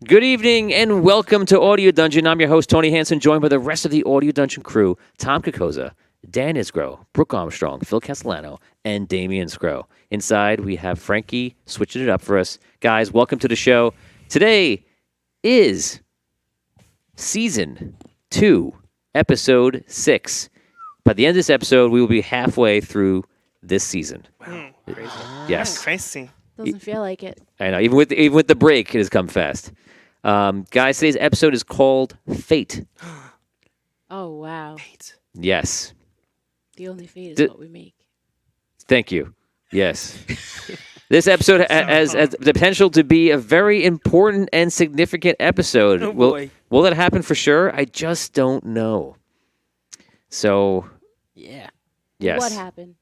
Good evening and welcome to Audio Dungeon. I'm your host, Tony Hansen, joined by the rest of the Audio Dungeon crew, Tom Kokoza, Dan Isgro, Brooke Armstrong, Phil Castellano, and Damian Scro. Inside, we have Frankie switching it up for us. Guys, welcome to the show. Today is Season 2, Episode 6. By the end of this episode, we will be halfway through this season. Wow, crazy. Yes. Crazy. Doesn't feel like it. I know. Even with the break, it has come fast. Guys, today's episode is called Fate. Oh, wow. Fate. Yes. The only fate is what we make. Thank you. Yes. This episode has the potential to be a very important and significant episode. Oh, boy. Will that happen for sure? I just don't know. So, Yeah. yes. What happened?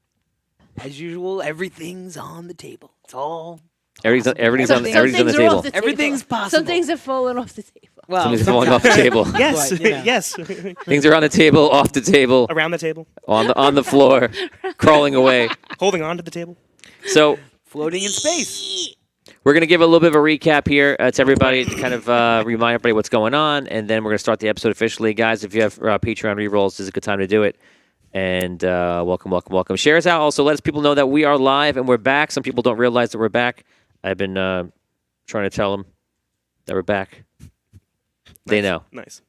As usual, everything's on the table. It's all Everything's on the Some table. Everything's possible. Some things have fallen off the table. well, Something's falling off the table. Yes, But, you know. yes. Things are on the table, off the table, Around the table, on the floor, crawling away. holding on to the table. So, floating in space. we're going to give a little bit of a recap here to everybody to kind of remind everybody what's going on, and then we're going to start the episode officially. Guys, if you have Patreon rerolls, this is a good time to do it. And welcome. Share us out. Also, let us people know that we are live and we're back. Some people don't realize that we're back. I've been trying to tell them that we're back. They know. Nice.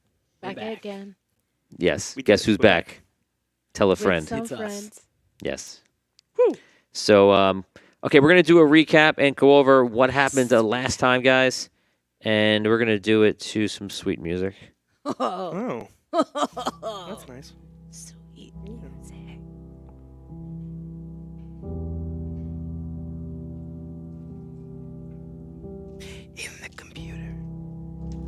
Back back. again. Yes. We did Guess it. who's We're back? Tell a With friend. some It's us. friends. Yes. So, okay, we're going to do a recap and go over what happened last time, guys. And we're going to do it to some sweet music. Oh, Oh, that's nice. sweet music. In the computer.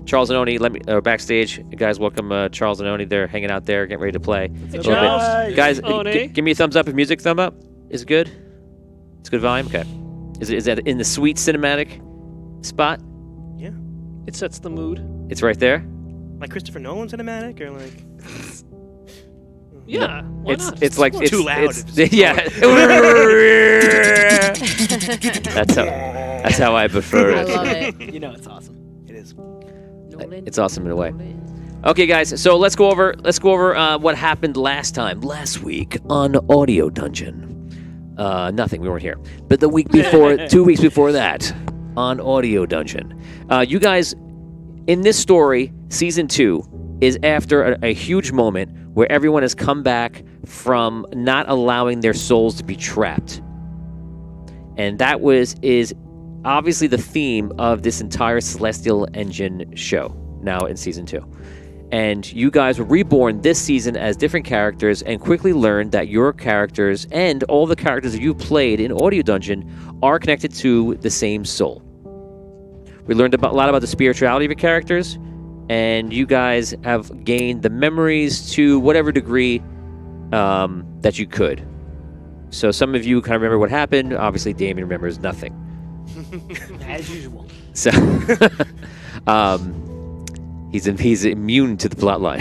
Charles and Oni, backstage. Guys, welcome Charles and Oni. They're hanging out there, getting ready to play. A little bit. Guys, give me a thumbs up if music thumb up. Is it good? It's good volume? Okay. Is that in the sweet cinematic spot? Yeah. It sets the mood. It's right there? Like Christopher Nolan cinematic, or like Yeah. Why not? It's like it's too loud. yeah. That's how I prefer I it. love it. You know it's awesome. it is. Nolan, It's awesome in a way. Nolan. Okay, guys. So let's go over what happened last week on Audio Dungeon. Nothing. We weren't here. But the week before, 2 weeks before that, on Audio Dungeon, you guys, in this story, season 2 is after a huge moment where everyone has come back from not allowing their souls to be trapped, and that is obviously the theme of this entire Celestial Engine show now in season 2. And you guys were reborn this season as different characters and quickly learned that your characters and all the characters that you played in Audio Dungeon are connected to the same soul. We learned a lot about the spirituality of your characters, and you guys have gained the memories to whatever degree that you could. So some of you kind of remember what happened. Obviously, Damien remembers nothing. As usual. So he's immune to the plot line.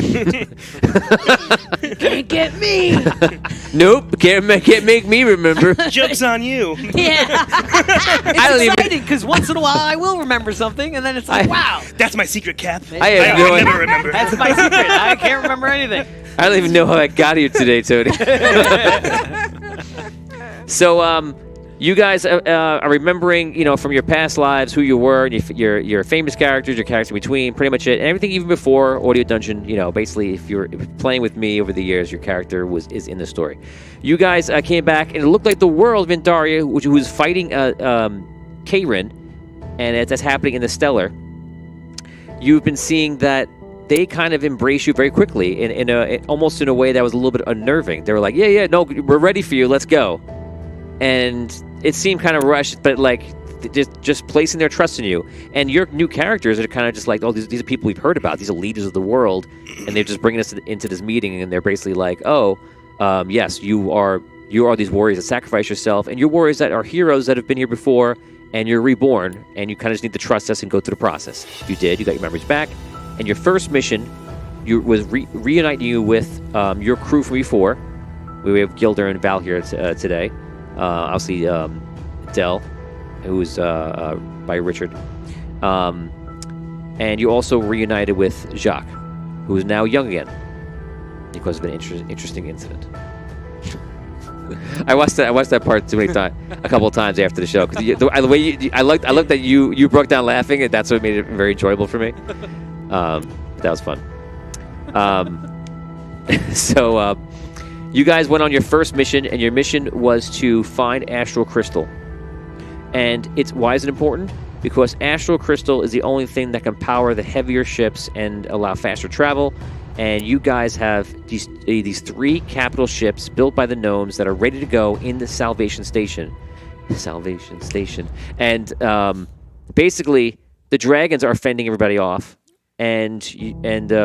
Can't get me. Nope, can't make me remember. Joke's on you. Yeah. It's exciting because once in a while I will remember something, and then it's like, wow, That's my secret cap. I have no I'll idea. never remember. that's my secret. I can't remember anything. I don't even know how I got here today, Tony. So, you guys are remembering, from your past lives who you were, and your famous characters, your characters in between, pretty much it, and everything even before Audio Dungeon. Basically, if you're playing with me over the years, your character is in the story. You guys came back, and it looked like the world of Vindaria, who was fighting Karen, and that's happening in the Stellar. You've been seeing that they kind of embrace you very quickly, almost in a way that was a little bit unnerving. They were like, yeah, no, we're ready for you, let's go. And it seemed kind of rushed, but like just placing their trust in you. And your new characters are kind of just like, oh, these are people we've heard about. These are leaders of the world, and they're just bringing us into this meeting, and they're basically like, oh, yes, you are these warriors that sacrifice yourself, and you're warriors that are heroes that have been here before, and you're reborn, and you kind of just need to trust us and go through the process. You did. You got your memories back, and your first mission was reuniting you with your crew from before. We have Gilder and Val here today. Obviously, Del, who was by Richard. and you also reunited with Jacques, who is now young again because of an interesting incident. I watched that part too many times, a couple of times after the show, because the way I looked that you broke down laughing, and that's what made it very enjoyable for me. That was fun. So you guys went on your first mission, and your mission was to find Astral Crystal. And why is it important? Because Astral Crystal is the only thing that can power the heavier ships and allow faster travel. And you guys have these 3 capital ships built by the gnomes that are ready to go in the Salvation Station. And basically, the dragons are fending everybody off, and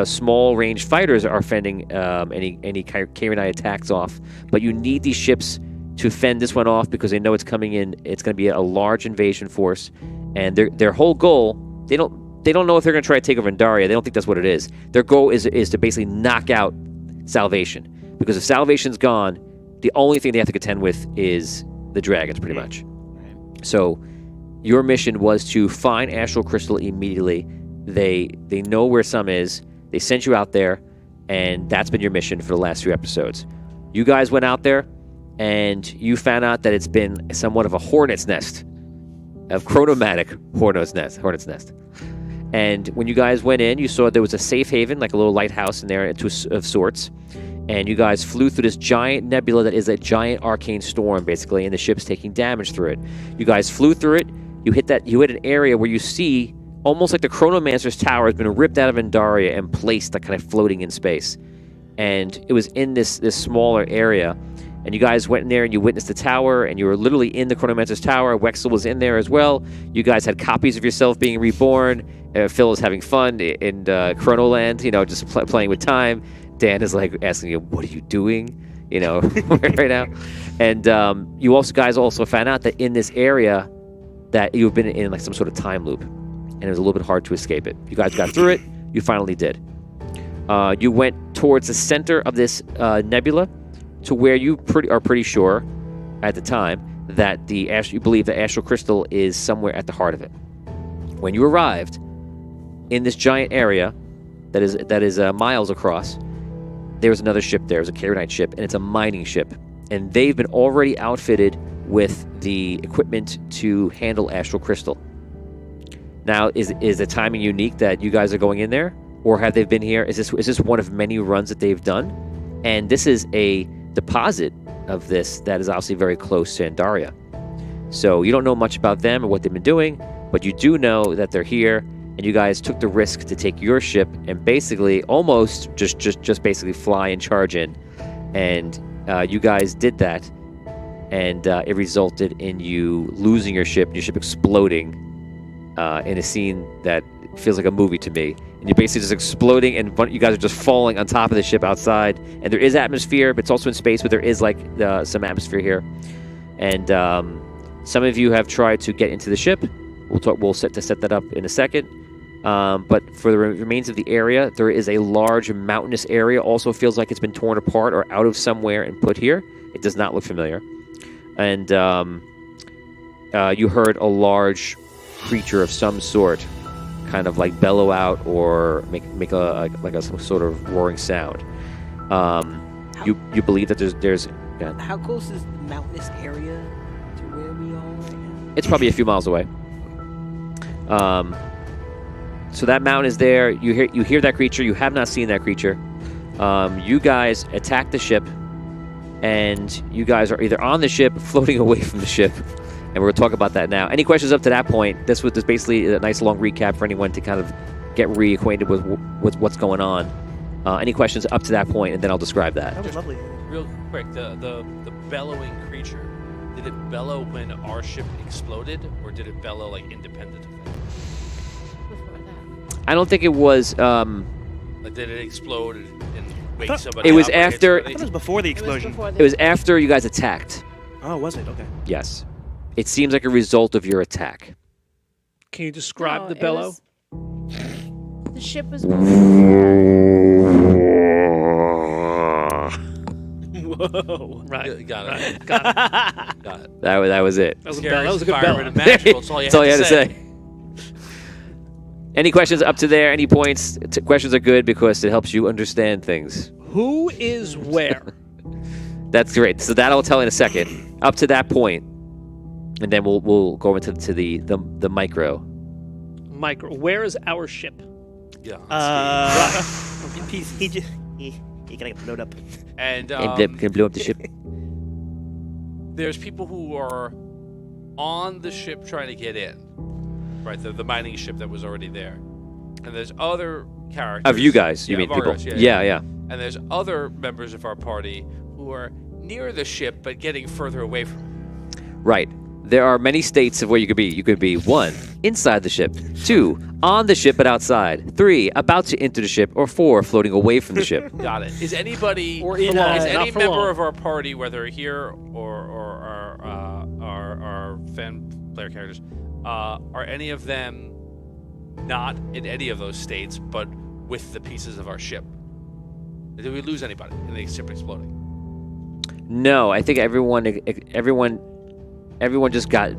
small range fighters are fending any Kaironite attacks off. But you need these ships to fend this one off because they know it's coming in. It's going to be a large invasion force, and their whole goal, they don't know if they're going to try to take over Andaria. They don't think that's what it is. Their goal is to basically knock out Salvation, because if Salvation's gone, the only thing they have to contend with is the dragons, pretty much. So your mission was to find Astral Crystal immediately. They know where some is. They sent you out there, and that's been your mission for the last few episodes. You guys went out there, and you found out that it's been somewhat of a hornet's nest, a chronomatic hornet's nest. And when you guys went in, you saw there was a safe haven, like a little lighthouse in there of sorts. And you guys flew through this giant nebula that is a giant arcane storm, basically, and the ship's taking damage through it. You guys flew through it. You hit an area where you see almost like the Chronomancer's tower has been ripped out of Andaria and placed, like, kind of floating in space. And it was in this smaller area. And you guys went in there and you witnessed the tower, and you were literally in the Chronomancer's tower. Wexel was in there as well. You guys had copies of yourself being reborn. Phil is having fun in Chronoland, just playing with time. Dan is like asking you, "What are you doing?" Right now. And you guys also found out that in this area that you've been in like some sort of time loop, and it was a little bit hard to escape it. You guys got through it. You finally did. You went towards the center of this nebula, to where you are pretty sure at the time that you believe the Astral Crystal is somewhere at the heart of it. When you arrived in this giant area that is miles across, there was another ship there. It was a Kaironite ship, and it's a mining ship. And they've been already outfitted with the equipment to handle Astral Crystal. Now, is the timing unique that you guys are going in there? Or have they been here? Is this one of many runs that they've done? And this is a deposit of this that is obviously very close to Andaria. So you don't know much about them or what they've been doing, but you do know that they're here, and you guys took the risk to take your ship and basically almost just basically fly and charge in. And you guys did that, and it resulted in you losing your ship exploding in a scene that feels like a movie to me. And you're basically just exploding, and you guys are just falling on top of the ship outside. And there is atmosphere, but it's also in space, but there is like some atmosphere here. And some of you have tried to get into the ship. We'll set that up in a second. But for the remains of the area, there is a large mountainous area. Also feels like it's been torn apart or out of somewhere and put here. It does not look familiar. And you heard a large creature of some sort kind of like bellow out or make some sort of roaring sound. You believe that there's How close is the mountainous area to where we are right now? It's probably a few miles away. So that mountain is there. You hear that creature. You have not seen that creature. You guys attack the ship, and you guys are either on the ship, floating away from the ship. And we're going to talk about that now. Any questions up to that point? This was basically a nice long recap for anyone to kind of get reacquainted with what's going on. Any questions up to that point, and then I'll describe that. That was lovely. Real quick, the bellowing creature, did it bellow when our ship exploded, or did it bellow like independent of that? Before that. I don't think it was. Like, did it explode and wake somebody It was up or hit after- I somebody? thought it was before the explosion. It was after you guys attacked. Oh, was it? Okay. Yes. It seems like a result of your attack. Can you describe No, the it bellow? The ship was. Whoa. Right. Yeah, got it. Right. Got it. Got it. That was it. That was, That was a good fireman bellow. and magical. That's all you That's all you had had to say. Any questions up to there? Any points? Questions are good because it helps you understand things. Who is where? That's great. So that'll tell in a second. Up to that point, and then we'll go into the micro. Micro. Where is our ship? Yeah. He gotta get blown up. And Can blow up the ship. there's people who are on the ship trying to get in, right? The mining ship that was already there. And there's other characters. Of you guys, you Yeah, mean of our people? guys, Yeah. And there's other members of our party who are near the ship but getting further away from it. Right. There are many states of where you could be. You could be 1, inside the ship, 2, on the ship but outside, 3, about to enter the ship, or 4, floating away from the ship. Got it. Is anybody Or in a- is not any for member long. of our party, whether here or our fan player characters, are any of them not in any of those states but with the pieces of our ship? Did we lose anybody in the ship exploding? No, I think everyone just got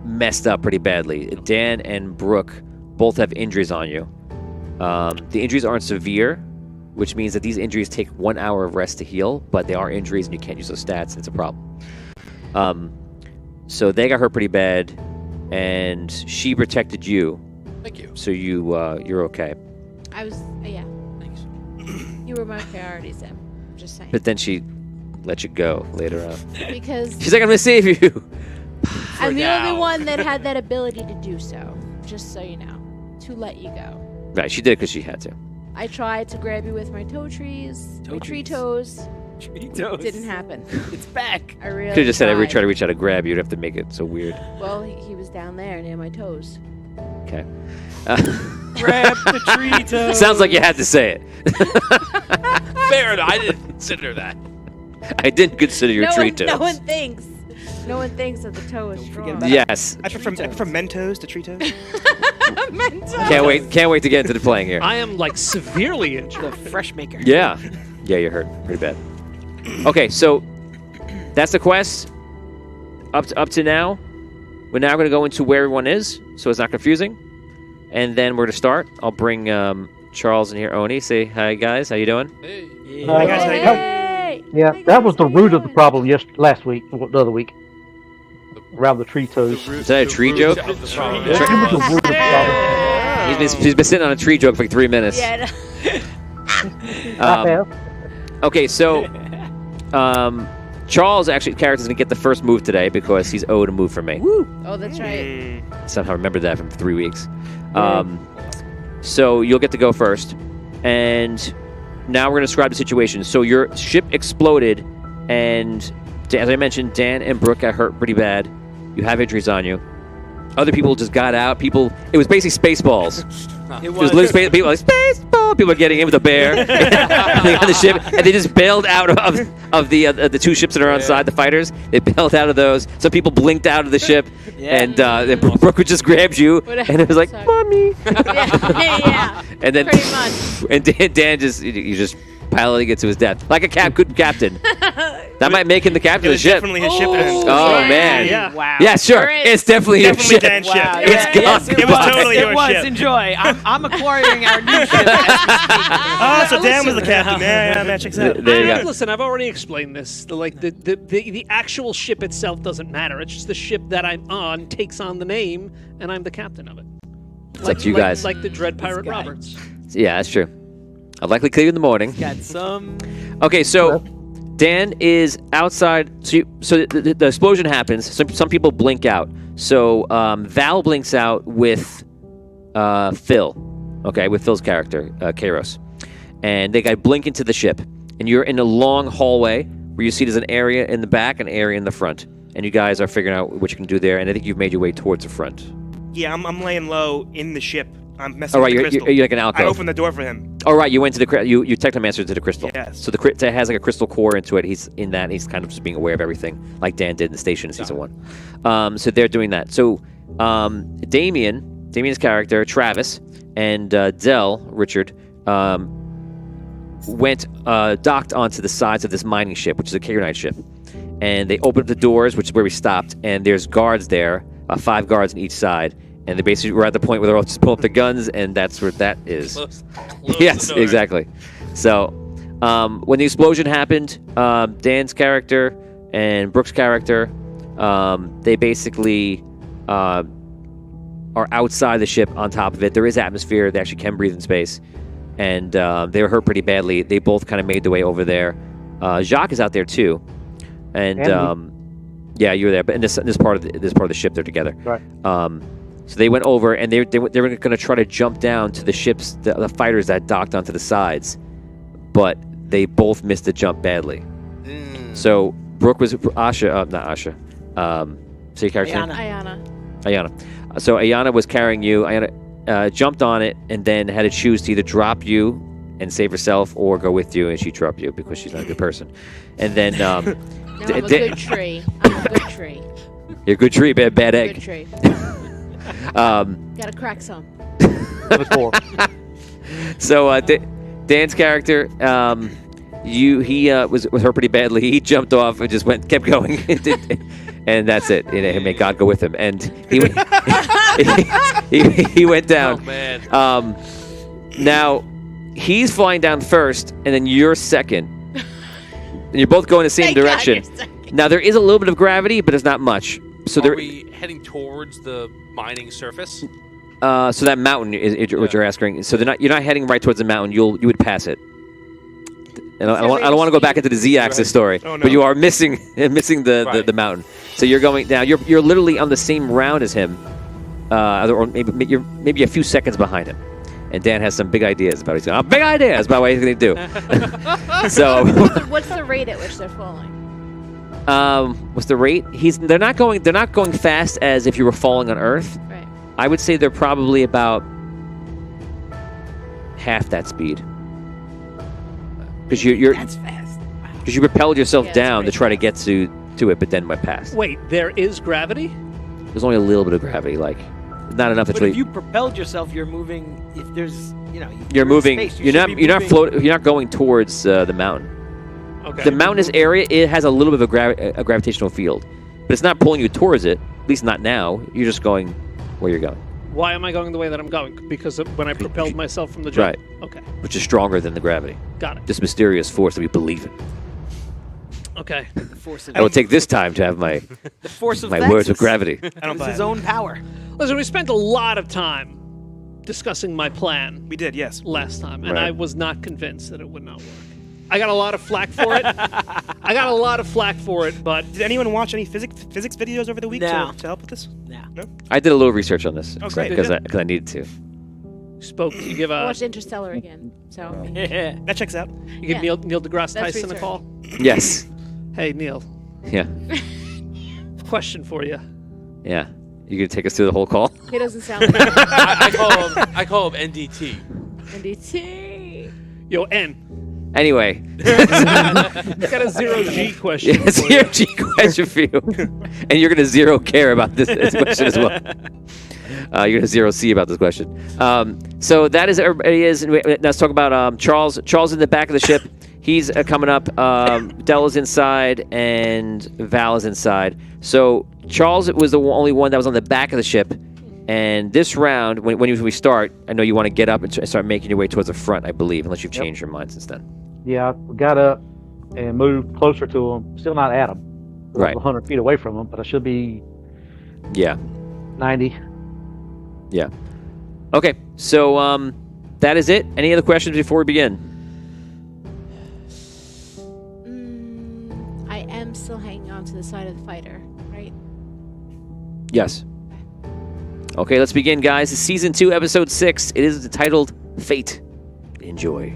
messed up pretty badly. Dan and Brooke both have injuries on you. The injuries aren't severe, which means that these injuries take 1 hour of rest to heal, but they are injuries and you can't use those stats. It's a problem. So they got hurt pretty bad, and she protected you, Thank you. so you're okay. I was, yeah. Thanks. You were my priority, Sam. Just saying. But then she let you go later on. Because She's like, I'm gonna save you. I'm the now. only one that had that ability to do so. Just so you know, to let you go. Right, she did it because she had to. I tried to grab you with my toe trees, my tree toes. Didn't happen. It's back. I really Could have just said I tried. try to reach out to grab you. You'd have to make it so weird. Well, he was down there near my toes. Okay. Grab the tree toe. Sounds like you had to say it. Fair enough. I didn't consider that. I didn't consider your tree toes. No one thinks. No one thinks that the toe is strong. about Yes. I prefer Mentos to Tritos. Can't wait to get into the playing here. I am like severely injured. The fresh maker. Yeah. Yeah, you're hurt pretty bad. Okay, so that's the quest. Up to now. We're now going to go into where everyone is, so it's not confusing. And then we're going to start. I'll bring Charles in here. Oni, say hi, guys. How you doing? Hey. Hi, guys. How you doing? Hey! Yeah, Hey, that was guys, the how you root of the doing? problem last week, the other week, around the tree toes. Is that a tree joke? Of the problem. It was the root of the problem. He's been sitting on a tree joke for like 3 minutes. Yeah. I have. Okay, so Charles actually character is going to get the first move today because he's owed a move from me. Oh, that's right. Somehow remembered that from 3 weeks. So you'll get to go first. And now we're going to describe the situation. So your ship exploded, and as I mentioned, Dan and Brooke got hurt pretty bad. You have injuries on you. Other people just got out. It was basically Spaceballs. It There's loose people like Spaceball. People are getting in with a bear on the ship, and they just bailed out of the 2 ships that are on side, the fighters. They bailed out of those. Some people blinked out of the ship, and then Brooke just grabbed you, and it was like, Sorry. "Mommy!" yeah. And then Pretty much. and Dan just piloting it to his death like a good captain. That might make him the captain It of the was ship. definitely his ship. Oh Yeah. man! Yeah. Wow. Yeah, sure. There is. It's definitely your Definitely ship. Dan's ship. Wow. It's Yeah, gone. yes, It was totally It your was. ship. Enjoy. I'm acquiring our new ship. Oh, so Dan was the captain. Yeah, that checks out. There you go. Listen, I've already explained this. The actual ship itself doesn't matter. It's just the ship that I'm on takes on the name, and I'm the captain of it. It's up to you guys. Like the Dread Pirate guy. Roberts. Yeah, that's true. I'll likely clear you in the morning. Got some. Okay, so Dan is outside. So the explosion happens. Some people blink out. So Val blinks out with Phil. Okay, with Phil's character, Kairos. And they blink into the ship. And you're in a long hallway where you see there's an area in the back and an area in the front. And you guys are figuring out what you can do there. And I think you've made your way towards the front. Yeah, I'm laying low in the ship. I'm messing All right, with the you're crystal. like an I alcove. opened the door for him. All right, you went to the you technomancer to the crystal. Yes. So it has like a crystal core into it. He's in that. He's kind of just being aware of everything, like Dan did in the station in season 1. So they're doing that. So Damien's character Travis and Richard went docked onto the sides of this mining ship, which is a Kaironite ship, and they opened up the doors, which is where we stopped. And there's guards there, 5 guards on each side. And they basically were at the point where they're all just pulling up the guns, and that's where that is. Close Yes, the door. exactly. So, when the explosion happened, Dan's character and Brooke's character, they basically are outside the ship on top of it. There is atmosphere. They actually can breathe in space. And they were hurt pretty badly. They both kind of made their way over there. Jacques is out there too. And yeah, you were there. But in this part of the ship, they're together. Right. So they went over, and they were going to try to jump down to the ships, the fighters that docked onto the sides, but they both missed the jump badly. So Brooke was not Asha. Say your character's name? Ayana. So Ayana was carrying you. Ayana jumped on it and then had to choose to either drop you and save herself or go with you, and she dropped you because she's not a good person. And then No, I'm a good tree. I'm a good tree. you're a good tree, bad egg. Good tree. Gotta crack some. It was 4. So Dan's character, he was hurt pretty badly. He jumped off and just kept going, and that's it. And may God go with him. And he he went down. Oh man. Now he's flying down first, and then you're second. And you're both going the same Thank God direction. you're second. Now there is a little bit of gravity, but it's not much. So Are we heading towards the mining surface? so that mountain is what you're asking. So you're not heading right towards the mountain. You would pass it. And I don't want to go back into the Z-axis story, Oh, no. but you are missing the Right. mountain. So you're going down. You're literally on the same round as him, or maybe you're maybe a few seconds behind him. And Dan has some big ideas about big ideas about what he's going to do. So What's the rate at which they're falling? what's the rate? They're not going fast as if you were falling on Earth. Right. I would say they're probably about half that speed. Because That's fast. Wow. because you propelled yourself Yeah, that's down to pretty try to get to it, but then went past. Wait, there is gravity? There's only a little bit of gravity, like not enough to But really. if you propelled yourself, you're moving. If there's, You're in moving. space, you You're should not. be You're not moving- floating. You're not going towards the mountain. Okay. The mountainous area, it has a little bit of a gravitational field, but it's not pulling you towards it. At least not now. You're just going where you're going, Why am I going the way that I'm going? Because of when I propelled myself from the jump? Right. Okay, which is stronger than the gravity. got it. This mysterious force that we believe in. Okay. The force of I will take this time to have my the force of my words of Vexus. gravity. I don't It's buy his it. own power. Listen, we spent a lot of time discussing my plan We did, yes. last time, and Right. I was not convinced that it would not work. I got a lot of flack for it. But Did anyone watch any physics videos over the week No. to help with this? No. I did a little research on this Oh, great. because I needed to. you give I a watched Interstellar again. So Yeah. That checks out. you give Yeah. Neil deGrasse That's Tyson a research. call. Yes. Hey Neil, Yeah. question for you. Yeah. You gonna take us through the whole call? he doesn't sound like I call him NDT. NDT. Yo, N. Anyway, Got a 0G question. yeah, it's for you. your G question for you, and you're gonna zero care about this question as well. You're gonna zero C about this question. So that is everybody is. And let's talk about Charles. Charles in the back of the ship. He's coming up. Dell is inside, and Val is inside. So Charles was the only one that was on the back of the ship. And this round, when we start, I know you want to get up and start making your way towards the front, I believe, unless you've changed your mind since then. Yeah, I got up and moved closer to him. Still not at him. Right. 100 feet away from him, but I should be Yeah. 90. Yeah. Okay. So that is it. Any other questions before we begin? I am still hanging on to the side of the fighter, right? Yes. Okay, let's begin, guys. It's Season 2, Episode 6. It is entitled Fate. Enjoy.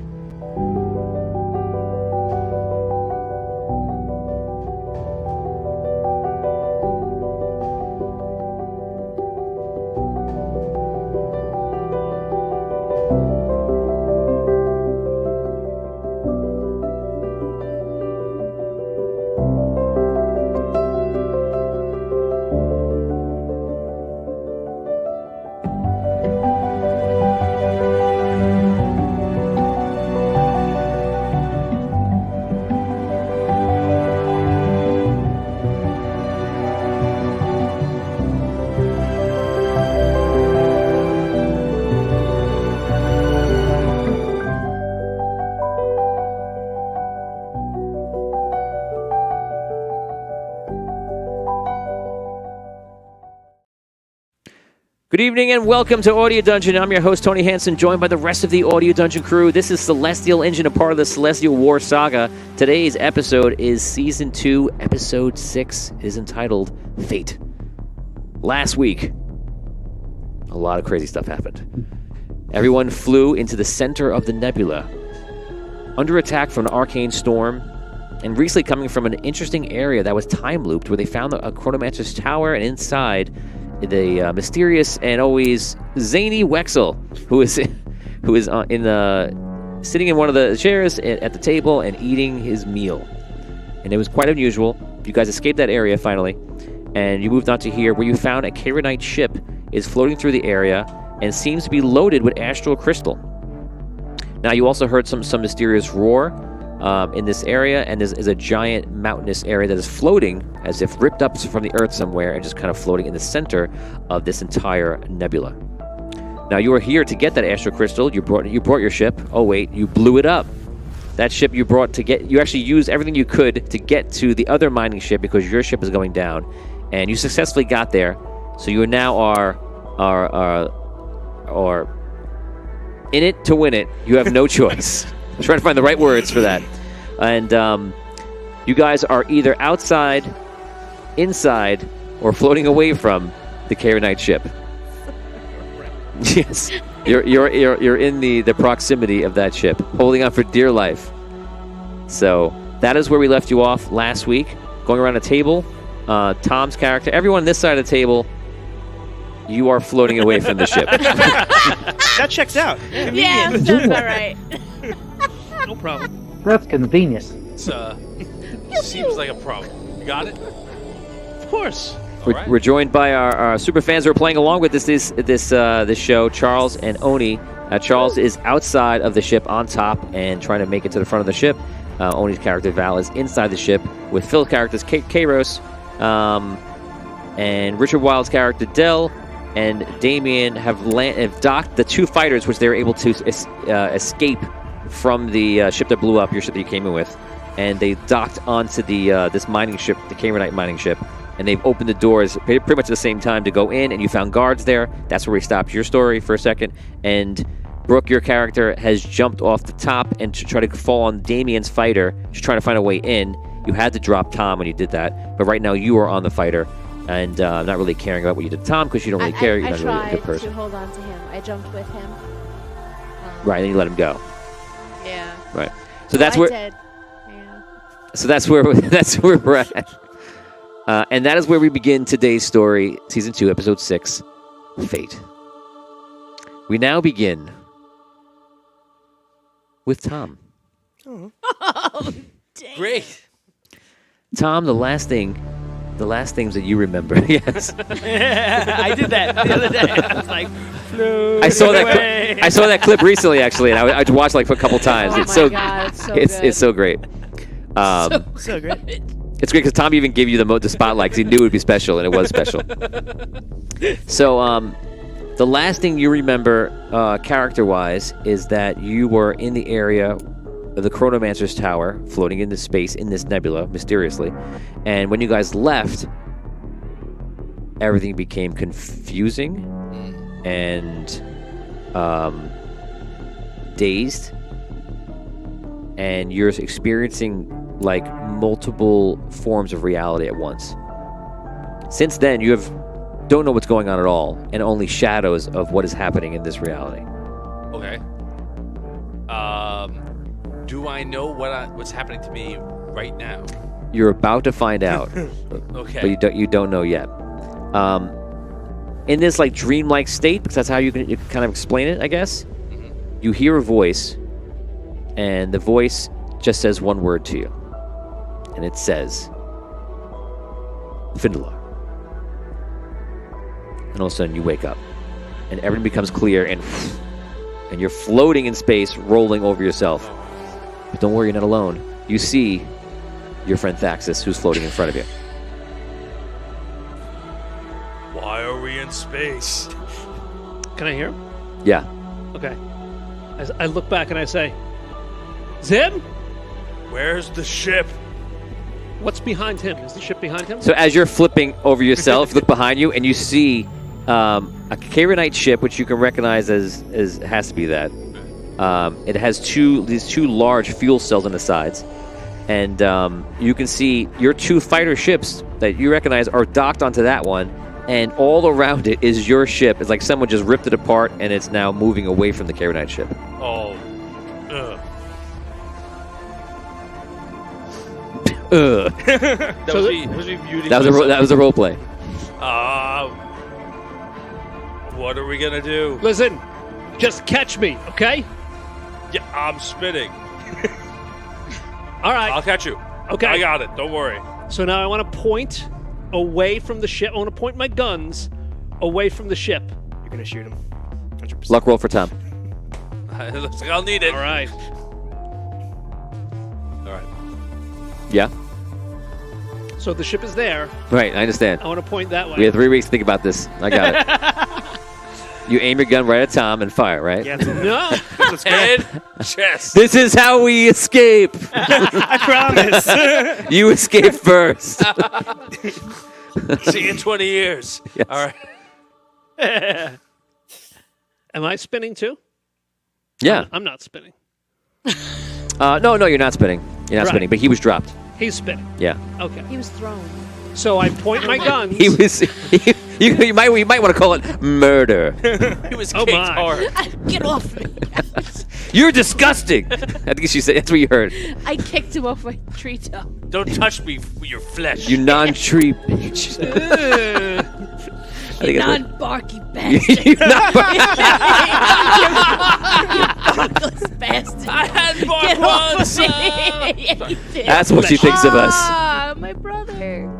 Good evening and welcome to Audio Dungeon. I'm your host, Tony Hansen, joined by the rest of the Audio Dungeon crew. This is Celestial Engine, a part of the Celestial War saga. Today's episode is Season 2, Episode 6. It is entitled Fate. Last week, a lot of crazy stuff happened. Everyone flew into the center of the nebula, under attack from an arcane storm, and recently coming from an interesting area that was time-looped, where they found a Chronomancer's tower, and inside the mysterious and always zany Wexel, who is sitting in one of the chairs at the table and eating his meal. And it was quite unusual. You guys escaped that area finally, and you moved on to here, where you found a Kaironite ship is floating through the area and seems to be loaded with astral crystal. Now, you also heard some mysterious roar in this area, and there's a giant mountainous area that is floating as if ripped up from the earth somewhere and just kind of floating in the center of this entire nebula. Now, you are here to get that astral crystal. You brought your ship. Oh wait, you blew it up. That ship you brought you actually used everything you could to get to the other mining ship because your ship is going down, and you successfully got there. So you now are in it to win it. You have no choice. I'm trying to find the right words for that. And you guys are either outside, inside, or floating away from the Kaironite ship. Yes, you're in the proximity of that ship, holding on for dear life. So that is where we left you off last week, going around a table. Tom's character, everyone on this side of the table, you are floating away from the ship. That checks out. Yeah, Convenient. sounds about right. No problem. That's convenient. Seems like a problem. You got it? Of course. All right. We're joined by our super fans who are playing along with this show, Charles and Oni. Charles is outside of the ship on top and trying to make it to the front of the ship. Oni's character, Val, is inside the ship with Phil's characters, Kairos, and Richard Wild's character, Dell, and Damien have docked the two fighters, which they were able to escape from the ship that blew up, your ship that you came in with, and they docked onto this mining ship, the Kaironite mining ship, and they've opened the doors pretty much at the same time to go in, and you found guards there. That's where we stopped your story for a second, and Brooke, your character, has jumped off the top and to try to fall on Damien's fighter, just trying to find a way in. You had to drop Tom when you did that, but right now you are on the fighter, and not really caring about what you did to Tom because you don't really care. You're not really a good I person. tried to hold on to him. I jumped with him. Right, and you let him go. Yeah. Right. So that's where. I did. Yeah. So that's where we're at. And that is where we begin today's story, Season 2, Episode 6, Fate. We now begin with Tom. Oh, dang. Great. Tom, the last things that you remember. Yes. I did that the other day. I was like, I saw that clip recently, actually, and I watched like for a couple times. Oh it's my so God, it's so it's good. so great. So great. It's great because Tom even gave you the spotlight because he knew it would be special, and it was special. So, the last thing you remember, character-wise, is that you were in the area of the Chronomancer's tower, floating into space in this nebula, mysteriously. And when you guys left, everything became confusing and dazed, and you're experiencing like multiple forms of reality at once. Since then, you don't know what's going on at all, and only shadows of what is happening in this reality. Okay. Do I know what's happening to me right now? You're about to find out, Okay. but you don't know yet. In this like dreamlike state, because that's how you can kind of explain it, I guess. Mhm. You hear a voice, and the voice just says one word to you, and it says, Findler. And all of a sudden you wake up, and everything becomes clear, and you're floating in space, rolling over yourself. But don't worry, you're not alone. You see your friend Thaxis, who's floating in front of you. Why are we in space? Can I hear him? Yeah. Okay. I look back and I say, Zeb, Where's the ship? what's behind him? Is the ship behind him? So as you're flipping over yourself, look behind you, and you see a Kaironite ship, which you can recognize as has to be that. It has these two large fuel cells on the sides, and you can see your 2 fighter ships that you recognize are docked onto that one, and all around it is your ship. It's like someone just ripped it apart, and it's now moving away from the Kaironite ship. Oh. Ugh. Ugh. That was me muting That was a role play. What are we gonna do? Listen, just catch me, okay? Yeah, I'm spinning. All right. I'll catch you. Okay. I got it. Don't worry. So now I want to point away from the ship. I want to point my guns away from the ship. You're gonna shoot him. 100%. Luck roll for Tom. It looks like I'll need it. All right. All right. Yeah. So the ship is there. Right. I understand. I want to point that way. We have 3 weeks to think about this. I got it. You aim your gun right at Tom and fire, right? Yeah, No. Head, chest. This is how we escape. I promise. You escape first. See you in 20 years. Yes. All right. Am I spinning too? Yeah. I'm not spinning. No, you're not spinning. You're not Right. spinning, but he was dropped. He's spinning. Yeah. Okay. He was thrown. So I point my guns. He was. You might want to call it murder. He was Oh, kicked my. hard. Get off me. You're disgusting. I think she said that's what you heard. I kicked him off my treetop. Don't touch me with your flesh. You non-tree bitch. I think that's what- Non-barky bastard. You non- Barkless bastard. I had bark Get off once. of me. Yeah, you did. That's what she thinks of us. Ah, my brother.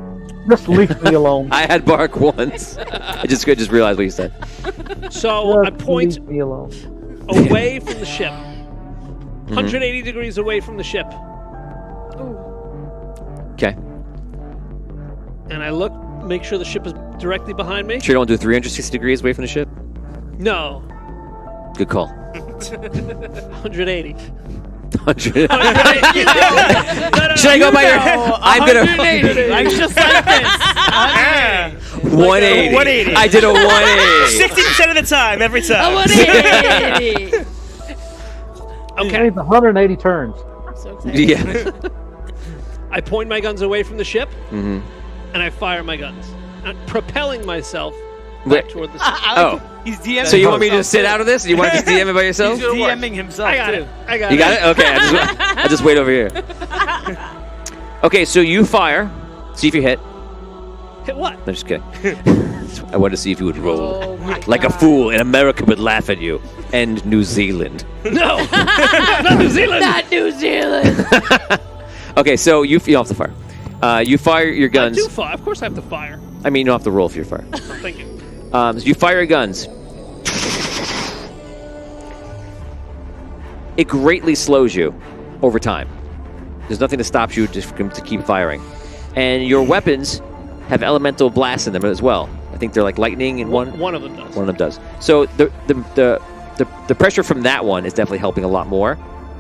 Just leave me alone. I had bark once. I just realized what you said. So I Just point leave me alone. away from the ship. Mm-hmm. 180 degrees away from the ship. Ooh. Okay. And I look, make sure the ship is directly behind me. Sure, you don't do 360 degrees away from the ship. No. Good call. 180. 100. Should I go by your? I'm gonna. Like just like this. 180. 180. I did a 180. 60% of the time, every I time. want it. Okay. It's 180 turns. I'm so excited. Yeah. I point my guns away from the ship, Mm-hmm. and I fire my guns, propelling myself Wait. back toward the ship. Oh. He's DMing. So you want me to just sit out of this? You want to just DM it by yourself? He's gonna work. DMing himself. I got too. it. I got You it. got it? Okay. I'll just wait over here. Okay, so you fire. See if you hit. Hit what? I'm just kidding. I wanted to see if you would roll. Oh my Like a God. fool, and America would laugh at you. And New Zealand. No. Not New Zealand. Not New Zealand. Okay, so you don't have to fire. You fire your I guns. do fire. Of course I have to fire. I mean, you don't have to roll for your fire. Oh, thank you. So you fire your guns. It greatly slows you over time. There's nothing to stop you to keep firing. And your weapons have elemental blasts in them as well. I think they're like lightning in one. One of them does. One of them does. So the pressure from that one is definitely helping a lot more.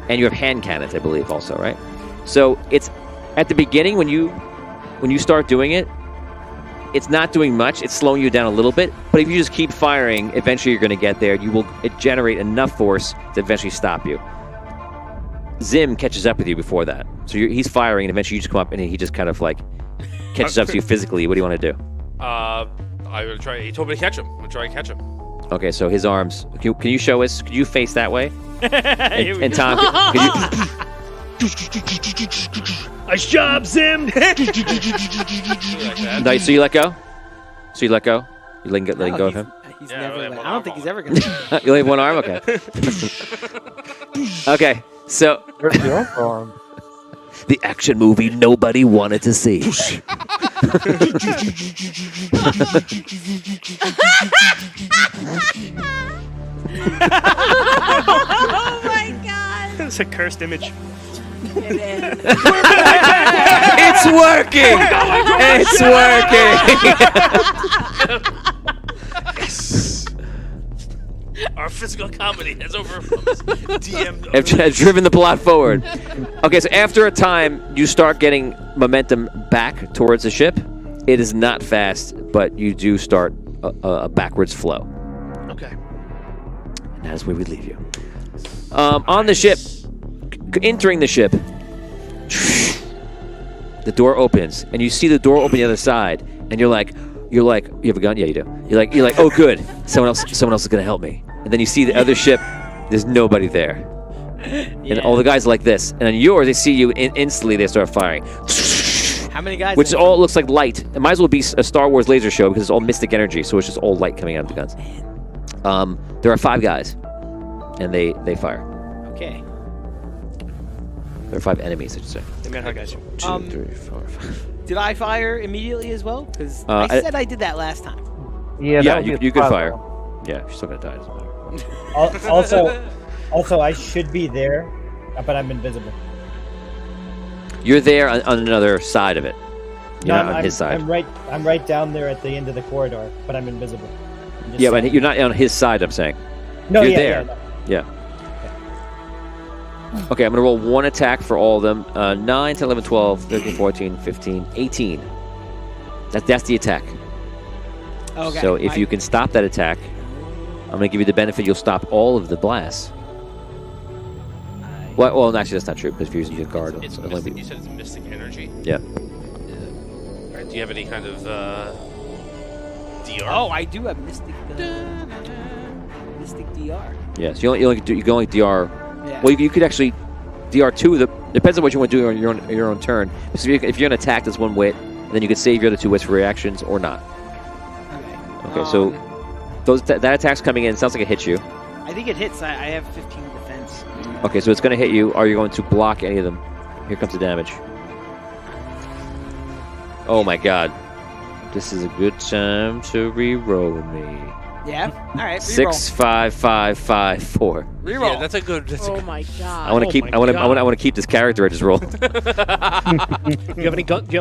And you have hand cannons, I believe, also, right? So it's at the beginning when you start doing it, it's not doing much. It's slowing you down a little bit. But if you just keep firing, eventually you're going to get there. It generate enough force to eventually stop you. Zim catches up with you before that. So he's firing, and eventually you just come up, and he just kind of like catches up to you physically. What do you want to do? I'm gonna try. He told me to catch him. I'm gonna try and catch him. Okay, so his arms. Can you show us? Could you face that way? And Tom, can you? Nice job, Zim. No, so you let go? So you let go? You let go of him? He's Yeah, never. I have I one don't arm think he's on. ever gonna. You only have one arm? Okay. Okay, so Where's your other arm? the action movie nobody wanted to see. Oh my God. It's a cursed image. It is. It's working! It's working! Our physical comedy has overcome us. DM. Have driven the plot forward. Okay, so after a time, you start getting momentum back towards the ship. It is not fast, but you do start a backwards flow. Okay. And that is where we leave you. On the ship, entering the ship, the door opens, and you see the door open the other side, and you're like, you have a gun? Yeah, you do. You're like, oh, good. Someone else is gonna help me. And then you see the other ship. There's nobody there. And all the guys are like this. And on yours, they see you, instantly they start firing. How many guys? Which all looks like light. It might as well be a Star Wars laser show because it's all mystic energy, so it's just all light coming out of the guns. There are 5 guys, and they fire. Okay. There are 5 enemies, I should say. Hey, man, how guys? 2, 3, 4, 5. Did I fire immediately as well? Because I said I did that last time. Yeah, Yeah, that would you be a could surprise fire. round. Yeah, you're still gonna die. Doesn't matter. Also, I should be there, but I'm invisible. You're there on another side of it. You're not on his side. I'm right down there at the end of the corridor, but I'm invisible. Yeah, but you're not on his side, I'm saying. No, you're yeah, there. Yeah, Yeah. Okay, I'm going to roll 1 attack for all of them. 9, 10, 11, 12, 13, 14, 15, 18. That's the attack. Okay. So if you can stop that attack, I'm going to give you the benefit you'll stop all of the blasts. Well, actually, that's not true, because if you're using your guard, It's it'll only mystic, be... you said it's mystic energy. Yeah. All right, do you have any kind of DR? Oh, I do have Mystic. Mystic DR. Yeah, so you can only DR... Yeah. Well, you could actually DR2. Depends on what you want to do on your own turn. Because if you're going to attack, that's one wit. And then you could save your other 2 wits for reactions or not. Okay, so that attack's coming in. Sounds like it hits you. I think it hits. I have 15 defense. Okay, so it's going to hit you. Are you going to block any of them? Here comes the damage. Oh my god. This is a good time to re-roll me. Yeah. All right. Reroll. 6, 5, 5, 5, 4. Reroll. Yeah, that's a good. That's Oh a good. my god. I want to keep. my I want to. God. I want to keep this character I just rolled. Do you have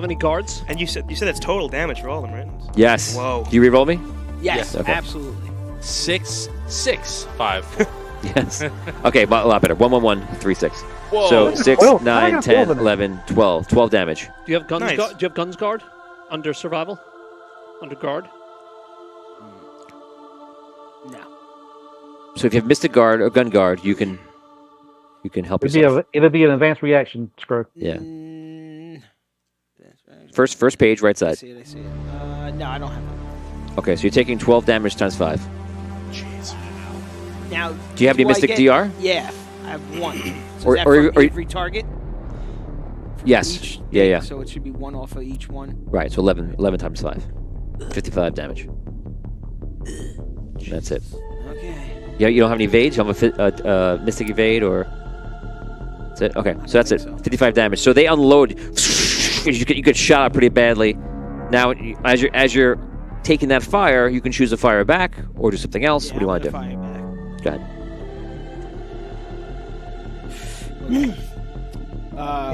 any guards? And you said that's total damage for all of them, right? Yes. Whoa. Do you re-roll me? Yes. Okay. Absolutely. 6, 6, 5, 4. Yes. Okay, a lot better. 1, 1, 1, 3, 6. Whoa. So 6, Well, I 9, got 10, 12 in it. 11, 12. 12 damage. Do you have guns? Nice. Do you have guns guard under survival? Under guard? No. So if you have Mystic Guard or Gun Guard, you can help yourself. It'll be an advanced reaction, Screw. Yeah. That's right. First page, right I side. see it. I see it. No, I don't have it. Okay, so you're taking 12 damage times 5. Now. Do you have any I Mystic get- DR? Yeah, I have 1. So Or- is that or- from or- every target? Yes. Each Yeah, thing, yeah. So it should be 1 off of each one. Right, so 11 times 5. 55 damage. That's it. Okay. Yeah, you don't have any evades? You don't have a Mystic Evade or... That's it? Okay, so that's it. think so. 55 damage. So they unload. You get shot up pretty badly. Now, as you're taking that fire, you can choose to fire back or do something else. Yeah, What do you want to I'm do? gonna fire Go ahead. back.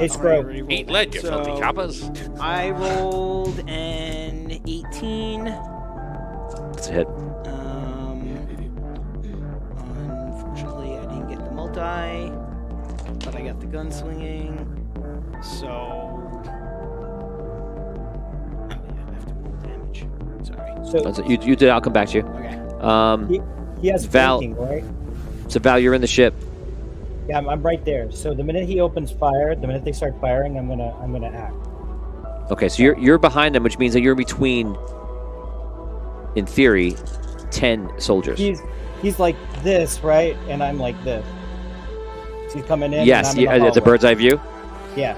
Hey, Scrub. Eat lead, you filthy coppers. I rolled an 18. That's a hit. Unfortunately, I didn't get the multi, but I got the gunslinging. So, oh, yeah, I have to roll damage. Sorry. So That's it. You did. I'll come back to you. Okay. he has Val- flanking, right? So Val, you're in the ship. Yeah, I'm right there. So the minute he opens fire, the minute they start firing, I'm gonna act. Okay, so you're behind them, which means that you're between, in theory, 10 soldiers. He's like this, right? And I'm like this. So he's coming in. Yes, and I'm in the it's a hallway. bird's eye view. Yeah.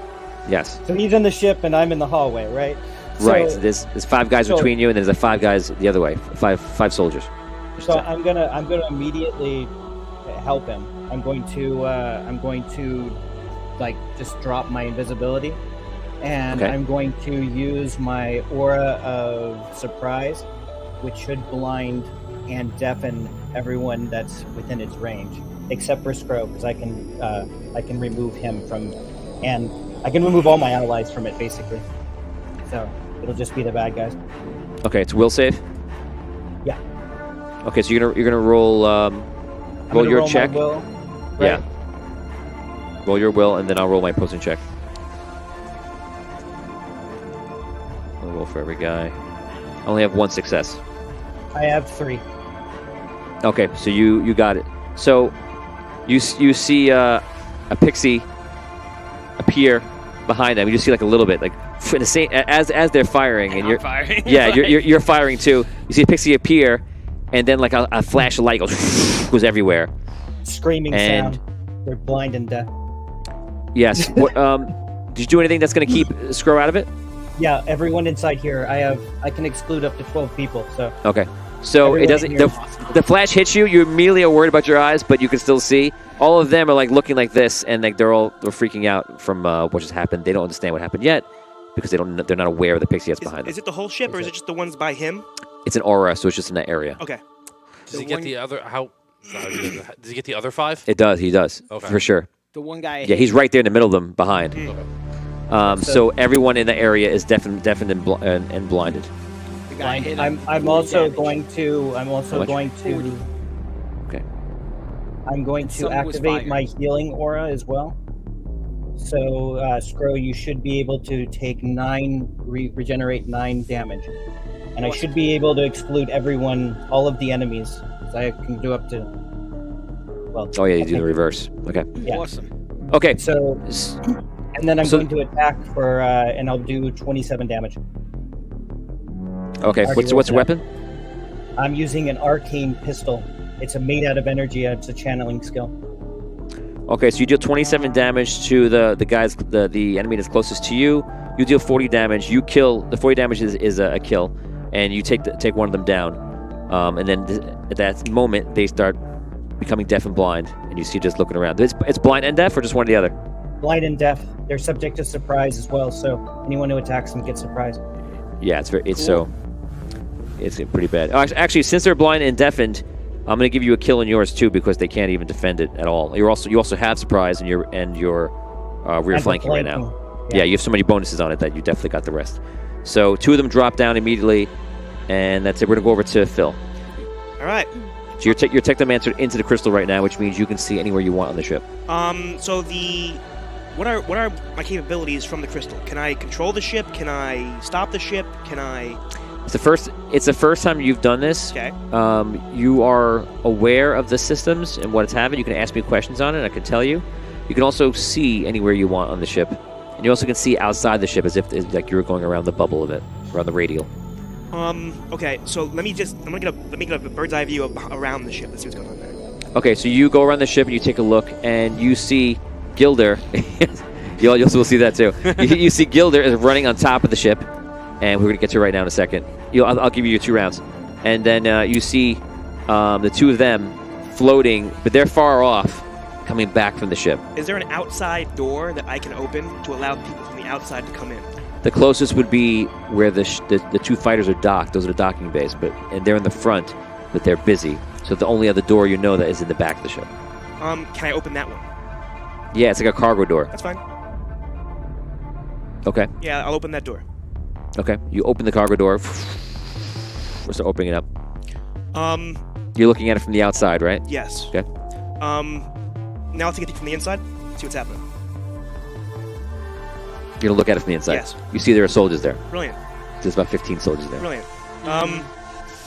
Yes. So he's in the ship and I'm in the hallway, right? Right. So, There's 5 guys so- between you, and there's the 5 guys the other way. Five soldiers. So I'm gonna immediately help him. I'm going to like just drop my invisibility, and Okay. I'm going to use my aura of surprise, which should blind and deafen everyone that's within its range, except for Scro, because I can remove him from, and I can remove all my allies from it basically. So it'll just be the bad guys. Okay, it's will save. Yeah. Okay, so you're gonna roll I'm roll gonna your roll my check. will, Yeah. right? Roll your will, and then I'll roll my opposing check. I'll roll for every guy. I only have 1 success. I have 3. Okay, so you got it. So you see a pixie appear behind them. You just see like a little bit, like in the same as they're firing, and you're firing. Yeah, you're firing too. You see a pixie appear, and then like a flash of light goes everywhere. Screaming And- sound. They're blind and deaf. Yes. What, did you do anything that's going to keep Scrow out of it? Yeah, everyone inside here. I can exclude up to 12 people. So Okay. So it Everyone doesn't. in The, here. the flash hits you. You immediately are worried about your eyes, but you can still see. All of them are like looking like this, and like they're freaking out from what just happened. They don't understand what happened yet because they're not aware of the pixie that's behind Is them. it the whole ship, or is it just the ones by him? It's an aura, so it's just in that area. Okay. Does he get the other? Does he get the other 5? It does. He does Okay. for sure. The one guy. Yeah, he's right there in the middle of them behind. Okay. So everyone in the area is deafened and blinded. The guy hit him. I'm 40 also damage. going to. I'm also much? going to. Okay. I'm going to Someone was activate fired. my healing aura as well. So, Scro, you should be able to take regenerate 9 damage, and I should be able to exclude everyone, all of the enemies. So I can do up to. Well. Oh yeah, you I do the think- reverse. Okay. Yeah. Awesome. Okay. So, S- and then I'm So- going to attack for, and I'll do 27 damage. Okay. Already What's the rolled it weapon? I'm using an arcane pistol. It's made out of energy. It's a channeling skill. Okay, so you deal 27 damage to the enemy that's closest to you. You deal 40 damage. You kill. The 40 damage is a kill, and you take one of them down. And then at that moment, they start becoming deaf and blind, and you see just looking around. It's blind and deaf, or just one or the other? Blind and deaf. They're subject to surprise as well. So anyone who attacks them gets surprised. Yeah, it's pretty bad. Oh, actually, since they're blind and deafened, I'm going to give you a kill in yours too because they can't even defend it at all. You also have surprise and you're rear And flanking right flanking. now. Yeah, you have so many bonuses on it that you definitely got the rest. So 2 of them drop down immediately, and that's it. We're going to go over to Phil. All right. So your technomancer into the crystal right now, which means you can see anywhere you want on the ship. So what are my capabilities from the crystal? Can I control the ship? Can I stop the ship? Can I? It's the first time you've done this. Okay. You are aware of the systems and what it's having. You can ask me questions on it, and I can tell you. You can also see anywhere you want on the ship. And you also can see outside the ship as if like you were going around the bubble of it, around the radial. Okay. So let me get a bird's eye view around the ship. Let's see what's going on there. Okay, so you go around the ship and you take a look, and you see Gilder. You'll also see that too. You see Gilder is running on top of the ship, and we're gonna get to it right now in a second. I'll give you your 2 rounds, and then you see the 2 of them floating, but they're far off, coming back from the ship. Is there an outside door that I can open to allow people from the outside to come in? The closest would be where the 2 fighters are docked. Those are the docking bays, and they're in the front, but they're busy. So the only other door that is in the back of the ship. Can I open that one? Yeah, it's like a cargo door. That's fine. Okay. Yeah, I'll open that door. Okay. You open the cargo door. We're still opening it up. You're looking at it from the outside, right? Yes. Okay. Now let's take a peek from the inside. See what's happening. You're gonna look at it from the inside. Yes. You see there are soldiers there. Brilliant. There's about 15 soldiers there. Brilliant.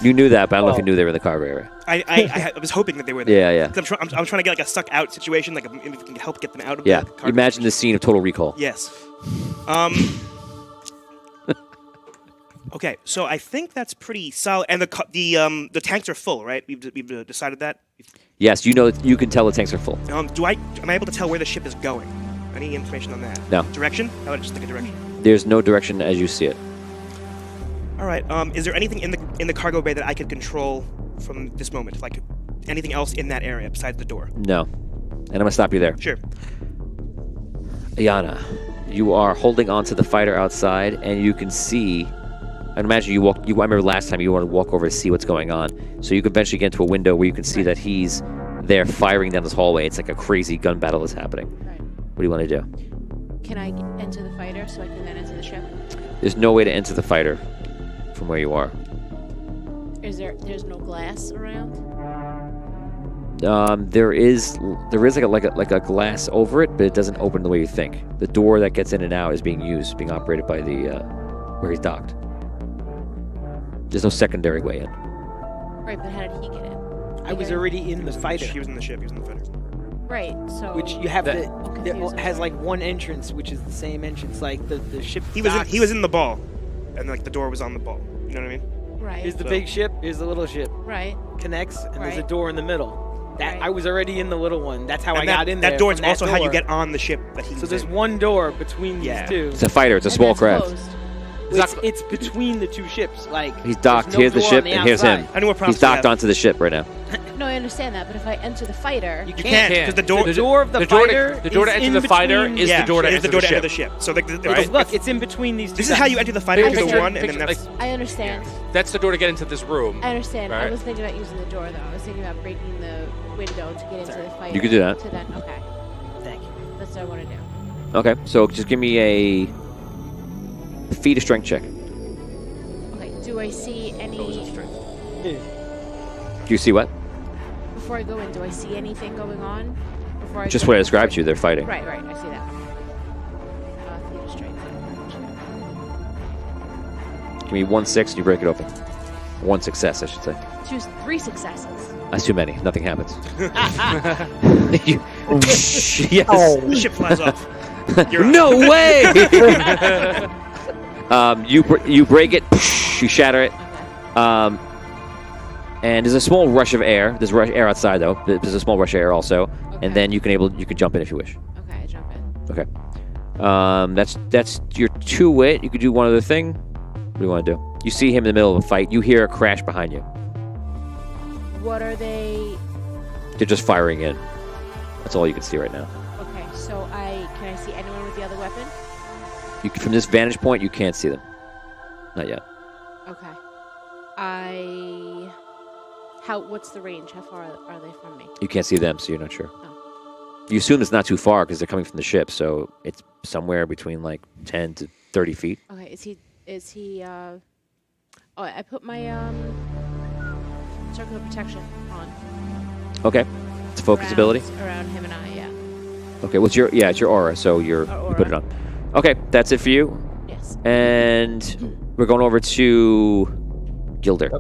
You knew that, but I don't know if you knew they were in the cargo area. I was hoping that they were there. Yeah, yeah. 'Cause I'm trying to get like a suck out situation, like if we can help get them out of Yeah. the cargo. Imagine the scene of Total Recall. Yes. Okay, so I think that's pretty solid, and the tanks are full, right? We've decided that. Yes, you can tell the tanks are full. Am I able to tell where the ship is going? Any information on that? No. Direction? How about just like a direction? There's no direction as you see it. All right. Is there anything in the cargo bay that I could control from this moment? Like anything else in that area besides the door? No. And I'm gonna stop you there. Sure. Ayana, you are holding on to the fighter outside, and you can see. I imagine I remember last time you wanted to walk over to see what's going on. So you can eventually get into a window where you can see that he's there firing down this hallway. It's like a crazy gun battle is happening. Right. What do you want to do? Can I enter the fighter so I can then enter the ship? There's no way to enter the fighter from where you are. There's no glass around? There is like a glass over it, but it doesn't open the way you think. The door that gets in and out is being operated by the where he's docked. There's no secondary way in. Right, but how did he get in? I was already in the fighter, He was in the ship. He was in the fighter. Right, so. which you have That- the confusing. it has like one entrance, which is the same entrance. Like the ship. He was docks. in the ball, and like the door was on the ball. You know what I mean? Right. Here's the So- big ship. Here's the little ship. Right. Connects, and there's a Right. door in the middle. That Right. I was already in the little one. That's how And I got in there. That door is from that also how you door. get on the ship that he So was there's in. one door between these Yeah. two. It's a fighter. It's a And small that's craft. closed. It's between the two ships. Like He's docked. there's no Here's the door ship, on and here's him. outside. I know what props He's we docked have. onto the ship right now. No, I understand that, but if I enter the fighter. You You can't. can't because the door. The door of the door fighter. to is enter in the fighter between- is yeah, the door to it is enter the door the to enter ship. the ship. So like, Right. Look, it's in between these two. this is how you enter the fighter I through the picture- one, and then that's. I understand. That's the door to get into this room. I understand. I Right. was thinking about using the door, though. I was thinking about breaking the window to get into Sorry. the fighter. You could do that. To then, okay. Thank you. That's what I want to do. Okay, so just give me a feat of strength check. Okay, do I see any. Do you see what? Before I go in, do I see anything going on? Before I Just go what I in? described to you. They're fighting. Right, I see that. Feet of strength. Give me 1-6 and you break it open. One success, I should say. 3 successes. That's too many. Nothing happens. You- yes. The ship flies off. You're No way! you break it. You shatter it. Okay. And there's a small rush of air. There's air outside though. There's a small rush of air also. Okay. And then you can jump in if you wish. Okay, I jump in. Okay. That's your 2-wit. You could do one other thing. What do you want to do? You see him in the middle of a fight. You hear a crash behind you. What are they? They're just firing in. That's all you can see right now. Okay, so can I see anyone with the other weapon? From this vantage point, you can't see them. Not yet. Okay. What's the range? How far are they from me? You can't see them, so you're not sure. Oh. You assume it's not too far because they're coming from the ship, so it's somewhere between like 10 to 30 feet. Okay, is he, oh, I put my, circle of protection on. Okay. It's a focus ability. Around him and I, yeah. Okay, it's your aura, so you put it Aura. on. Okay, that's it for you. Yes. And we're going over to Gilder.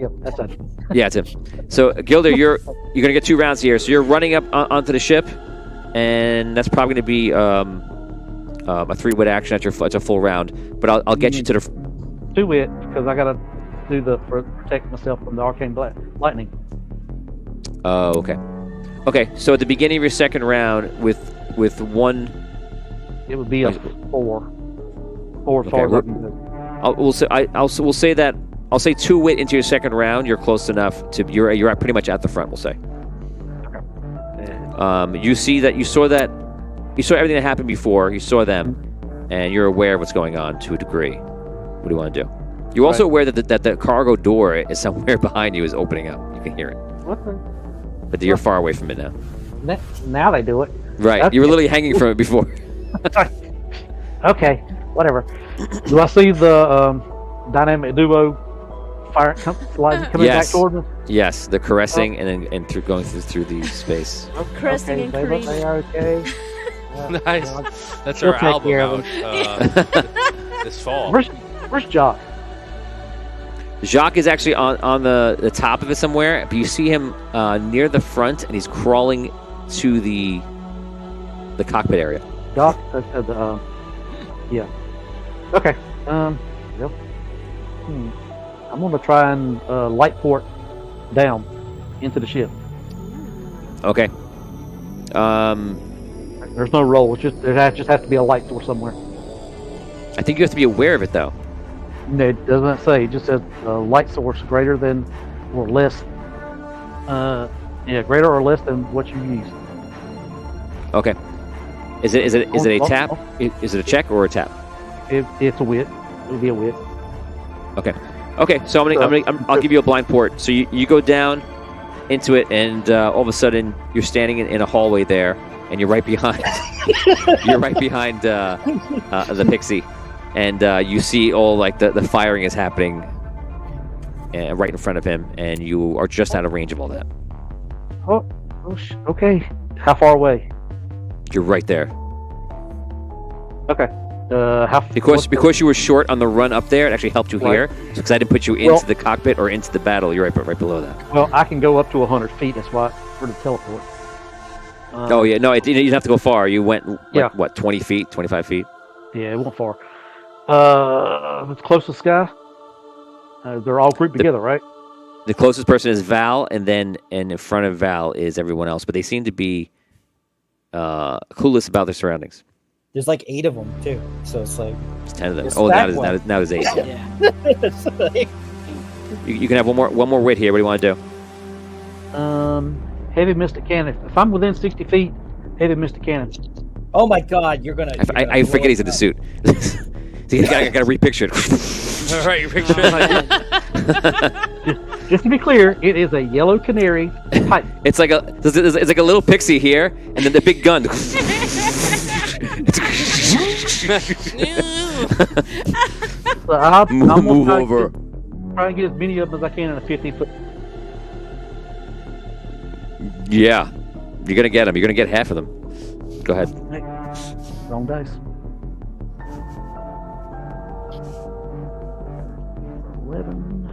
Yep, that's it. Yeah, it's him. So Gilder, you're gonna get 2 rounds here. So you're running up onto the ship, and that's probably gonna be a 3-wit action. It's a full round. But I'll get you to the. 2-wit because I gotta do protect myself from the arcane lightning. Oh, okay. Okay, so at the beginning of your second round, with 1, It would be a 4. 4 as Okay, far as I we're- can do. we'll say that I'll say 2-wit into your second round. You're close enough to you're at pretty much at the front. We'll say. You saw everything that happened before. You saw them, and you're aware of what's going on to a degree. What do you want to do? You're also aware that the cargo door is somewhere behind you is opening up. You can hear it, What the? but you're far away from it now. Now they do it. Right, you were literally hanging from it before. Okay, whatever. Do I see the dynamic duo sliding coming back Yes. towards us? Yes, the caressing and through going through the space. Caressing Okay, and they look they are okay. Nice. That's We'll our take album care of out this fall. Where's Jock? Jacques is actually on the top of it somewhere, but you see him near the front, and he's crawling to the cockpit area. Jock? Yeah. Okay. Yep. I'm gonna try and light port down into the ship. Okay. There's no roll. It's there just has to be a light source somewhere. I think you have to be aware of it, though. No, it doesn't say. It just says light source greater than or less. Greater or less than what you use. Okay. Is it a tap? Is it a check or a tap? It's a wit. It would be a wit. Okay. Okay. So I'll give you a blind port. So you go down into it, and all of a sudden you're standing in a hallway there, and you're right behind. You're right behind the pixie, and you see all like the firing is happening right in front of him, and you are just out of range of all that. Okay. How far away? You're right there. Okay. Because you were short on the run up there, it actually helped you here. Because I didn't put you into the cockpit or into the battle. You're right below that. Well, I can go up to 100 feet. That's why for the teleport. Oh yeah, no, you didn't have to go far. You went what, 20 feet, 25 feet? Yeah, it went far. The closest guy. They're all grouped together, right? The closest person is Val, and in front of Val is everyone else. But they seem to be clueless about their surroundings. There's like 8 of them too, so it's like It's 10 of them. It's Oh, that now there's 8. Yeah. yeah. It's like- You can have one more wit here. What do you want to do? Heavy Mystic Cannon. If I'm within 60 feet, Heavy Mystic Cannon. oh my God, you're gonna. I forget he's in the suit. So I got to repicture it. All right, your picture. Just to be clear, it is a yellow canary pipe. It's like a little pixie here, and then the big gun. So I'm gonna Move try over. Try and get as many of them as I can in a 15-foot. Yeah, you're gonna get them. You're gonna get half of them. Go ahead. Wrong dice. 11,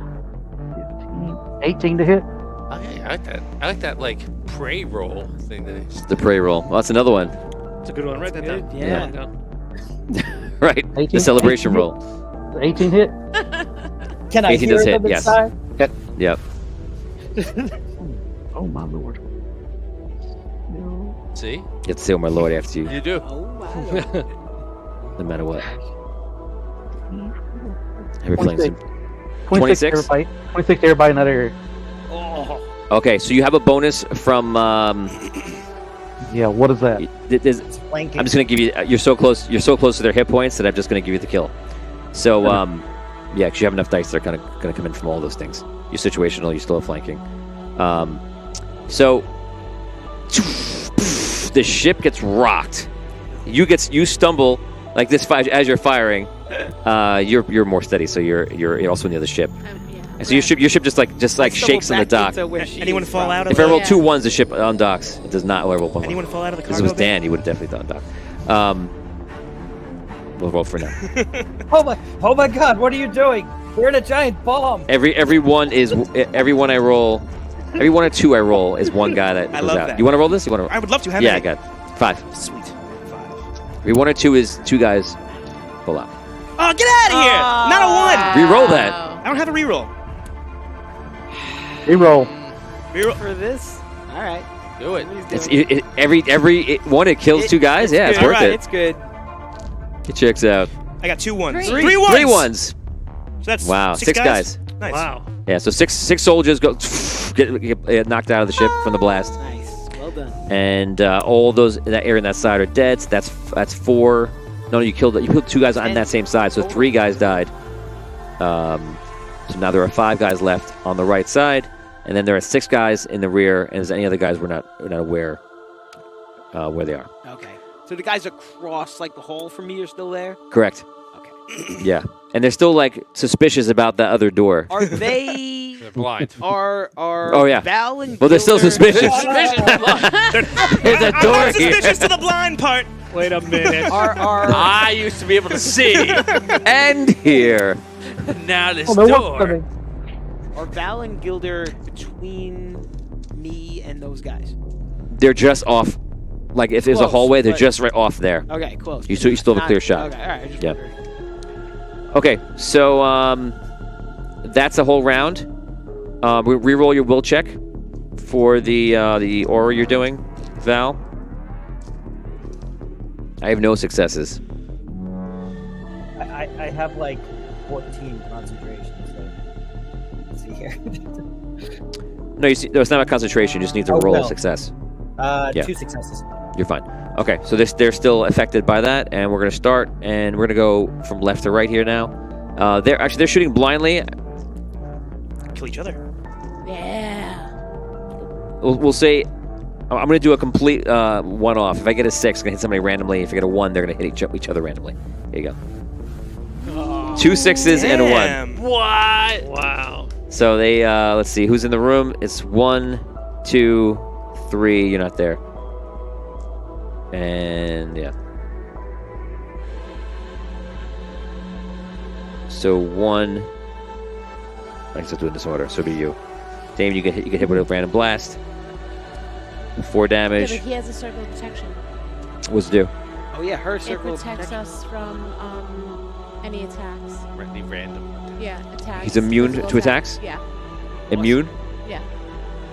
15, 18 to hit. Okay, I like that. I like that prey roll thing that is. The prey roll. Well, that's another one. It's a good one. Write that down. Yeah. Write that down. Right. 18, The celebration 18 roll. 18 hit. Can I 18 hear does hit, them yes. inside? Yep. Oh my lord. See, You have to say, "Oh my lord," after you, you do. Oh wow. no matter what. We're playing 26. some. 26 to 26? everybody. 26 to everybody in that area. Okay, so you have a bonus from. Yeah, what is that? There's, It's flanking. I'm just gonna give you. You're so close. You're so close to their hit points that I'm just gonna give you the kill. So, yeah, because you have enough dice, they're kind of gonna come in from all those things. You're situational. You still have flanking. So, the ship gets rocked. You stumble like this as you're firing. You're more steady, so you're also near the ship. And so your ship just like shakes on the dock. Anyone fall out of If I the? roll 2 1s, the ship undocks. It does not roll 1 Anyone fall out of the If cargo it was bay? Dan, he would have definitely done dock. We'll roll for now. Oh my God! What are you doing? We're in a giant bomb. Every one I roll. Every 1 or 2 I roll is one guy that I goes love out. that. You want to roll this? You want to? I would love to have Yeah, I it. got 5. Sweet. 5. Every 1 or 2 is 2 guys pull out. Oh, get out of here! Not a 1. Re-roll that. I don't have a reroll. Reroll. Reroll. For this? All right. Do it. Oh, It's every one it kills 2 guys. Yeah, it's good. worth Alright, it. It's good. It checks out. I got 2 1s. 3. 3 1s. 3 1s. So that's Wow, 6 6 guys. Nice. Wow. Yeah, so six soldiers get knocked out of the ship from the blast, Nice. Well done. and all those in that area on that side are dead. So that's 4. No, you killed 2 guys on that same side, so 3 guys died. So now there are 5 guys left on the right side, and then there are 6 guys in the rear, and there's any other guys we're not aware where they are. Okay. So the guys across like the hall from me are still there? Correct. Okay. Yeah, and they're still suspicious about that other door. Are they They're blind. are Oh, yeah. Val and Well, they're still Gilder- suspicious. I'm There's a door not here. suspicious to the blind part. Wait a minute. Are I used to be able to see. And here. Now this Oh, no, door. are Val and Gilder between me and those guys? They're just off. Like if there's a Close, hallway, they're but- just right off there. Okay, close. You still have a clear shot. Okay, all right. I just Yeah. wondered. Okay, so that's a whole round. Reroll your will check for the aura you're doing, Val. I have no successes. I have like 14 concentration. So let's see here. No, no, it's not a concentration. You just need to Oh, roll a no. success. Yeah. 2 successes. You're fine. Okay, so they're still affected by that, and we're gonna start, and we're gonna go from left to right here now. They're shooting blindly. Kill each other. Yeah. We'll say I'm gonna do a complete one-off. If I get a 6, I'm gonna hit somebody randomly. If I get a 1, they're gonna hit each other randomly. Here you go. 2 6s and a 1. Damn. What? Wow. So they let's see who's in the room. It's 1, 2, 3. You're not there. And yeah. So 1. I guess I'll do it in this order. So it'll be you. Damon, you get hit with a random blast. 4 Yeah, damage. but he has a circle of protection. What's it do? Oh yeah, her It circle of protects protection. us from any attacks. Any random. Yeah, attacks. He's immune physical to attacks? Yeah, Immune? yeah.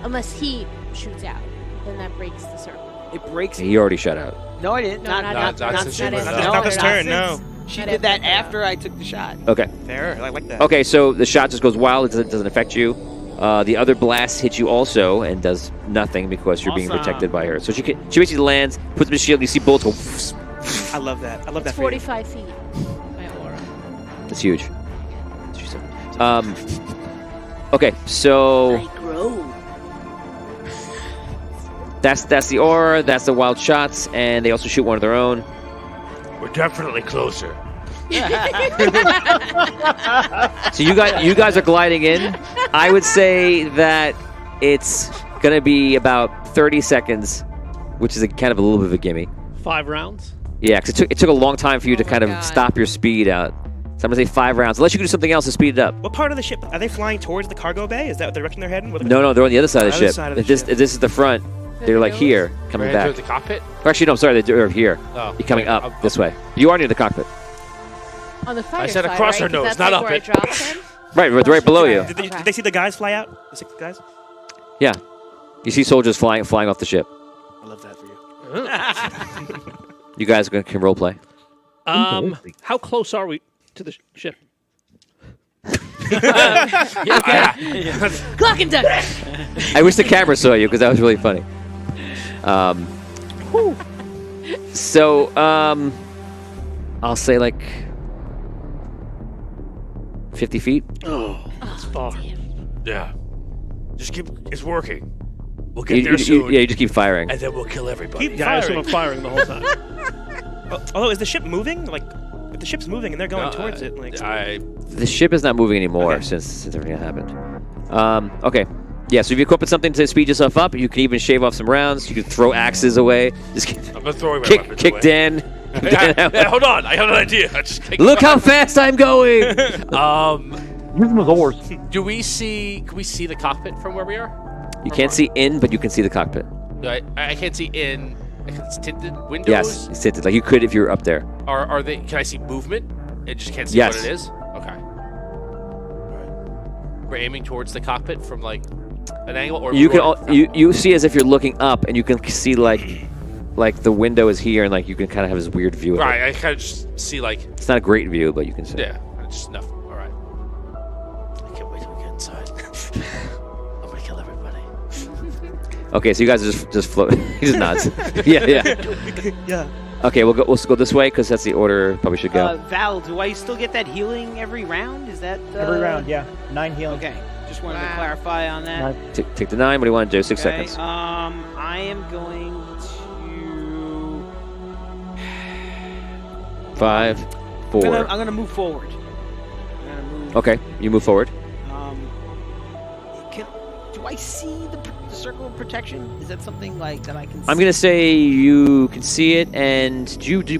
Unless he shoots out, then that breaks the circle. It breaks. He already shut out. No, I didn't. No, not, not not, not not since since- you were Not, No, not this not turn, since- no. She Not did that after. after I took the shot. Okay. Fair, I like that. Okay, so the shot just goes wild. It doesn't affect you. The other blast hits you also and does nothing because you're being Awesome. protected by her. So she basically lands, puts up the shield, and you see bullets go. I love that. I love that It's for you. 45 feet. My aura. That's huge. Okay, so that's the aura. That's the wild shots, and they also shoot one of their own. We're definitely closer. So you guys are gliding in. I would say that it's gonna be about 30 seconds, which is kind of a little bit of a gimme. 5 rounds. Yeah, because it took a long time for you to Oh kind my of God. stop your speed out. So I'm gonna say 5 rounds, unless you can do something else to speed it up. What part of the ship? Are they flying towards the cargo bay? Is that the direction they're heading? No, they're on the other side of the Other ship. side of the If this, ship. if this is the front, they're like here, coming Right back. towards the cockpit? Or actually, no, I'm sorry, they're here. Oh, You're coming okay. up this way. You are near the cockpit. On the fire said side, across right? her 'Cause nose, that's not like up where it. dropped him. Right below you. Did they see the guys fly out? The 6 guys? Yeah. You see soldiers flying off the ship. I love that for you. You guys can role play. How close are we to the ship? Clock and duck. I wish the camera saw you because that was really funny. So, I'll say like 50 feet. Oh, that's far. Yeah. Just keep. It's working. We'll You, get there soon. yeah, you just keep firing. And then we'll kill everybody. Keep Yeah, I assume firing. I'm firing the whole time. Although, is the ship moving? Like, if the ship's moving and they're going towards it, like... The ship is not moving anymore Okay. since everything happened. Okay. Yeah, so if you equip with something to speed yourself up, you can even shave off some rounds. You can throw axes away. Just I'm gonna throw my weapons kick away. Dan. Yeah, hold on. I have an idea. I just kick Look how fast I'm going! Use them as oars. Do we see? Can we see the cockpit from where we are? You can't see in, but you can see the cockpit. I can't see in. It's tinted windows. Yes, it's tinted. Like you could if you were up there. Are they? Can I see movement? I just can't see Yes. what it is. Okay. Alright. We're aiming towards the cockpit from like an angle, or You can we're- you see as if you're looking up, and you can see like the window is here, and like you can kind of have this weird view of Right. it. I kind of just see like It's not a great view, but you can see. yeah. Just enough. All right. I can't wait till we get inside. I'm gonna kill everybody. Okay, so you guys are just floating. He just nods. yeah. Yeah. Okay, we'll go this way because that's the order. Probably should go. Val, do I still get that healing every round? Is that Every round, yeah. 9 healing. Okay, just wanted to Wow. clarify on that. Take the 9. What do you want to do? 6 Okay, seconds. I am going to. 5, 4. I'm gonna move forward. I'm gonna move. Okay, you move forward. Do I see the circle of protection? Is that something like that I can? I'm see? gonna say you can see it. And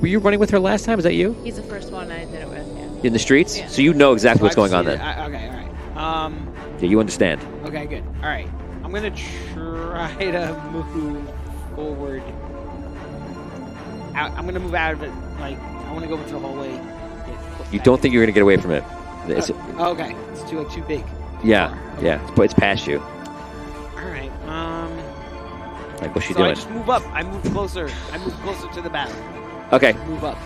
were you running with her last time? Is that you He's the first one I did it with. Yeah. in the streets? Yeah. So you know exactly So what's I've going on seen then. it. Okay, all right. Yeah, you understand. Okay, good. All right. I'm gonna try to move forward. I'm gonna move out of it. Like I want to go into the hallway. You don't think you're gonna get away from it? It's- Okay, it's too big. yeah, but it's past you. All right. Like what's she So I doing? just move up. I move closer. I move closer to the battle. Okay, Move up.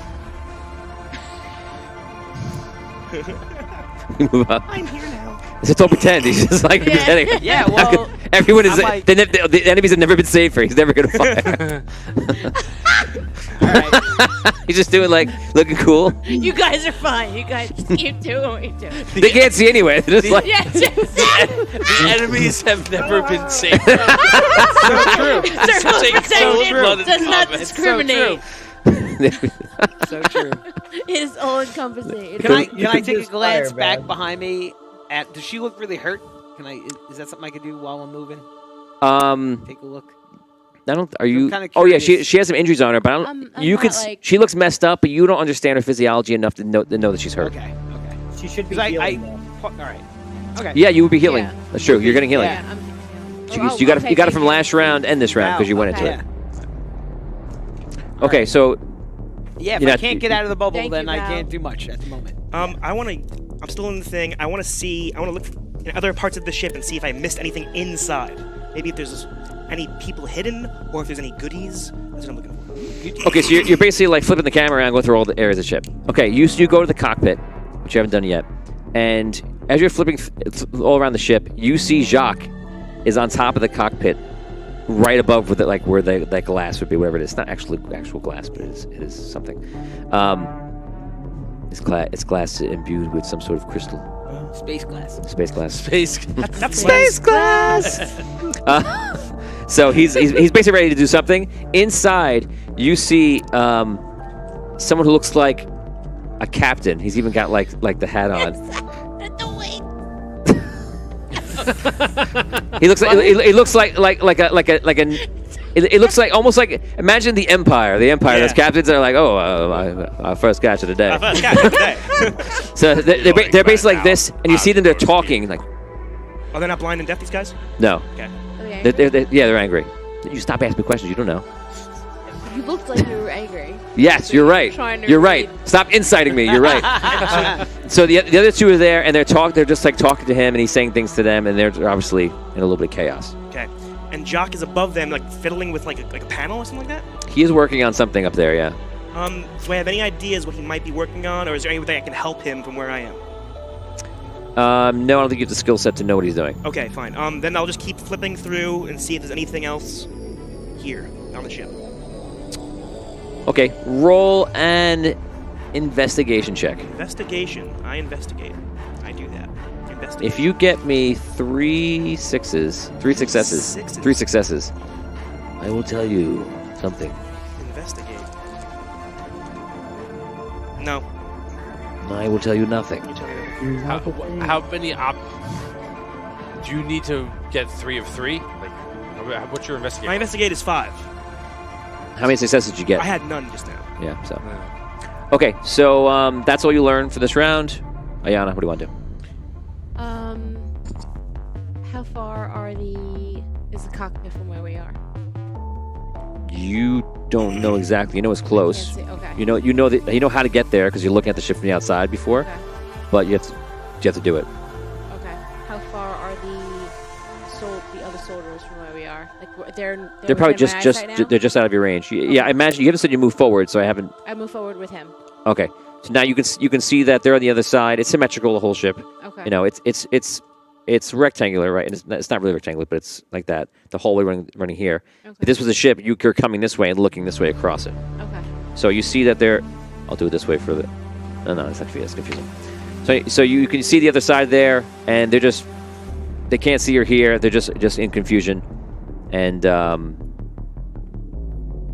you move up. I'm here now. So don't pretend. He's just like Yeah. pretending. Yeah. Well. Everyone is I'm like- the enemies have never been safer. He's never gonna fire. all right. He's just doing like looking cool. You guys are fine. You guys just keep doing what you do. They can't see anyway. They're just like Yeah, just The enemies have never been safe. circle of protection cold-blooded does not comment. discriminate. So true. It is all encompassing. Can I take a Just glance fire, back man. behind me? Does she look really hurt? Can I? Is that something I could do while I'm moving? Take a look. I don't. Are you? kinda Oh yeah, curious. she has some injuries on her, but I don't. I'm you not, could. like- She looks messed up, but you don't understand her physiology enough to know that she's hurt. Okay. Okay. She should be 'Cause healing though. All right. Okay. Yeah, you would be healing. Yeah. That's true. You're getting healing. Yeah, I'm You got it from last round and this round because you went into Yeah. it. Okay, so Yeah, if You're I not- can't get out of the bubble, Thank then you, I Val. can't do much at the moment. I'm still in the thing. I want to look in other parts of the ship and see if I missed anything inside. Maybe if there's any people hidden, or if there's any goodies. That's what I'm looking for. okay, so you're basically like flipping the camera around, going through all the areas of the ship. Okay, you go to the cockpit, which you haven't done yet, and as you're flipping all around the ship, you see Jacques is on top of the cockpit, right above with it, where that glass would be, whatever it is. It's not actual glass, but it is something. It's glass imbued with some sort of crystal. Space glass. Space glass. Space. That's Space glass. So he's basically ready to do something. Inside, you see someone who looks like a captain. He's even got like the hat on. He looks like it looks like it looks like almost like, imagine the Empire. The Empire. Yeah. Those captains are like, our first catch of the day. first catch of the day. So they're basically like this, and you see them. They're talking like, Oh, they're not blind and deaf, these guys? no. Okay. Okay. They're angry. You stop asking me questions. You don't know. You looked like you were angry. Yes, So you're you're right. trying to You're right. read. Stop inciting me. You're right. So the other two are there, and they're just like talking to him, and he's saying things to them, and they're obviously in a little bit of chaos. Okay. And Jock is above them, like fiddling with like a panel or something like that? He is working on something up there, yeah. Do I have any ideas what he might be working on, or is there any way I can help him from where I am? No, I don't think you have the skill set to know what he's doing. Okay, fine. Then I'll just keep flipping through and see if there's anything else here on the ship. Okay, roll an investigation check. Investigation. I investigate. I do that. Investigate. If you get me three successes, I will tell you something. Investigate. No. I will tell you nothing. How many do you need to get 3 of 3? Like, what's your My investigation? investigate is 5. How many successes did you get? I had none just now. Yeah, so. Okay, so that's all you learn for this round. Ayana, what do you want to do? How far is the cockpit from where we are? You don't know exactly. You know it's close. Can't see. Okay. You know how to get there because you're looking at the ship from the outside before, Okay. but you have to do it. Okay. How far are the other soldiers from where we are? Like they're probably within my eyesight now? they're just out of your range. Yeah, I imagine you haven't said you move forward, so I haven't. I move forward with him. Okay, so now you can see that they're on the other side. It's symmetrical, the whole ship. Okay. You know, it's rectangular, right? And it's not really rectangular, but it's like that. The hallway running here. Okay. If this was a ship, you're coming this way and looking this way across it. Okay. So you see that they're. I'll do it this way for the. No, it's actually that's confusing. So you can see the other side there, and they can't see or hear. They're just in confusion, and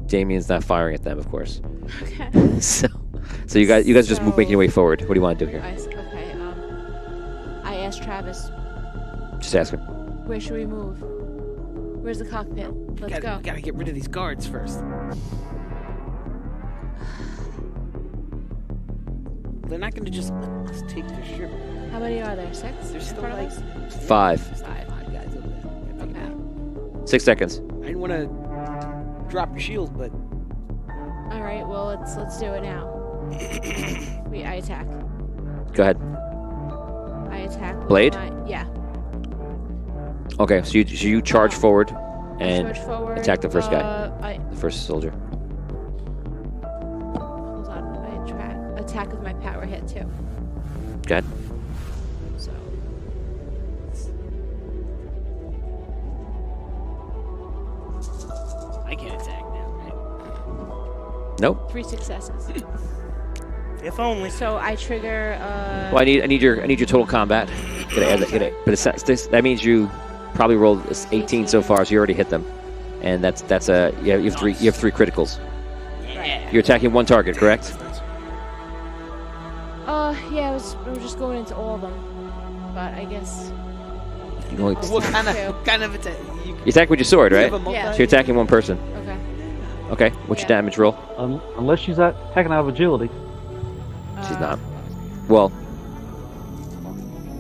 Damien's not firing at them, of course. Okay. So you guys just making your way forward. What do you want to do here? Okay. I asked Travis, Just ask him. where should we move? Where's the cockpit? Let's go. Gotta get rid of these guards first. They're not gonna just let us take the ship. How many are there? 6? There's in still front like of us? 5, 5. 5 guys over there. Okay. 6 seconds. I didn't want to drop your shield, but All right. Well, let's do it now. I attack. Go ahead. I attack. with Blade? Yeah. Okay, so you charge forward and Charge forward. attack the first guy, I the first soldier. hold on. I attack with my power hit too. Go ahead. So. I can't attack now, right? Nope. 3 successes. If only. So I trigger. Well, I need your total combat. Gotta add that. But that means you probably rolled 18 so far, so you already hit them, and that's a you have 3 criticals. Yeah. You're attacking one target, correct? Yeah, I was just going into all of them, but I guess. You only, What kind Two. of attack? you attack with your sword, You right? have a Yeah. So you're attacking one person. Okay. Okay. What's your Yeah. damage roll? Unless she's attacking out of agility. She's not. Well,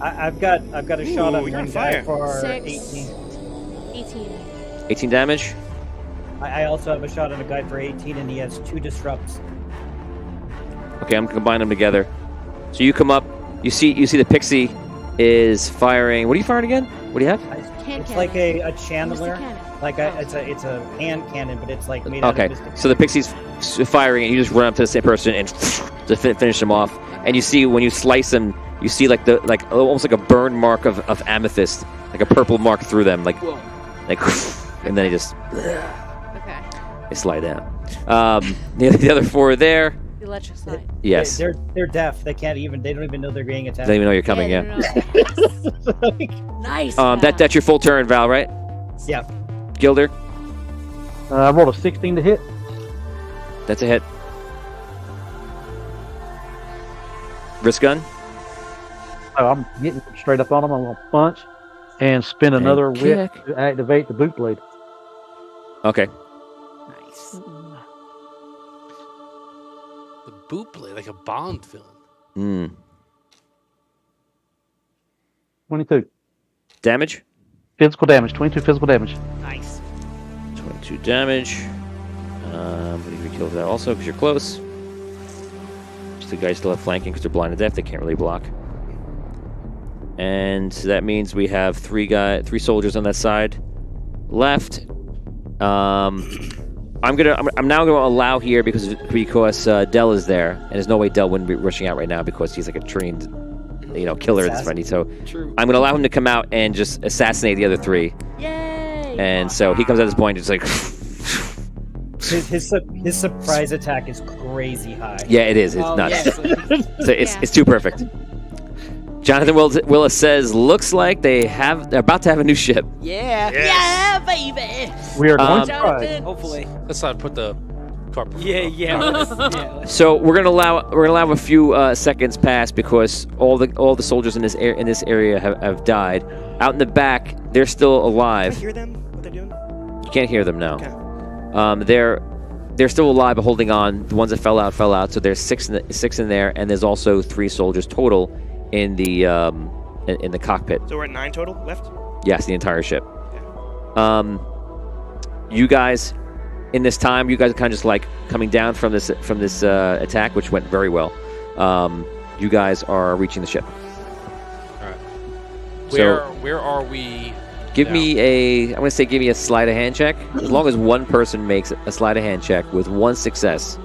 I've got a shot Ooh, on you're one on guy fire. for 6. 18. 18. 18 damage. I also have a shot on a guy for 18, and he has 2 disrupts. Okay, I'm combining them together. So you come up. You see the pixie is firing. What are you firing again? What do you have? It's like a chandler. cannon. Like it's a hand cannon, but it's like made out Okay, of mystic. so the pixie's firing, and you just run up to the same person and to finish them off. And you see when you slice them, you see like almost like a burn mark of amethyst, like a purple mark through them, like and then he just Okay. they slide down. The other 4 are there. Electricide. Yes, They're deaf. They don't even know they're being attacked. they don't even know you're coming. Yeah. No. Nice. That's your full turn, Val, right? Yeah. Gilder, I rolled a 16 to hit. that's a hit. Wrist gun. So I'm getting straight up on him. I'm going to punch and spin another whip kick. to activate the boot blade. Okay. Nice. The boot blade, like a Bond villain. Mm. 22. Damage. Physical damage. 22 physical damage. Nice. 22 damage. I'm going to kill that also because you're close. Just the guys still have flanking because they're blind to death. They can't really block. And that means we have 3 soldiers on that side left. I'm now going to allow here because Dell is there, and there's no way Dell wouldn't be rushing out right now because he's like a trained, killer that's friendly. So True. I'm going to allow him to come out and just assassinate the other 3. Yay. And so he comes at this point, just like. His surprise attack is crazy high. Yeah, it is. It's nuts. Yes. So it's too perfect. Jonathan Willis says, looks like they're about to have a new ship. Yeah. Yeah, baby. We are going to Jonathan. try. Hopefully. Let's not put the cart before Yeah, the yeah. cart. So we're gonna allow a few seconds pass because all the soldiers in this area have died. Out in the back, they're still Can I alive. hear them? What they're doing? You can't hear them now. Okay. They're still alive, but holding on. The ones that fell out. So there's 6 in there, and there's also 3 soldiers total in the cockpit. So we're at 9 total left? Yes, the entire ship. You guys, in this time, you guys are kind of just like coming down from this attack, which went very well. You guys are reaching the ship. All right. So- Where are we? Give now? me give me a sleight of hand check. As long as one person makes a sleight of hand check with 1 success,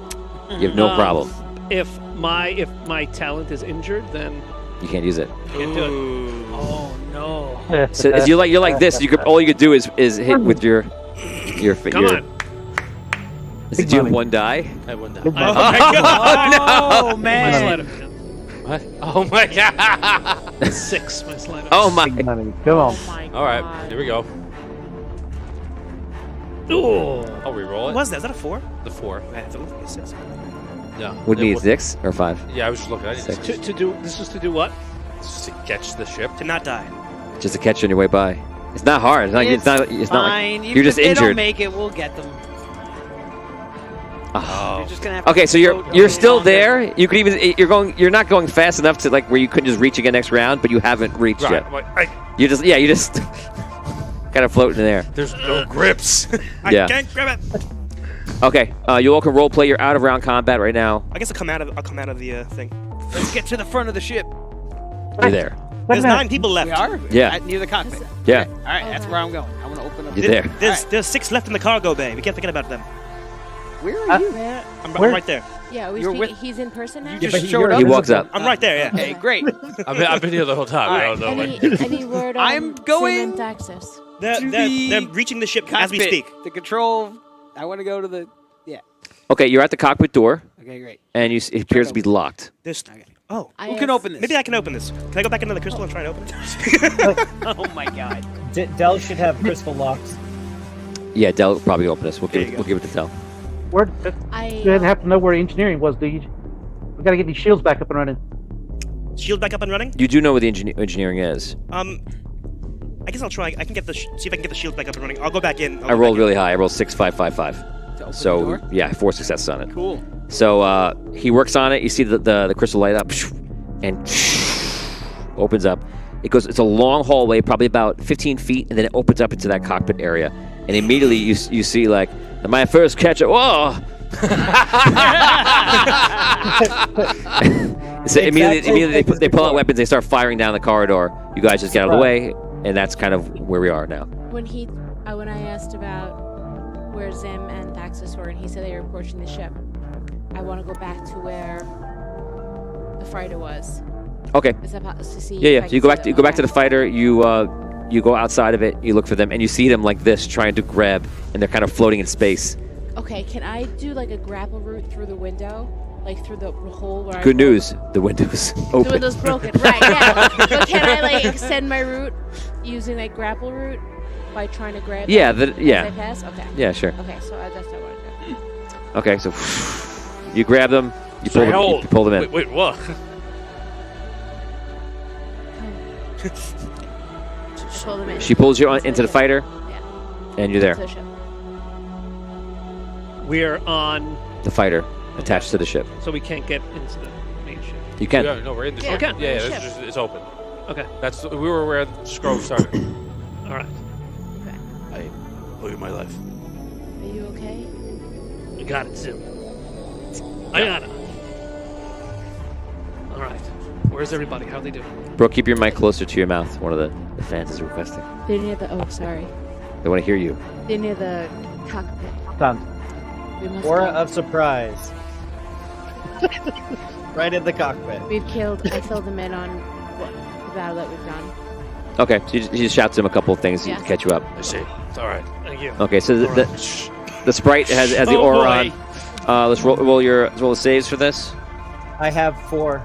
you have no problem. If my talent is injured, then You can't use it. I can't do it. Oh no. So if you're like this, all you could do is hit with your Come on. Is it, do you have 1 die? I have 1 down. Big I- money. Oh My man. sleight of hand. What? Oh my god! 6. My sleight of Oh my! Big money. Come on. Oh my All right, God. here we go. Ooh. I'll re-roll What it. was that? Is that a 4? The 4. I have to look at 6. Yeah. Would It mean was- 6 or 5? Yeah, I was just looking at it. Six. To do this is to do what? Just to catch the ship. To not die. Just to catch you on your way by. It's not hard. It's not like fine. you're just If they injured. don't make it, we'll get them. Oh. You're just gonna have Okay, to so float you're a still little longer. there. You could even you're not going fast enough to like where you couldn't just reach again next round, but you haven't reached Right. yet. I'm like, You just kind of floating in there. there's no grips. Yeah. I can't grab it. Okay, you all can role play. You're out of round combat right now. I guess I'll come out of the thing. Let's get to the front of the ship. You're there. There's 9 people left. We are? Yeah. Near the cockpit. Yeah, All right, that's where I'm going. I want to open up. you're there. There's 6 left in the cargo bay. We can't forget about them. Where are you at? I'm Where? right there. Yeah, You're with- he's in person now? You but just showed up. He walks up. I'm right there, yeah. Okay, great. I've been here the whole time. I don't know. Any word on I'm going- Seaman access? They're the reaching the ship Cockpit. as we speak. The control. I want to go to the. Yeah. Okay, you're at the cockpit door, Okay, great. and it appears to be locked. There's. Okay. Oh, Who can open this? maybe I can open this. Can I go back into the crystal and try and open it? Oh my god. Dell should have crystal locks. Yeah, Dell will probably open this. We'll There you give go. it to Dell. Where, I you didn't have to know where engineering was, do you? We gotta get these shields back up and running. Shield back up and running. You do know what the engineering is. I guess I'll try. I can get see if I can get the shield back up and running. I'll go back in. I rolled really high. I rolled 6, 5, 5, 5. To open the So door? yeah, 4 successes on it. Cool. So he works on it. You see the crystal light up, and opens up. It's a long hallway, probably about 15 feet, and then it opens up into that cockpit area. And immediately you see like my first catch. Whoa! So immediately they pull out weapons. They start firing down the corridor. You guys just get out of the way, and that's kind of where we are now. When I asked about where Zim and Thaxis were, and he said they were approaching the ship, I want to go back to where the fighter was. Okay. Is that to see? Yeah. So you go back to the fighter. You go outside of it. You look for them, and you see them like this, trying to grab, and they're kind of floating in space. Okay. Can I do like a grapple route through the window, like through the hole where? Good news. The window's open. The window's broken. Right. Yeah. But can I like extend my route using like grapple route by trying to grab? Yeah. As I pass. Okay. Yeah. Sure. Okay. So that's what I want to do. Okay. So you grab them. You pull them in. Wait, what? Pull them in. She pulls you into the fighter, Yeah. and you're there. To the ship. We're on, The fighter attached to the ship. so we can't get into the main ship. You can. Yeah, no, we're in the Yeah, ship. okay. Yeah, We're in the it's, ship. it's open. Okay. We were where the scroll started. All right. I owe you my life. Are you okay? You got it, Zim. I got it. All right. Where's everybody? How they doing? Bro, keep your mic closer to your mouth. One of the fans is requesting. They're near the. Oh, sorry. They want to hear you. They're near the cockpit. Done. We must Aura go. of surprise. Right in the cockpit. I filled them in on the battle that we've done. Okay, so you just shout to them a couple of things Yeah. to catch you up. I see. It's all right. Thank you. Okay, so the sprite has the Oh, aura boy. on. Let's roll the saves for this. I have 4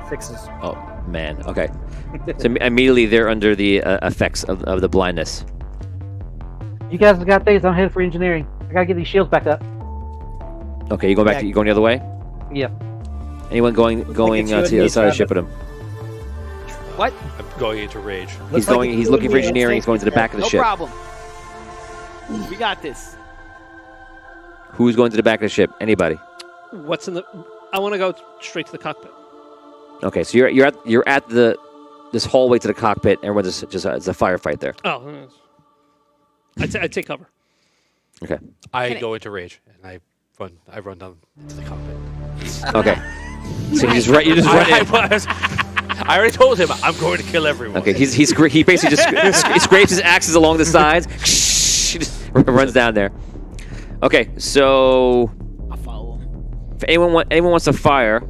6s. Oh man. Okay. So immediately they're under the effects of the blindness. You guys have got these. I'm headed for engineering. I gotta get these shields back up. Okay, you going back? Yeah. You going the other way? Yeah. Anyone going it's to you the and other me, side of the ship Travis. with him? What? I'm going into rage. He's like going. it's He's you looking and for me. engineering. He's going to the back of the No ship. problem. We got this. Who's going to the back of the ship? Anybody? What's in the? I want to go straight to the cockpit. Okay, so you're at this hallway to the cockpit. Everyone's just it's a firefight there. Oh, I take cover. Okay. I Can I- go into rage and I run down to the cockpit. Okay. So you just run in. I already told him I'm going to kill everyone. Okay, he basically just he scrapes his axes along the sides. He just runs down there. Okay, so I'll follow him. if anyone wants to fire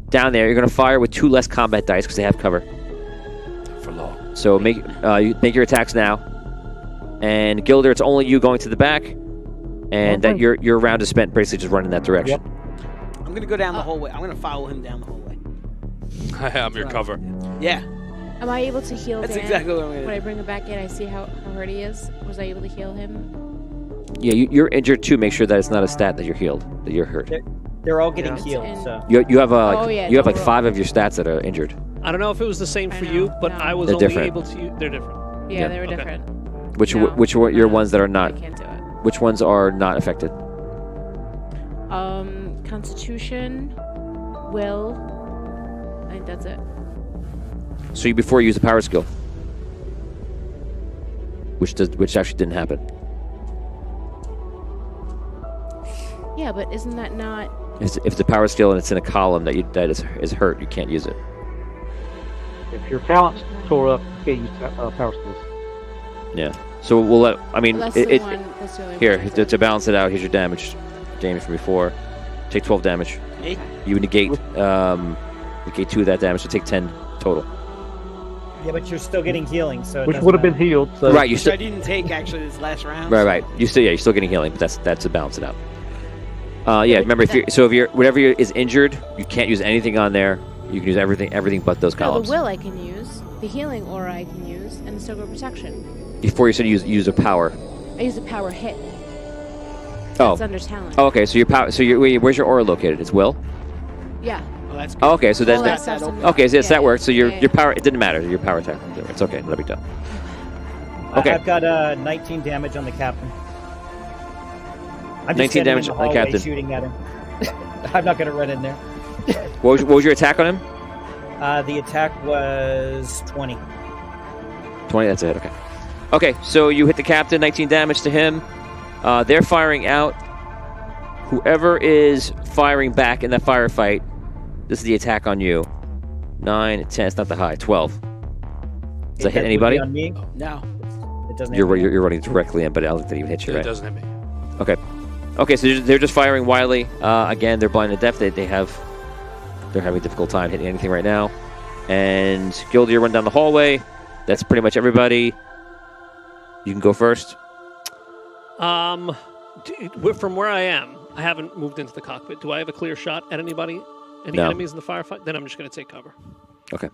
down there, you're gonna fire with 2 less combat dice because they have cover. For long. So make your attacks now. And Gilder, it's only you going to the back, and that Okay. your round is spent basically just running that direction. Yep. I'm gonna go down the hallway. I'm gonna follow him down the hallway. I'm your cover. Yeah, Am I able to heal that's Dan? exactly what I'm gonna When I do. bring him back in, I see how hurt he is. Was I able to heal him? Yeah, you're injured too. Make sure that it's not a stat that you're healed, that you're hurt. They're all getting Yeah. healed, And- so. You have Oh, yeah, you have like don't 5 of your stats that are injured. I don't know if it was the same I for know, you, but no. I was They're only different. able to. They're different. Yeah, Yeah. they were Okay. different. Which No, which are your no, ones that are I not? can't do it. Which ones are not affected? Constitution, will. I think that's it. So before you use the power skill, which actually didn't happen. Yeah, but isn't that not? If it's a power skill and it's in a column that is hurt, you can't use it. If your talent's tore up, you can't use power skills. Yeah. So we'll let. I mean, Well, that's the one. That's the only here one. to balance it out. Here's your damage from before. Take 12 damage. Me? You negate 2 of that damage, so take 10 total. Yeah, but you're still getting healing, so. it Which doesn't would have been matter. healed. So. Right. You Which I still. didn't take actually this last round. Right. You're still getting healing, but that's to balance it out. Yeah. Remember, if you're whatever is injured, you can't use anything on there. You can use everything but those No, columns. the will I can use, the healing aura I can use, and the circle of protection. Before you said use a power. I use a power hit. Oh. It's under talent. Oh, okay. So your power. So where's your aura located? It's will. Yeah. Well, that's good. Oh, okay. So All that that's stuff's in okay. So yes, yeah, that works. So yeah. your power. It didn't matter. Your power attack. It's okay. No big deal. Okay. I've got 19 damage on the captain. I'm 19 just standing damage in the on the hallway captain. shooting at him. I'm not gonna run in there. What was your attack on him? The attack was 20. 20, that's it, okay. Okay, so you hit the captain, 19 damage to him. They're firing out. Whoever is firing back in that firefight, this is the attack on you. 9, 10, it's not that high, 12. Does that hit anybody? On me? No. It doesn't. You're running directly in, but I don't think it even hit you, It right? doesn't hit me. Okay. Okay, so they're just firing wildly. Again, they're blind to death. They're having a difficult time hitting anything right now. And Gilda, you run down the hallway. That's pretty much everybody. You can go first. From where I am, I haven't moved into the cockpit. Do I have a clear shot at anybody? Any No. enemies in the firefight? Then I'm just going to take cover. Okay.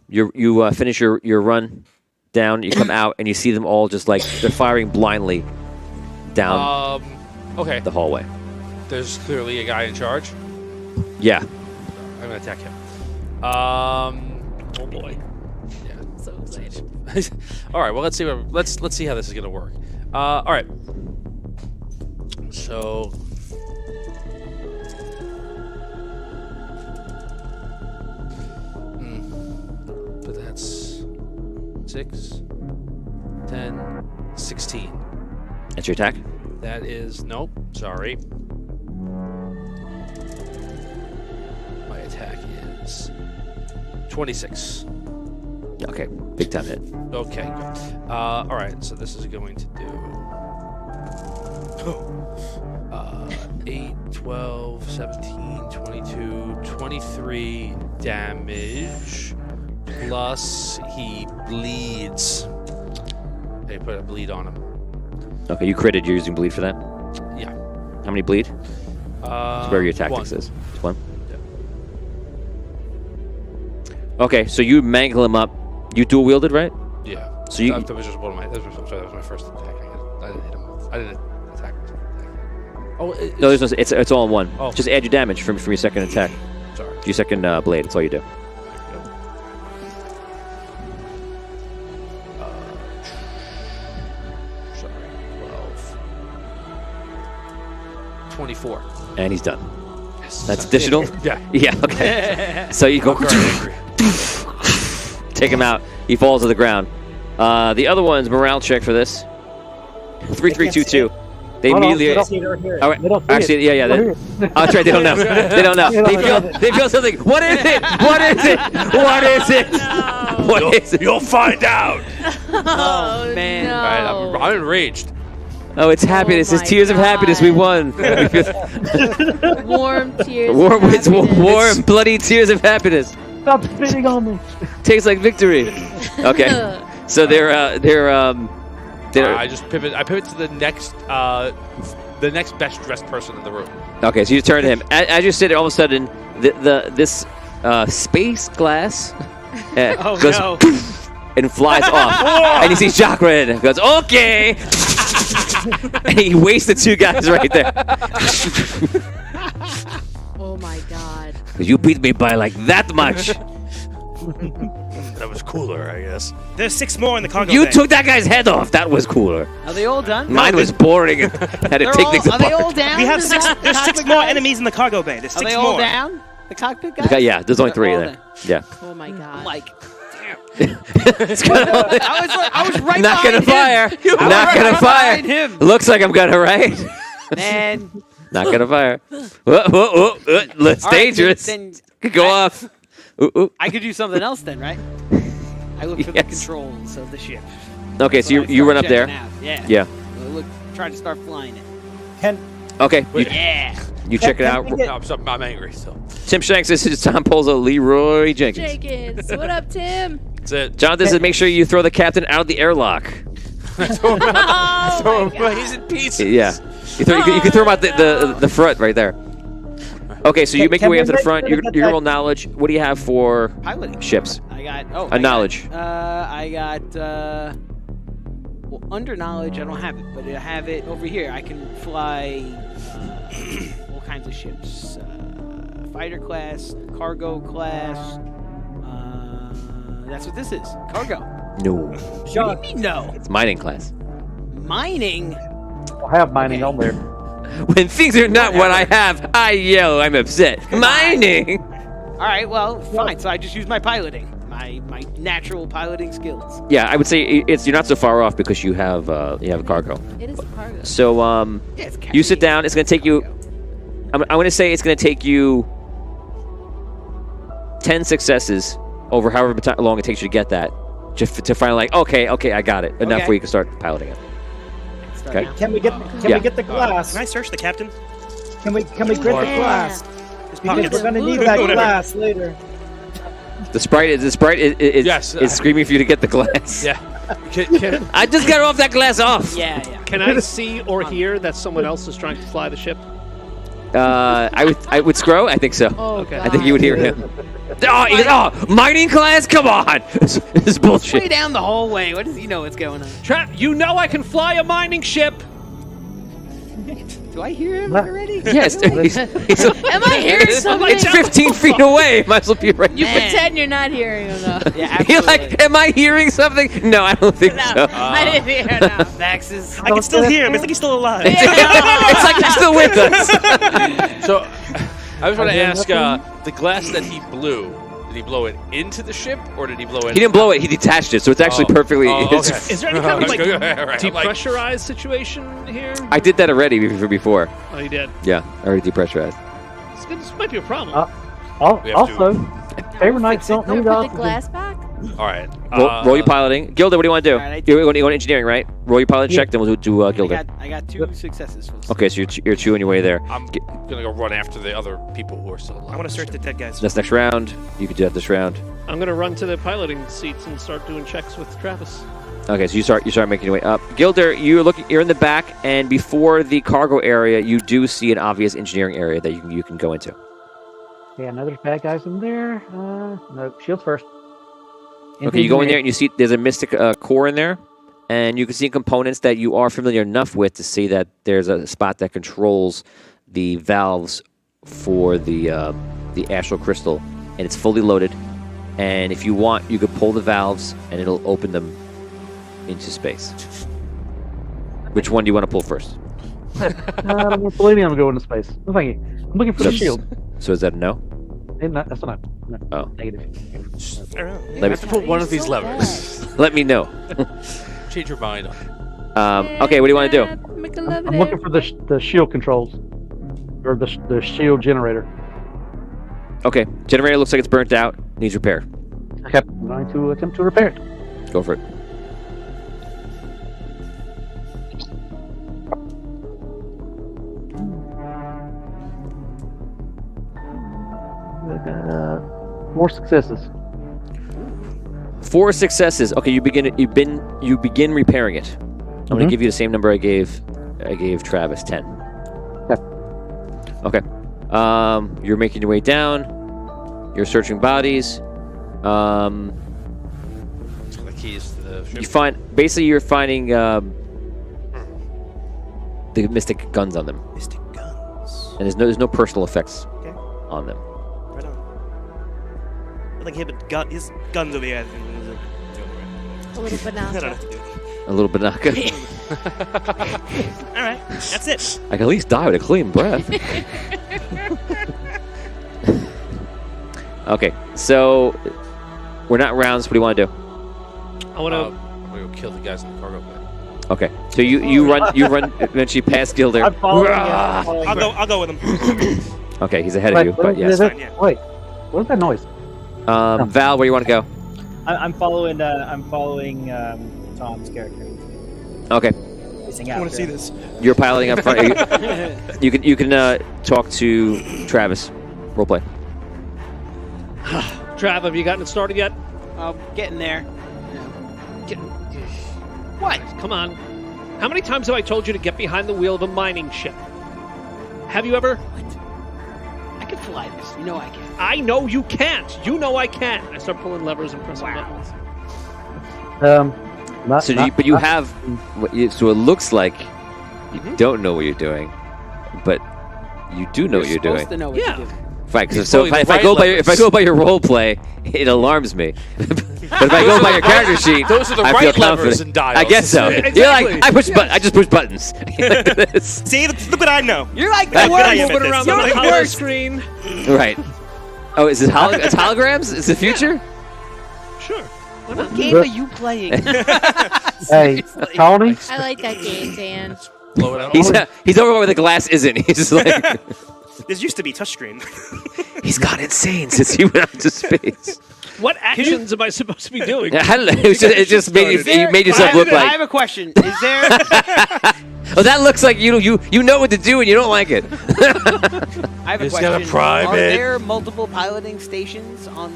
You finish your run down. You come out and you see them all just like they're firing blindly down Okay. the hallway. There's clearly a guy in charge. Yeah. I'm gonna attack him. Oh boy. So excited. All right. Well, let's see how this is gonna work. All right. So. But that's 6, 10, 16. That's your attack. That is nope. Sorry. My attack is 26. Okay. Big time hit. Okay, good. All right, so this is going to do 8, 12, 17, 22, 23 damage, plus he bleeds. They put a bleed on him. Okay, you critted. You're using bleed for that. Yeah. How many bleed? Where your tactics one. is. Just one. Okay, so you mangle him up. You dual wielded, right? Yeah. So you. That was just one of my. That was my first attack. I didn't hit him. I didn't attack. Oh, No, there's no. It's all in one. Oh. Just add your damage from your second attack. Sorry. Your second blade. That's all you do. Sorry. 12. 24. And he's done. Yes. That's additional. Yeah. Yeah. Okay. So you go. I'm very angry. Take him out. He falls to the ground. The other one's morale check for this. 3-3-2-2. They Hold on, immediately. they don't See it or hear it. Oh, wait. They don't see Actually, it. yeah. They don't hear Oh, it. that's right. They don't know. They don't know. They feel something. What is it? What is it? What is it? What is it? You'll find out. Oh, man. no. All right, I'm enraged. Oh, it's happiness. Oh It's tears of my happiness. We God. won. Warm tears. warm, of it's happiness. warm, bloody tears of happiness. Stop spitting on me. Tastes like victory. Okay, so they're I just pivot. I pivot to the next best dressed person in the room. okay. So you turn to him. As you sit there, all of a sudden, this space glass goes no. and flies off, and you see Chakra in it. Goes okay, and he wasted two guys right there. Oh my God. You beat me by like that much. That was cooler, I guess. There's 6 more in the cargo You bay. took that guy's head off. That was cooler. Are they all done? Mine was boring and had to take things Are they apart. all down? We have The 6. cock- There's 6 cockpit more guys? enemies in the cargo bay. There's Are 6 they all more. down? The cockpit guys? Okay, yeah, there's only They're 3 all there. down. Yeah. Oh my God. Like, It's gonna- I was right Not behind gonna fire. him. You were Not right gonna fire. behind him. Looks like I'm gonna, right? Man. Not gonna fire. Whoa, whoa, whoa. It's All right, dangerous. Then Could go off. Ooh, ooh. I could do something else then, right? I look for the Yes. controls of the ship. Okay, That's so what I you start run up there. checking out. Yeah. Yeah. I look, try to start flying it. Can Okay, Yeah. you check it out. Can we get- No, I'm angry still. Tim Shanks, this is Tom Polzo, Leroy Jenkins. Jenkins. What up, Tim? That's it. Jonathan says make sure you throw the captain out of the airlock. Oh my God. He's in pieces. Yeah. You can throw him out the front right there. Okay, so you make your way up to the front. You're gonna roll knowledge. What do you have for Piloting. ships? I got knowledge. I got well, under knowledge I don't have it, but I have it over here. I can fly all kinds of ships. Fighter class, cargo class. That's what this is. Cargo. No. What do you mean no? It's mining class. Mining. I have mining on there. When things are not what I have, I yell. I'm upset. Mining. All right, well, fine. So I just use my piloting, my natural piloting skills. Yeah, I would say you're not so far off because you have a cargo. It is cargo. So Yeah, it's you sit down. It's going to take you. I'm going to say it's going to take you 10 successes over however long it takes you to get that, just to finally like, okay, I got it. Enough Okay. where you can start piloting it. Start Okay. now. Can we get Yeah. the glass? Can I search the captain? Can we grip the glass? His Because pockets. we're gonna need that Whatever. glass later. The sprite is Yes. is screaming for you to get the glass. Yeah. Can, I just got off that glass off. Yeah. Can I see or hear that someone else is trying to fly the ship? I would Scrow. I think so. Oh, Okay. I think you would hear him. Oh, he goes, oh, mining class? Come on! This is Way bullshit. down the hallway. What does he know what's going on? Trap, you know I can fly a mining ship. Do I hear him What? already? Yes, he's Am I hearing something? it's 15 feet away. Might as well be right. You Man. pretend you're not hearing him, though. Yeah, You're absolutely. like, am I hearing something? No, I don't think No, so. I didn't hear no. Max's. I can still hear him. It's like he's still alive. It's like he's still with us. so, I was going to ask, the glass that he blew, did he blow it into the ship, or did he blow it? He didn't blow it. He detached it, so it's actually perfectly. it's- okay. Is there any kind of like Right, I'm like- depressurized situation here? I did that already before. Oh, you did. Yeah, I already depressurized. This might be a problem. We have Also, favorite nights don't Don't need put the oxygen. glass back? All right. Roll your piloting. Gilda, what do you want to do? All right, You're going to engineering, right? Roll your pilot Yeah. check, then we'll do Gilda. I got 2 successes. For this. Okay, so you're chewing your way there. I'm gonna go run after the other people who are still alive. I want to search the dead guys. That's next round. You can do that this round. I'm gonna run to the piloting seats and start doing checks with Travis. Okay, so you start making your way up. Gilder, you're in the back, and before the cargo area, you do see an obvious engineering area that you can go into. Yeah, no, there's bad guys in there. No, shields first. Okay, you go in there and you see there's a mystic core in there, and you can see components that you are familiar enough with to see that there's a spot that controls the valves for the astral crystal, and it's fully loaded. And if you want, you could pull the valves, and it'll open them into space. Which one do you want to pull first? Palladium go into space. No, thank you. I'm looking for the That's- shield. So is that a no? That's not. No. Oh. Negative. I don't know. Let You me have to pull one of these So levers. let me know. Change your mind on it. Okay, what do you want to do? I'm looking for the shield controls, or the shield generator. Okay, generator looks like it's burnt out. Needs repair. Okay, I'm going to attempt to repair it. Go for it. More successes. 4 successes. Okay, you begin repairing it. I'm going to give you the same number I gave Travis, 10. Okay. You're making your way down. You're searching bodies. The keys to the ship. You're finding the mystic guns on them, Mystic guns. and there's no personal effects Okay. on them. Right on. I like him, but his guns over here. A little I don't have banana. to do it. A little bit. All right, that's it. I can at least die with a clean breath. Okay, so we're not rounds. What do you want to do? I want to. I'm gonna go kill the guys in the cargo bay. Okay, so you run eventually past Gilder. I'm following. I'm following I'll go with him. Okay, he's ahead of you, but yes. fine, yeah. Wait, what is that noise? Val, where do you want to go? I'm following. I'm following Tom's character. Okay, Racing I want to after see him. this. you're piloting up front. You can talk to Travis. Roleplay. Trav, have you gotten it started yet? Getting there. What? Come on. How many times have I told you to get behind the wheel of a mining ship? Have you ever? I can fly this. You know I can. I know you can't. You know I can. I start pulling levers and pressing buttons. But you have. So it looks like you don't know what you're doing, but you do know what you're doing. Supposed to know what Yeah. you're doing. Right. So pulling if the I right go by levers. your role play, it alarms me. But if I go by your character sheet, Those are the I feel right levers confident. and dials. I guess so. Exactly. You're like I just push buttons. Like this. See, look what I know. You're like That's the good I am worst. at this. Around You're the like color worst. screen. Right. Oh, is it it's holograms? Is it future? Sure. What game are you playing? Hey, Tony. I like that game, Dan. Blow it out. He's over where the glass isn't. He's just like This used to be touchscreen. he's gone insane since he went out to space. What actions am I supposed to be doing? I don't know. It just made you made yourself look I like. have a question. Is there? Oh, that looks like you know what to do and you don't like it. I have a He's question. got a private. Are there multiple piloting stations in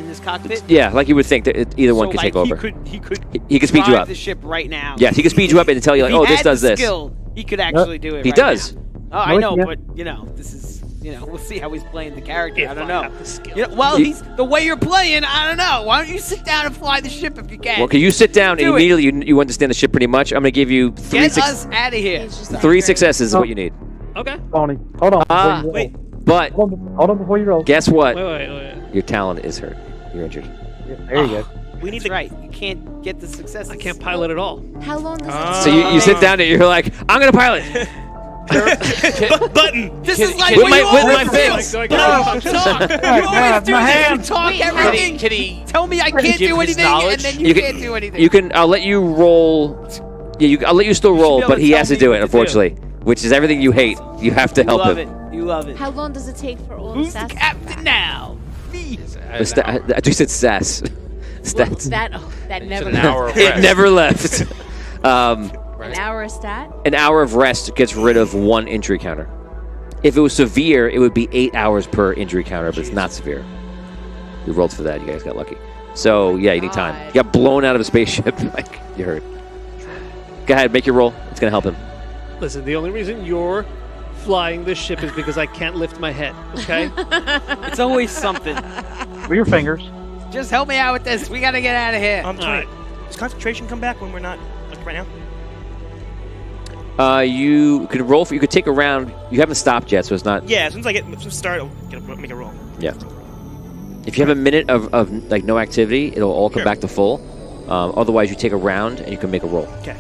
this cockpit? Yeah, like you would think that either one So, could like, take over. He could He could speed you drive up. the ship right now. Yes, he can speed you up and tell you like, If he oh, this had does the this. Skill, he could actually do it. He right does. now. Oh, I No, know, yeah. but this is we'll see how he's playing the character. If I don't I know. have the skill. Well, You- he's the way you're playing. I don't know. Why don't you sit down and fly the ship if you can? Well, can you sit down and Do it. immediately you understand the ship pretty much? I'm gonna give you Get us out of here. He's just three angry. successes is what you need. Okay. Tony, hold on. Ah, before you roll. Wait, But Hold on before you roll. guess what? Wait. Your talent is hurt. You're injured. Yeah, there you go. we need That's to. right. You can't get the success. I can't pilot at all. How long does Ah. it So take? you sit down and you're like, I'm gonna pilot. Button. This Can- is like can- what with you my always face. do. Do I No, get talk. You my always do this. You hand. talk Wait, everything. Can he? Tell me I can't give do his anything, and knowledge? then You you can- can't do anything. You can. I'll let you roll. Yeah, I'll let you still You should roll, be able but to he tell has to me do what it, to do. unfortunately. Which is everything you hate. You have to You help love him. it. You love it. How long does it take for all Who's the the stats? captain now? Me. I just said sass. Stats. That It's never an hour of It rest. never left. An hour a stat? An hour of rest gets rid of one injury counter. If it was severe, it would be 8 hours per injury counter, but it's not severe. You rolled for that. You guys got lucky. So, yeah, you need time. God. You got blown out of a spaceship. Like, you hurt. Go ahead, make your roll. It's going to help him. Listen, the only reason you're flying this ship is because I can't lift my head, okay? It's always something. With your fingers. Just help me out with this. We gotta get out of here. Tony, Alright. does concentration come back when we're not like right now? You could roll for. You could take a round. You haven't stopped yet, so it's not. Yeah, as soon as I get to start, I'll make a roll. Yeah. If you have a minute of like no activity, it'll all come Sure. back to full. Otherwise, you take a round and you can make a roll. Okay.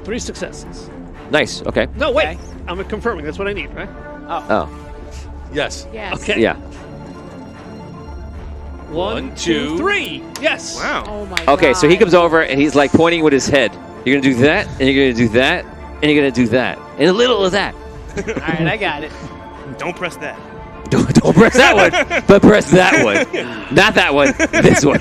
3 successes. Nice. Okay. No, wait. Okay. I'm confirming. That's what I need, right? Oh. Yes. Yes. Okay. Yeah. 1, 2, 3. Yes. Wow. Oh my god. Okay. So he comes over and he's like pointing with his head. You're gonna do that, and you're gonna do that, and you're gonna do that, and a little of that. All right, I got it. Don't press that. Don't press that one, but press that one. Not that one. This one.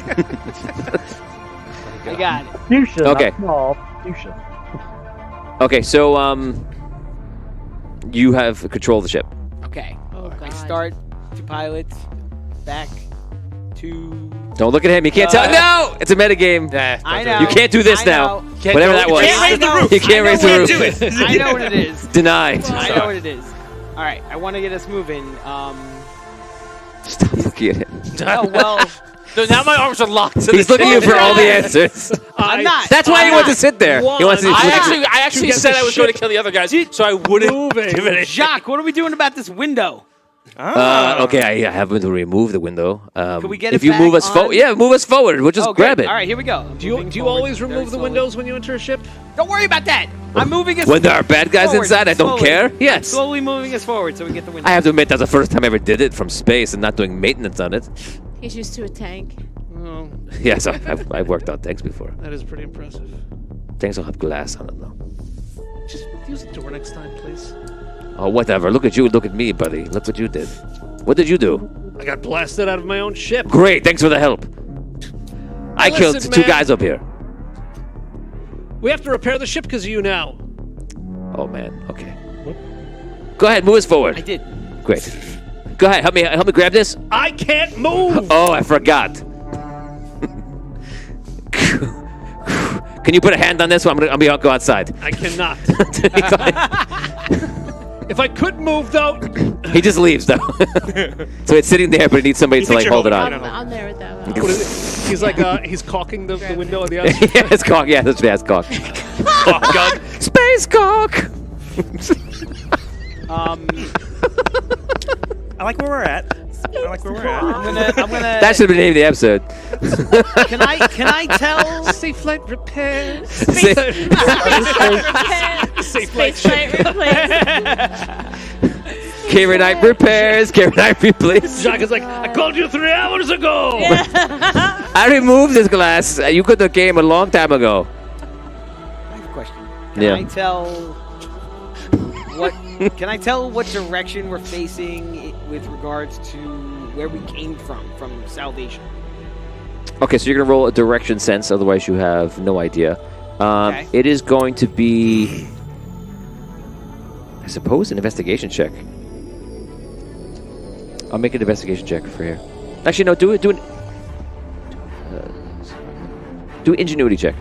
I got it. Fuchsia. Okay. Not small. Fuchsia. Okay. So you have control of the ship. Okay. Oh I god. start to pilot back to. Don't look at him. You can't tell. No, it's a metagame. Nah, I don't know. do You can't do this I now. know. Can't Whatever go- that you was. can't raise the roof. You can't raise the Can't roof. do it. I know what it is. Denied. I know what it is. All right, I want to get us moving. Stop looking at him. Oh well, No, now my arms are locked. To He's the looking at you for all the answers. I'm not. That's why I'm he wants not. to sit there. He wants to. One. I actually get said the I was going to ship kill the other guys, so I wouldn't moving. give it a Jacques, what are we doing about this window? Okay, I have to remove the window. Can we get if it you move back us forward, on? yeah, move us forward. We'll just Oh, grab good. it. All right, here we go. Do you always remove the windows when you enter a ship? Don't worry about that. I'm moving us When there are bad guys forward, inside, I don't slowly. care. I'm Yes. slowly moving us forward so we get the window. I have to admit that's the first time I ever did it from space and not doing maintenance on it. He's used to a tank. Oh, Yes, I've worked on tanks before. that is pretty impressive. Tanks will have glass on it though. Just use the door next time, please. Oh, whatever. Look at you. Look at me, buddy. Look what you did. What did you do? I got blasted out of my own ship. Great. Thanks for the help. I killed listen, two man. guys up here. We have to repair the ship because of you now. Oh man. Okay. Go ahead. Move us forward. I did. Great. Go ahead. Help me grab this. I can't move. Oh, I forgot. Can you put a hand on this one? I'm gonna go outside. I cannot. If I could move, though, He just leaves though. So it's sitting there, but it needs somebody He to like thinks hold it you're on. holding I'm there with that. what is it? He's like he's caulking the window on the outside. Yeah, it's cock. Yeah, that's cock. Cock gun. Space cock. I like where we're at. I like where we're at. I'm gonna. That should have been the name of the episode. Can I tell? Safe flight repair. See? Safe flight. Space flight replace. Kira Knight repairs. Kira Knight replaces. Jacques is like, I called you 3 hours ago. I removed this glass. You could have came a long time ago. I have a question. Can Yeah. I tell Can I tell what direction we're facing with regards to where we came from Salvation? Okay, so you're going to roll a direction sense, otherwise you have no idea. Okay. It is going to be, I suppose, an investigation check. I'll make an investigation check for here. Actually, no, do an ingenuity check.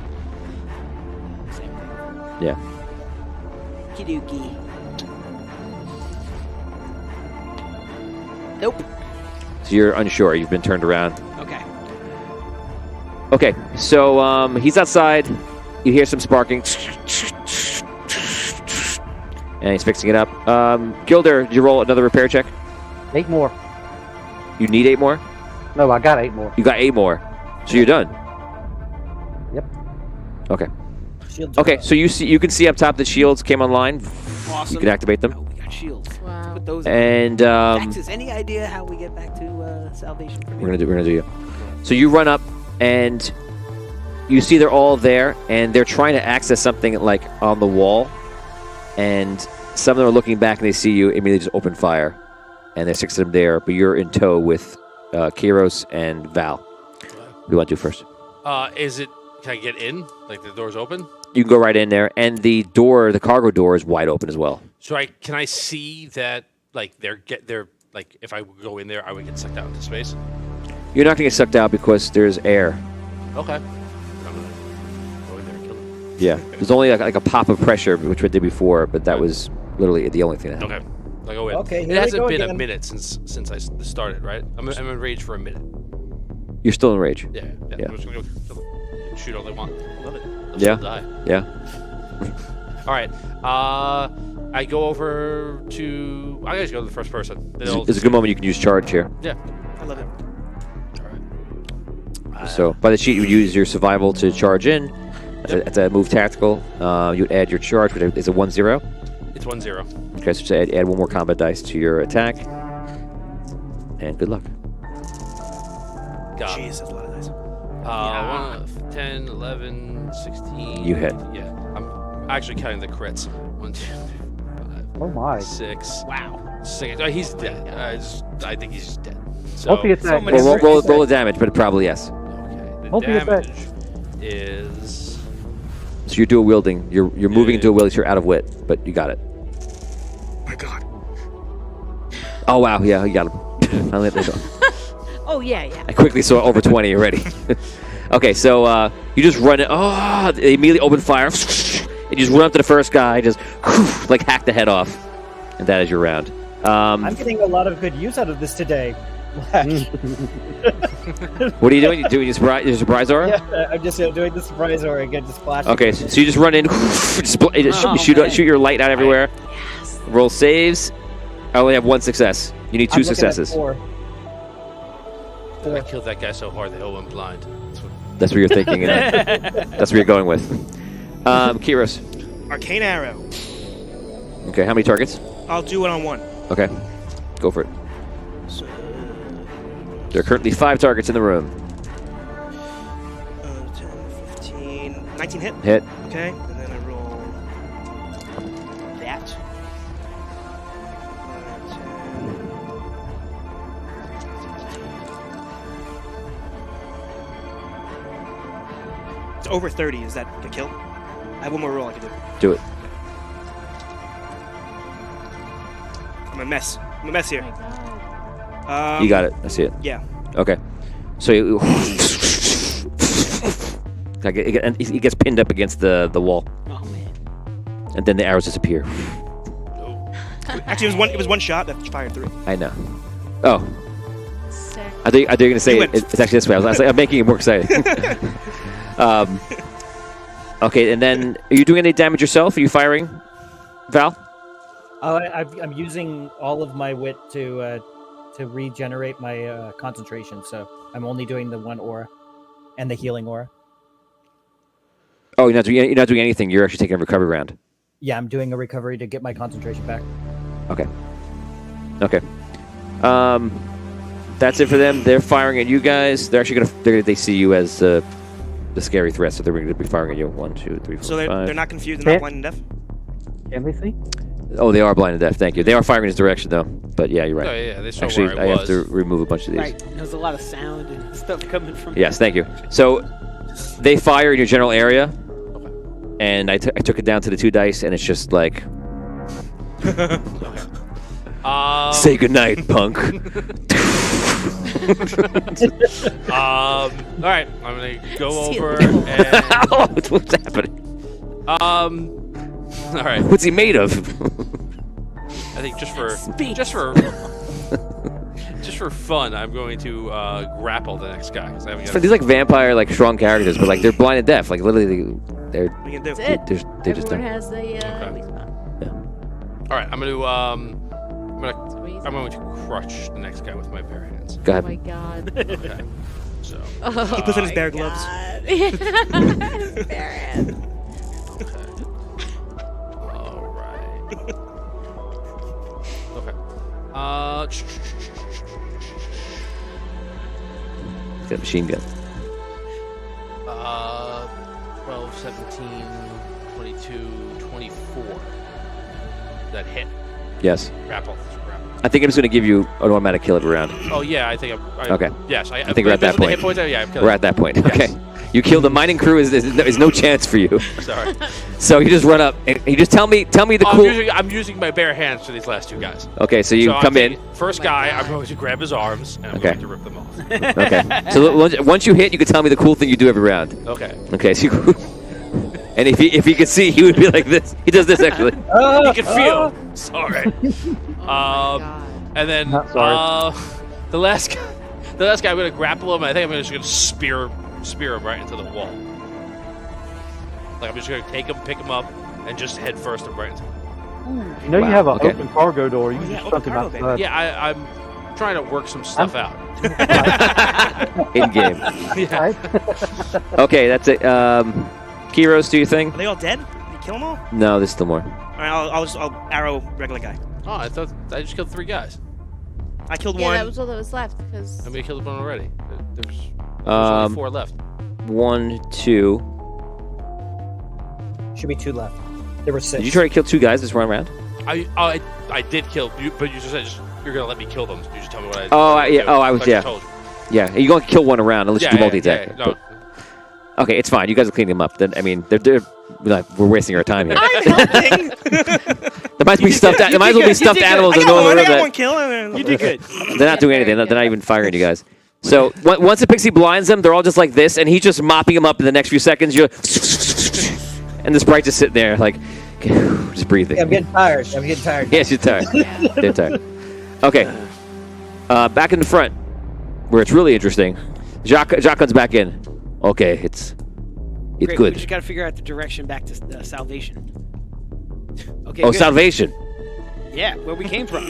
Yeah. Kiduki. Nope. So you're unsure. You've been turned around. Okay. Okay, so he's outside. You hear some sparking. And he's fixing it up. Gilder, did you roll another repair check? 8 more. You need 8 more? No, I got 8 more. You got 8 more. So you're done. Yep. Okay. Shields Okay, are so you can see up top that shields came online. Awesome. You can activate them. Oh, we got shields. Wow. Put those in. And Taxes, any idea how we get back to Salvation? we're gonna do you. So you run up and you see they're all there and they're trying to access something like on the wall, and some of them are looking back and they see you, immediately just open fire, and there's 6 of them there, but you're in tow with Kiros and Val. Who do you want to do first? Can I get in? Like the door's open? You can go right in there, and the cargo door is wide open as well. So can I see that like they're like if I go in there I would get sucked out into space? You're not going to get sucked out because there's air. Okay. I'm gonna go in there and kill them. Yeah. There's only like a pop of pressure, which we did before, but that was literally the only thing that happened. Okay. I go in. Okay, here It we hasn't go been a again. minute since I started, right? I'm in rage for a minute. You're still in rage. Yeah. Yeah. I'm just gonna go kill them. Shoot all they want. Love it. They'll Yeah. still die. Yeah. All right. I go over to. I gotta go to the first person. It's a good moment you can use charge here. Yeah. I love it. All right. So by the sheet, you would use your survival to charge in. It's a move tactical. You would add your charge, which is a 1-0. It's 1-0. Okay, so just add 1 more combat dice to your attack. And good luck. Got it. Jeez, that's a lot of dice. 1, 10, 11, 16. You hit. Yeah. I'm actually counting the crits. 1, 2, 3, 5, Oh my. 6. Wow. 6. He's dead. I think he's just dead. So, What's the attack? many Well, crits. roll the damage, but probably yes. okay. The Hope you get that. damage is. So you're dual wielding. You're moving Yeah. dual wielding, so you're out of wit, but you got it. My God. Oh wow, yeah, you got him. I let that go. Oh yeah, yeah. I quickly saw over 20 already. Okay, so you just run it. Oh, they immediately open fire. And you just run up to the first guy, just like hack the head off. And that is your round. I'm getting a lot of good use out of this today. What are you doing? You doing your surprise aura? Yeah, I'm just doing the surprise or again, just flash. Okay, so you just run in, shoot your light out everywhere. Roll saves. I only have 1 success. You need 2 I'm looking at successes. 4. I killed that guy so hard they all went blind. That's what you're thinking. That's what you're going with. Kiros. Arcane arrow. Okay, how many targets? I'll do it on 1. Okay, go for it. So, There are currently 5 targets in the room. 10, 15, 19 hit. Hit. Okay, and then I roll that. 10. It's over 30. Is that a kill? I have 1 more roll I can do. Do it. I'm a mess. I'm a mess Oh here. my God. You got it. I see it. Yeah. Okay. So he gets pinned up against the wall, Oh man. and then the arrows disappear. Actually, it was one shot that fired 3. I know. Oh, Sick. I think you're gonna say You it, went. it's actually this way. I'm making it more exciting. Okay, and then are you doing any damage yourself? Are you firing, Val? Oh, I'm using all of my wit to regenerate my concentration, so I'm only doing the 1 aura and the healing aura. Oh, you're not doing anything. You're actually taking a recovery round. Yeah, I'm doing a recovery to get my concentration back. Okay. Okay. That's it for them. They're firing at you guys. They're actually they see you as the scary threat, so they're going to be firing at you. 1, 2, 3, 4, So 5. they're not confused, they're not blind and deaf? Can they see? Oh, they are blind and deaf. Thank you. They are firing in his direction, though. But yeah, you're right. Oh, yeah, they saw Actually, where I I have was. to remove a bunch of these. Right. There's a lot of sound and stuff coming from. Yes, thank you. So they fire in your general area, and I took it down to the 2 dice, and it's just like, say goodnight, punk. All right, I'm gonna go See you over later. and What's happening? all right. What's he made of? I think just for fun, I'm going to grapple the next guy because I haven't got. These like vampire, like strong characters, but like they're blind and deaf. Like literally, they're What are you gonna do? That's it. they just Everyone don't. has the weak spot. All right, I'm going to That's amazing. I'm going to crush the next guy with my bare hands. Go Oh ahead. my god. Okay. So. He puts on his bear gloves. His bare hands. Okay. All right. Okay. He's got a machine gun. 12, 17, 22, 24. That hit. Yes. Grapple. I think I'm just going to give you an automatic kill every round. Oh yeah, I think I'm. Okay. Yes, I think we're at that based on the hit point. points, yeah, I'm killing. We're at that point. Yes. Okay. You kill the mining crew. Is no chance for you. Sorry. So you just run up and you just tell me the Oh, cool. I'm using my bare hands for these last 2 guys. Okay, so you So I'm come in. taking- First guy, I'm going to grab his arms and I'm Okay. going to rip them off. Okay. So once you hit, you can tell me the cool thing you do every round. Okay. Okay. So you, and if he could see, he would be like this. He does this actually. You can feel. Sorry. God. And then Not sorry. the last guy, I'm going to grapple him. And I think I'm just going to spear him right into the wall. Like I'm just going to take him, pick him up, and just head first and right into. You know Wow, you have an okay. open cargo door. You Oh, can yeah, just open chuck him cargo bay. outside. Yeah, I'm trying to work some stuff out. In game. Yeah. Okay, that's it. Kiros, do your thing. Are they all dead? Did you kill them all? No, there's still more. Alright, I'll arrow regular guy. Oh, I thought I just killed 3 guys. I killed Yeah, one. that was all that was left. Because I mean, I killed one already. There's Um, only 4 left. 1, 2. Should be 2 left. There were 6. Did you try to kill 2 guys this run round? I did kill you, but you just said you're gonna let me kill them. You just tell me what I. Oh, what to yeah. do. Oh, I was- Like yeah. told you. Yeah, you're going to kill one around unless Yeah, you do yeah, multi-attack. yeah, no. Okay, it's fine. You guys are cleaning them up. Then I mean, we're wasting our time here. I'm helping! There might be stuffed. There might as well be stuffed animals I in got the one, I room. got that- one kill. You did good. They're not doing anything. They're not even firing you guys. So once the pixie blinds them, they're all just like this, and he's just mopping them up in the next few seconds. You're and the sprite just sitting there, like just breathing. I'm getting tired. Yeah, she's tired. They're tired. Okay. Back in the front, where it's really interesting. Jacques comes back in. Okay, it's Great, good. We just got to figure out the direction back to salvation. Okay. Oh, good. salvation. Yeah, where we came from.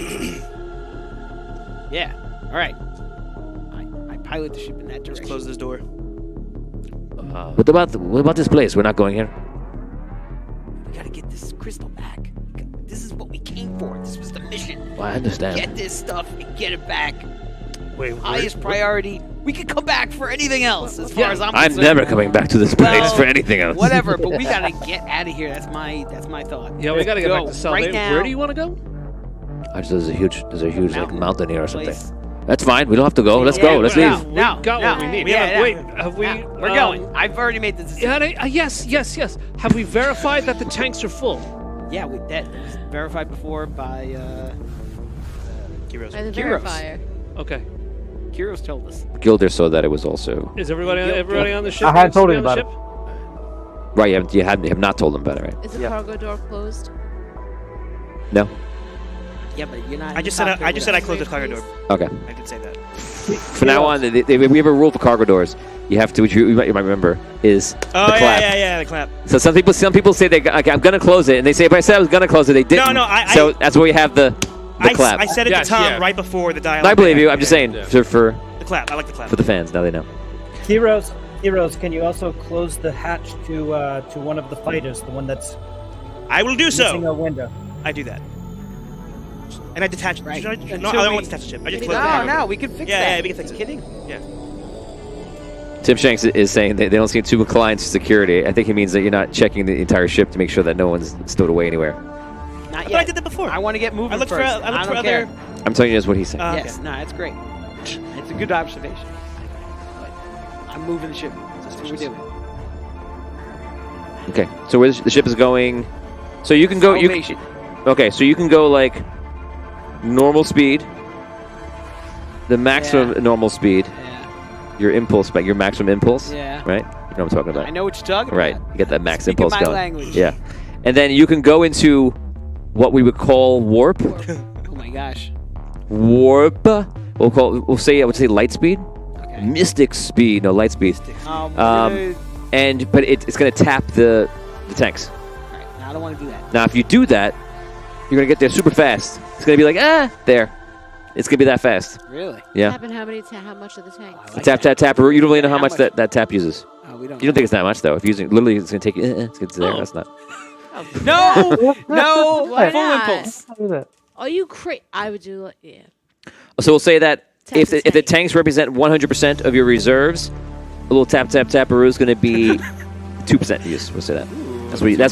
Yeah. All right. I pilot the ship in that Just direction. close this door. What about this place? We're not going here. We got to get this crystal back. This is what we came for. This was the mission. Well, I understand. Get this stuff and get it back. Wait, Highest priority. We could come back for anything else, as far as I'm I'm concerned. never coming back to this place Well, for anything else. Whatever, but we gotta get out of here. That's my thought. Yeah, we got to get back Go to Salvation. right now. Where do you want to go? There's a huge like, Mountain mountain here or something. place. That's fine. We don't have to go. Let's go. Let's now, leave. Now, We got now. what we need. We have a- Wait, have we? Now, we're going. I've already made the decision. Yeah, yes. Have we verified that the tanks are full? Yeah, that was verified before by Heroes. by the Heroes. verifier. Okay. Kiros told us. Gilder saw that it was also Is everybody on the ship? I hadn't told Everybody him on the about ship? right. You have not told them about it, right? Is the Yeah. cargo door closed? No. Yeah, but you're not. I just said I closed the cargo door. Okay. I did say that. From now on, we have a rule for cargo doors. You have to, which you might remember, is Oh the clap. yeah, the clap. So some people say I'm gonna close it, and they say if I said I was gonna close it, they didn't. No, so that's where you have the clap. I said it Yes, to Tom yeah. right before the dialogue. I believe you. I'm just saying Yeah. for The clap. I like the clap. the fans. Now they know. Heroes, can you also close the hatch to one of the fighters, the one that's I will do missing so. a window? I do that. And I detached. Right. No, I Until don't we- want to detach the ship. I just No, closed the cargo. No, we can fix Yeah, that. yeah, we can fix it. Kidding? Yeah. Tim Shanks is saying that they don't seem too inclined to security. I think he means that you're not checking the entire ship to make sure that no one's stowed away anywhere. Not But yet. I did that before. I want to get moving I looked for. first. I looked for don't other. care. I'm telling you that's what he's saying. Yes, no, that's great. It's a good observation. But I'm moving the ship. That's what we're doing. Okay, so where the ship is going, so you can go. Salvation. Okay, so you can go like normal speed, the maximum normal speed, Yeah. your impulse, but your maximum impulse, Yeah. right? You know what I'm talking about. I know what you're talking Right, about. you get that max Speaking impulse my going. language. Yeah, and then you can go into what we would call warp. Oh my gosh. Warp. We'll say light speed, Okay. mystic speed, no light speed, We're but it's gonna tap the tanks. right, no, I don't want to do that. Now, if you do that, you're gonna get there super fast. It's gonna be like there. It's gonna be that fast. Really? Yeah. Tap in how much of the tank? Tap. You don't really know how How much much? that tap uses. Oh, we don't. You don't think it's that much though. If you're using literally, it's gonna take you. It's gonna there. Oh. That's not. No, no, Why full not? impulse. How do that? Are you crazy? I would do like, yeah. So we'll say that Tap if the the tank. tanks represent 100% of your reserves, a little taparoo is gonna be 2% use. We'll say that. That's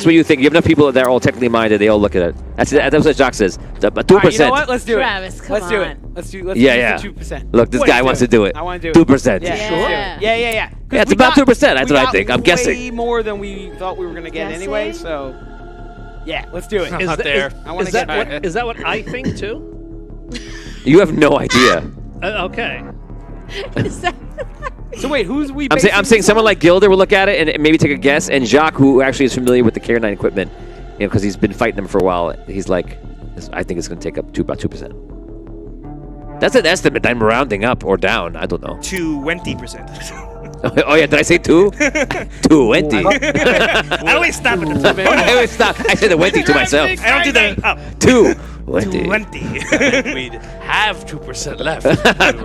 what you think. You have enough people that are all technically minded. They all look at it. That's what Jacques says. 2%. All right, you know what? Let's do Travis, it. come Let's do it. on. Let's use Yeah. the 2%. Look, this guy wants to do it. I want to do it. 2%. Yeah, Yeah. sure. Yeah. Yeah. 'Cause Yeah, it's we about got- 2%. That's we what I got think. I'm way guessing. more than we thought we were going to get anyway, Guessing? so yeah, let's do it. I'm not there. I want Is to get that what I think too? You have no idea. Okay. So wait, who's we? I'm saying basing someone this like Gilder will look at it and maybe take a guess, and Jacques, who actually is familiar with the Care 9 equipment, because he's been fighting them for a while, he's like, I think it's going to take up to about 2%. That's an estimate. I'm rounding up or down. I don't know. 20%. Oh yeah, did I say 2? 20. I always stop at the I always stop. I said the 20 to myself. I don't do the 2. 20. We'd have 2% left.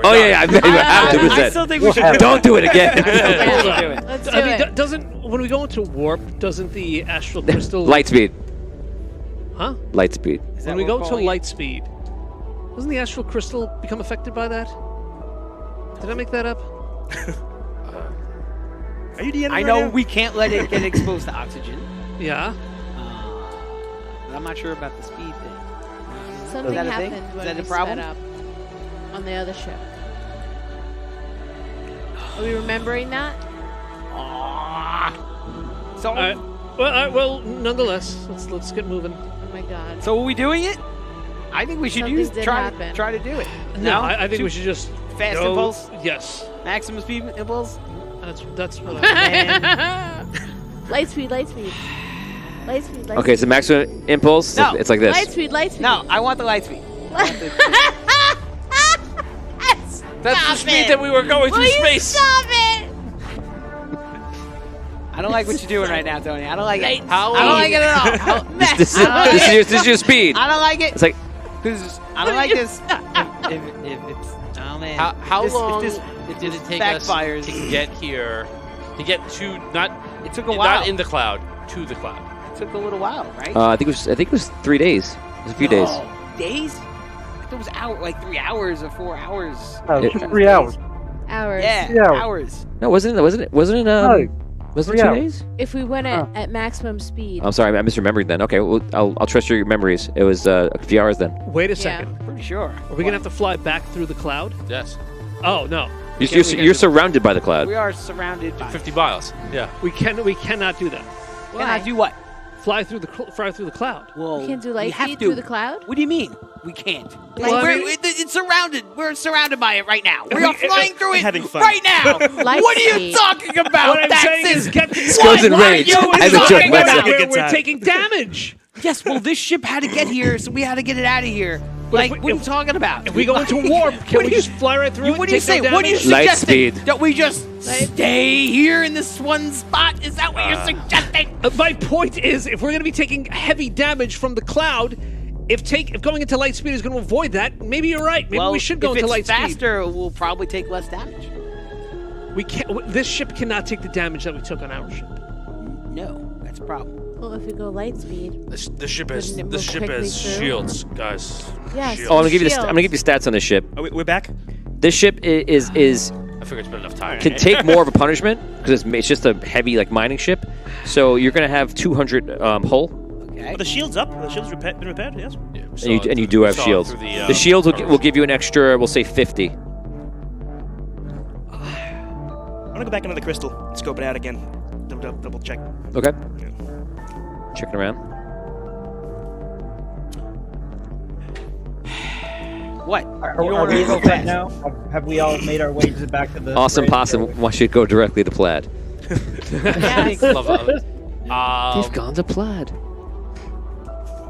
Oh yeah, I bet you have I still 2%. think we should do it. Don't do it again. Let's do it. Let's do I mean, it. doesn't when we go into warp, doesn't the astral crystal Light speed. Huh? Light speed. Is that When we what go we're to calling light speed, doesn't the astral crystal become affected by that? Did I make that up? Are you DMing it? I right know now? we can't let it get exposed to oxygen. Yeah. But I'm not sure about the speed thing. Something that a thing? happened Is when that we a problem? sped up on the other ship. Are we remembering that? So, All right. Well, nonetheless, let's get moving. Oh my god. so are we doing it? I think we should Something did try happen. to do it. No, I think we should just Fast go- impulse, Yes, maximum speed impulse. that's what I. Light speed. Light speed. Okay, so maximum impulse. No. It's like this. Light speed. No, I want the light speed. That's the speed that we were going through space. Stop it! I don't like what you're doing right now, Tony. I don't like it. How I don't like it at all. This is your speed. I don't like it. It's like Because I don't like this. If it's oh man. How If long this did it take us backfires? to get here? To get to not It took a while. not in the cloud, to the cloud. It took a little while, right? I think it was 3 days. It was a few days. Days? I thought it was like 3 hours or 4 hours. No, It- just 3 hours. Hours. Yeah, 3 hours. hours. No, wasn't it? Was it? Was it 3 2 hours. days? If we went at maximum speed. I'm sorry, I misremembered then. Okay, well, I'll trust your memories. It was a few hours then. Wait a Yeah. second. Pretty sure. Are we gonna have to fly back through the cloud? Yes. Oh no, You're surrounded by the cloud. We are surrounded by 50 miles. Yeah. we cannot do that. Can I do what? Fly through the cloud. Well, We can't do we light have speed to. through the cloud? What do you mean? We can't. Well, I mean- It's surrounded. We're surrounded by it right now. We are flying through it having fun. right now. Light What are you speed. talking about? What I'm saying is get Goes in What are rage. you As a joke, talking let's about? say. we're, Good we're time. taking damage. Yes, well, this ship had to get here, so we had to get it out of here. Like, if- what are you talking about? If we go into warp, can What we do you- just fly right through it? What do you take say? no What do you damage? Light suggesting? speed. That we just stay here in this one spot? Is that what you're suggesting? My point is, if we're going to be taking heavy damage from the cloud, if going into light speed is going to avoid that, maybe you're right. Maybe we should go into light If it's faster, we'll probably take less damage. speed. We can't. This ship cannot take the damage that we took on our ship. No, that's a problem. Well, if we go light speed. The ship has Wouldn't it the move ship quickly has through? shields, guys. Yes. Shields. Oh, I'm gonna give you Shields. I'm gonna give you stats on this ship. We're back. This ship is I figured it's been enough time. can take more of a punishment because it's just a heavy like mining ship. So you're gonna have 200 hull, Okay. Oh, the shield's up. The shield's been repaired. Yes. Yeah, we and saw you, it and you through- do we have saw it shields. through The shields will covers. give you an extra, we'll say 50. I'm gonna go back into the crystal. Scope it out again. Double check. Okay. Yeah. Checking around. What? Are, You don't are wanna we go in the fast. now? Have we all made our way back to the Awesome bridge? Possum wants you to go directly to Plaid. Yes. Love it. They've gone to Plaid.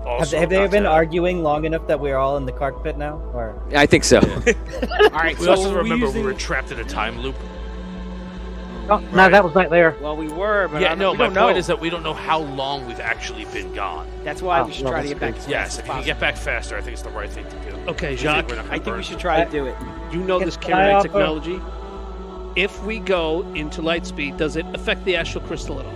Also, Have they not been to- arguing long enough that we're all in the cockpit now? Or I think so. All right. We So also we're remember using... we were trapped in a time loop. Oh, no, that was back there. Well, we were, but Yeah, no. we My don't point know. is that we don't know how long we've actually been gone. That's why Oh, we should no, try to that's get back good. as Yes, fast if as you can possible. get back faster, I think it's the right thing to do. Okay, We Jacques, we're not gonna I think we burn. should try to do it. you know this Can I Kinetic offer- technology. If we go into Lightspeed, does it affect the astral crystal at all?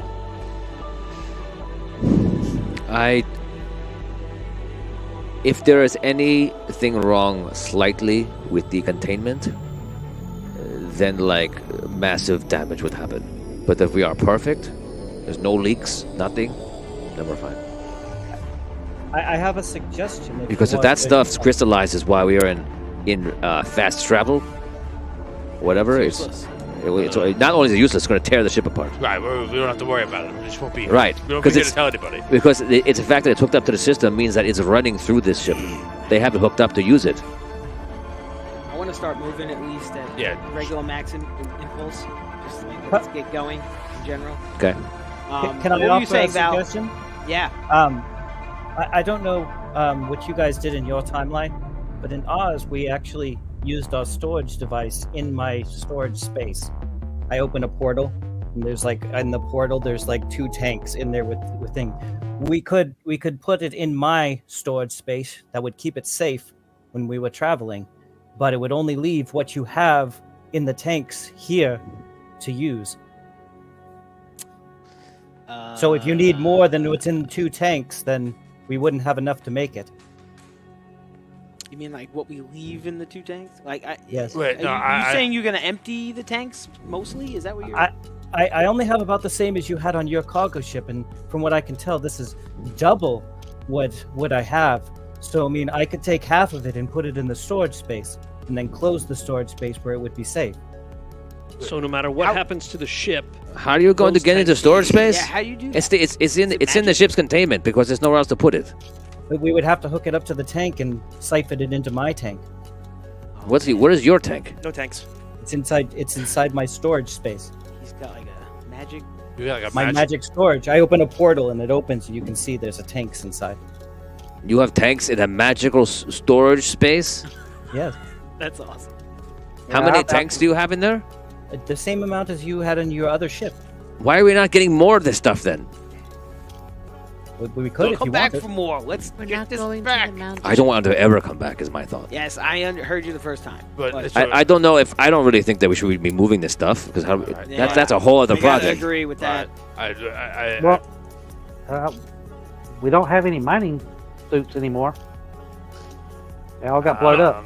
If there is anything wrong slightly with the containment, then like massive damage would happen. But if we are perfect, there's no leaks, nothing, then we're fine. I have a suggestion. you Because if want that to- stuff crystallizes while we are in fast travel, whatever, it's not only is it useless, it's going to tear the ship apart. Right, we don't have to worry about it. We just won't be Right, We won't be 'cause here it's- to tell anybody. Because it's the fact that it's hooked up to the system means that it's running through this ship. They have it hooked up to use it. I want to start moving at least at Yeah. regular max impulse, just to make us get going in general. Okay. Can I what were you offer a saying, Val? suggestion? Yeah. I don't know what you guys did in your timeline, but in ours, we actually used our storage device in my storage space. I open a portal, and there's like in the portal, there's like 2 tanks in there with thing. We could put it in my storage space that would keep it safe when we were traveling, but it would only leave what you have in the tanks here to use. So if you need more than what's in 2 tanks, then we wouldn't have enough to make it. You mean like what we leave in the 2 tanks? Like, Yes. Wait, no, you saying you're gonna empty the tanks mostly? Is that what you're? I only have about the same as you had on your cargo ship, and from what I can tell, this is double what I have. So I mean, I could take half of it and put it in the storage space, and then close the storage space where it would be safe. So no matter what happens to the ship, How are you going to Those get into tanks- storage space? Yeah. How do you do that? It's in the magic? ship's containment because there's nowhere else to put it. But we would have to hook it up to the tank and siphon it into my tank. What is your tank? No tanks. It's inside my storage space. He's got like a magic. We got like a My magic storage. I open a portal and it opens, and you can see there's a tanks inside. You have tanks in a magical storage space? Yes. That's awesome. How Yeah, many I'll- tanks do you have in there? The same amount as you had on your other ship. Why are we not getting more of this stuff then? We could Don't if come you back wanted. for more. Let's We're get not this going back. to the mountain. I don't want them to ever come back, is my thought. Yes, I heard you the first time. But it's I don't know if I don't really think that we should be moving this stuff because Yeah. that's a whole other We gotta project. agree with that. Well, we don't have any mining suits anymore. They all got blown up.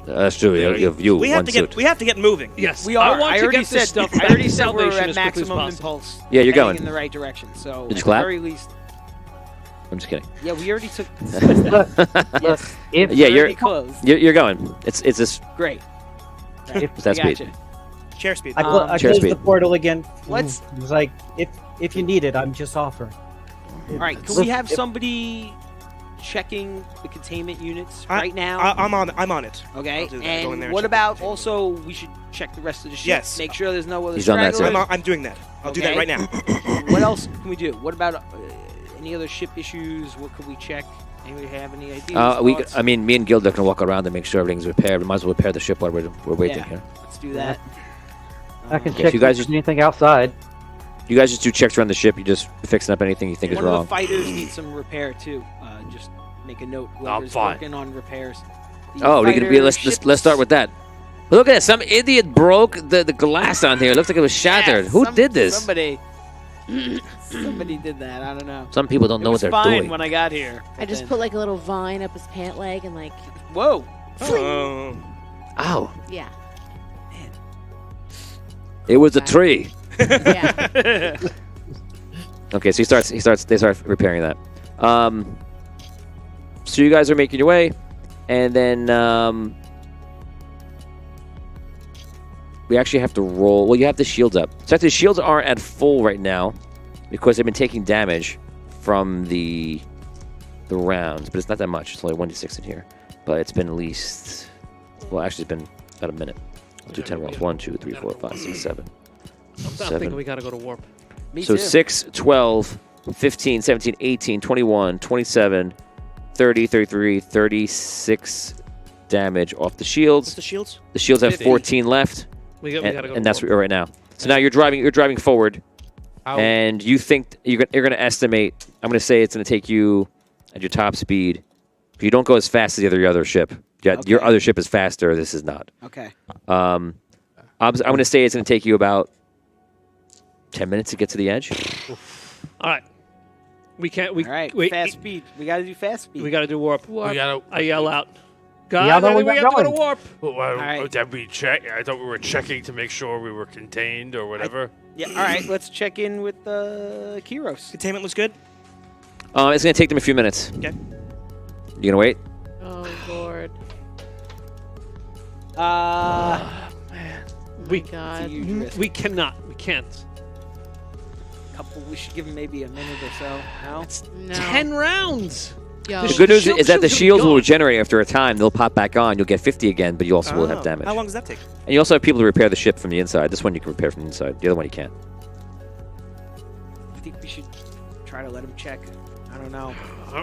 That's true. You have We have one to suit. get. We have to get moving. yes, We are. I want I to already get said. this stuff. I back already to said we're Salvation at as quickly as maximum possible. impulse. Yeah, you're heading going. in the right direction. So Did you at clap? the very least, I'm just kidding. yeah, we already took. Look, yes, if Yeah, we're you're already close. you're going. It's this. Great. If- That's I speed. gotcha. Chair speed. I Chair closed speed. the portal again. Let's- It was like, if you need it, I'm just offering. All right, can we have somebody checking the containment units right now? I'm on it. Okay, I'll do that. Go in and there and what check about the also we should check the rest of the ship? Yes. Make sure there's no other He's on that stragglers. side. I'm doing that. I'll do that Okay. right now. What else can we do? What about any other ship issues? What could we check? Anybody have any ideas? thoughts? I mean, me and Gilda can walk around and make sure everything's repaired. We might as well repair the ship while we're waiting Yeah. here. Let's do that. I can If check you guys if just- there's anything outside. You guys just do checks around the ship. You just fixing up anything you think is One wrong. of the fighters needs some repair too. Just make a note. Whoever's fine. working on repairs. The Oh, we could be. fighter Let's ship- let's start with that. Look at that! Some idiot broke the glass on here. It looks like it was shattered. Yeah, Who did this? Somebody. Somebody did that. I don't know. Some people don't know It what was they're fine doing. when I got here. I just Then- put like a little vine up his pant leg and like, Whoa. Oh. Ow! yeah, It was a tree. yeah. Okay, so they start repairing that. So you guys are making your way, and then we actually have to roll. Well, you have the shields up. So actually, the shields aren't at full right now because they've been taking damage from the rounds, but it's not that much. It's only 1d6 in here, but it's been at least. Well, actually, it's been about a minute. I'll do 10 rolls. 1, 2, 3, 4, 5, 6, 7. I'm thinking we gotta go to warp. Me So too. 6, 12, 15, 17, 18, 21, 27, 30, 33, 36 damage off the What's shields. the shields? The shields have 50. 14 left, We gotta go. and to that's warp. where you're right now. So now you're driving forward, How, and you think you're going to estimate. I'm going to say it's going to take you at your top speed. You don't go as fast as the other ship. Your Okay. other ship is faster. This is not. Okay. I'm going to say it's going to take you about 10 minutes to get to the edge. All right. We can't. We All right. wait. Fast speed. We got to do fast speed. We gotta do warp. we gotta. I yell out. Yeah, God, no, I think we we got have to go to going. warp. right. Did we check? I thought we were checking to make sure we were contained or whatever. Yeah. All right. Let's check in with Kiros. Containment looks good. It's going to take them a few minutes. Okay. You going to wait? Oh Lord. We Oh, God. we cannot. We can't. We should give him maybe a minute or so. No. No. 10 rounds. Yo. The good news shield- is that the shields will be shields will gone. regenerate after a time. They'll pop back on. You'll get 50 again, but you also will have damage. How long does that take? And you also have people to repair the ship from the inside. This one you can repair from the inside. The other one you can't. I think we should try to let him check. I don't know.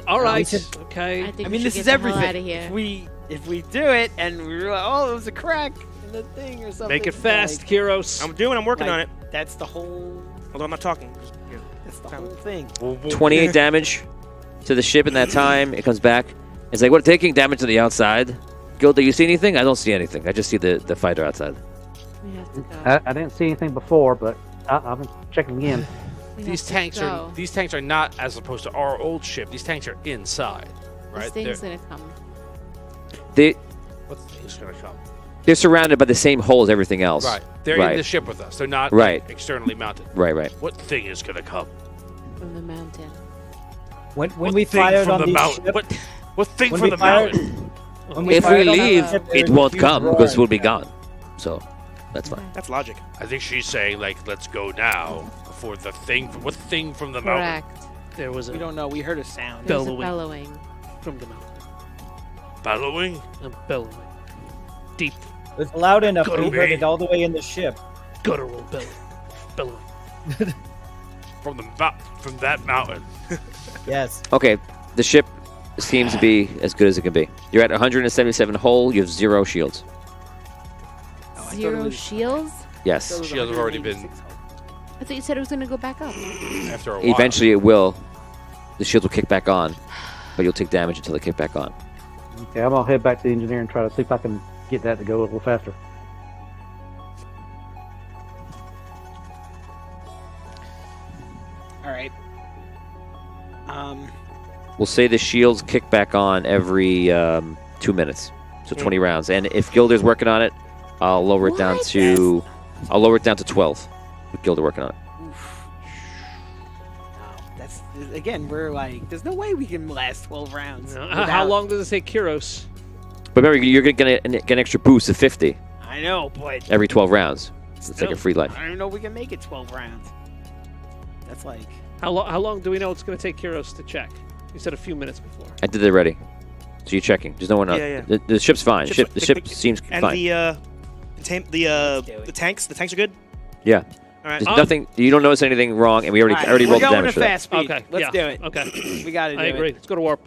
All right. should- Okay. I think I we mean, should this get is the hell everything. Out of here. If we do it and we realize, oh, it was a crack in the thing or something. Make it fast, like, Kiros. I'm working on it. That's the whole. Although I'm not talking. That's the whole thing. 28 damage to the ship in that time. It comes back. It's like, what, taking damage to the outside? Gilda, you see anything? I don't see anything. I just see the fighter outside. We have to go. I didn't see anything before, but I've been checking again. We These have to tanks go. are not as opposed to our old ship. These tanks are inside, right? This thing's gonna come. What thing's gonna come? They're surrounded by the same hole as everything else. Right. They're Right. in the ship with us. They're not Right. like, externally mounted. Right, right. What thing is gonna come? From the mountain. When What we thing fired from on the these mountain? ships, What thing when from we the fired, mountain? when If we fired on that leave, ship, there it was a won't huge come roar. because we'll be gone. So, that's fine. That's logic. I think she's saying like, let's go now for the thing. What thing from the mountain? Correct. There was We a don't know. We heard a sound. There's a Bellowing. bellowing. from the mountain. Bellowing? A bellowing. Deep, It was loud enough. Could We be. heard it all the way in the ship. guttural bellowing. From from that mountain. Yes. Okay, the ship seems to be as good as it can be. You're at 177 hull. You have 0 shields. Oh, I thought it Zero was- shields? Yes. thought it was Shields have already 186. I thought you said it was gonna go back up. After a while. Eventually it will. The shields will kick back on, but you'll take damage until they kick back on. Okay, I'm gonna head back to the engineer and try to see if I can get that to go a little faster. All right. We'll say the shields kick back on every 2 minutes, so 20 rounds. And if Gilder's working on it, I'll lower it down What? to 12 with Gilder working on it. Oof. No, that's again. We're like, there's no way we can last 12 rounds. How without- long does it take Kiros? But remember, you're going to get an extra boost of 50 I know, but every 12 rounds. It's like a Still. free life. I don't even know if we can make it 12 rounds. That's like. How long do we know it's going to take Kiros to check? You said a few minutes before. I did it already. So you're checking. There's no one else. Yeah, yeah. The ship's fine. Ship's The fine. ship seems And fine. the Let's do it. the tanks are good. Yeah. All right. There's nothing. You don't notice anything wrong, and we already All right, already rolled the we're going damage to for that. fast speed. Okay, Let's yeah. do it. Okay. We got to do I agree. it. Let's go to warp.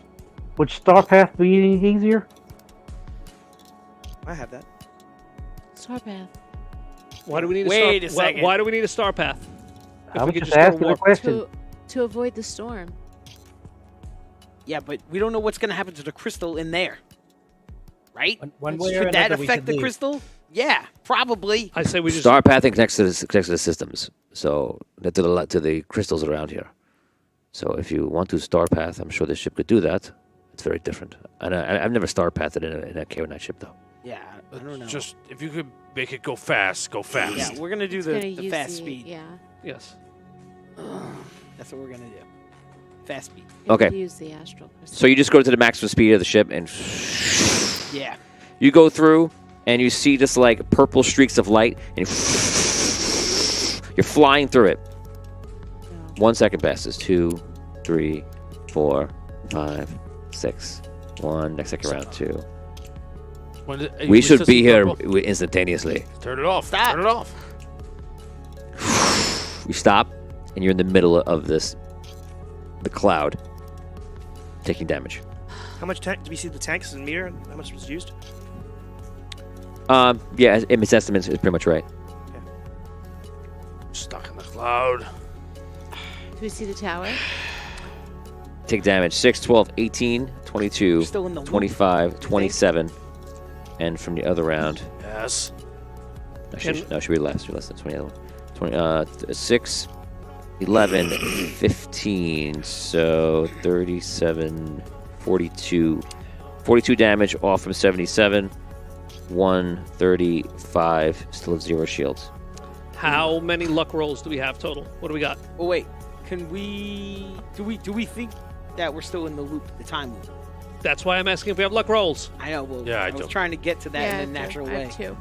Would Star Path be any easier? I have that. Star path. Why do we need Wait a a star? second. Why do we need a star path? If I we was could just go to asking a warp. question. To avoid the storm. Yeah, but we don't know what's going to happen to the crystal in there. Right? One way or Could that another, we affect should the leave. crystal? Yeah, probably. I say we just Star pathing connects to the systems, so to the crystals around here. So if you want to star path, I'm sure this ship could do that. It's very different. And I've never star pathed in a K-9 ship though. Yeah, I don't know. Just if you could make it go fast, go fast. Yeah, we're gonna do It's gonna the use fast speed. Yeah. yes. That's what we're gonna do. Fast speed. It Okay. would Use the astral crystal. So you just go to the maximum speed of the ship and Yeah. you go through and you see just like purple streaks of light and you're flying through it. No. 1 second passes. 2, 3, 4, 5, 6. 1. Next second round. 2. We should be here instantaneously. Turn it off. Stop. Turn it off. You stop, and you're in the middle of the cloud, taking damage. How much tank? Do we see the tanks and meter? How much was used? Yeah, its estimates is pretty much right. Stuck in the cloud. Do we see the tower? Take damage. 6, 12, 18, 22, We're still in the loop, 25, 27, and from the other round. Yes. Actually, no, it should be less. Should be less than 20 other one. 6, 11, 15, so 37, 42. 42 damage off from 77. 135, still have 0 shields. How many luck rolls do we have total? What do we got? Oh wait, can we? Do we think that we're still in the loop, the time loop? That's why I'm asking if we have luck rolls. I know. Well, Yeah, I I was don't. trying to get to that yeah, in a natural I way. have 2.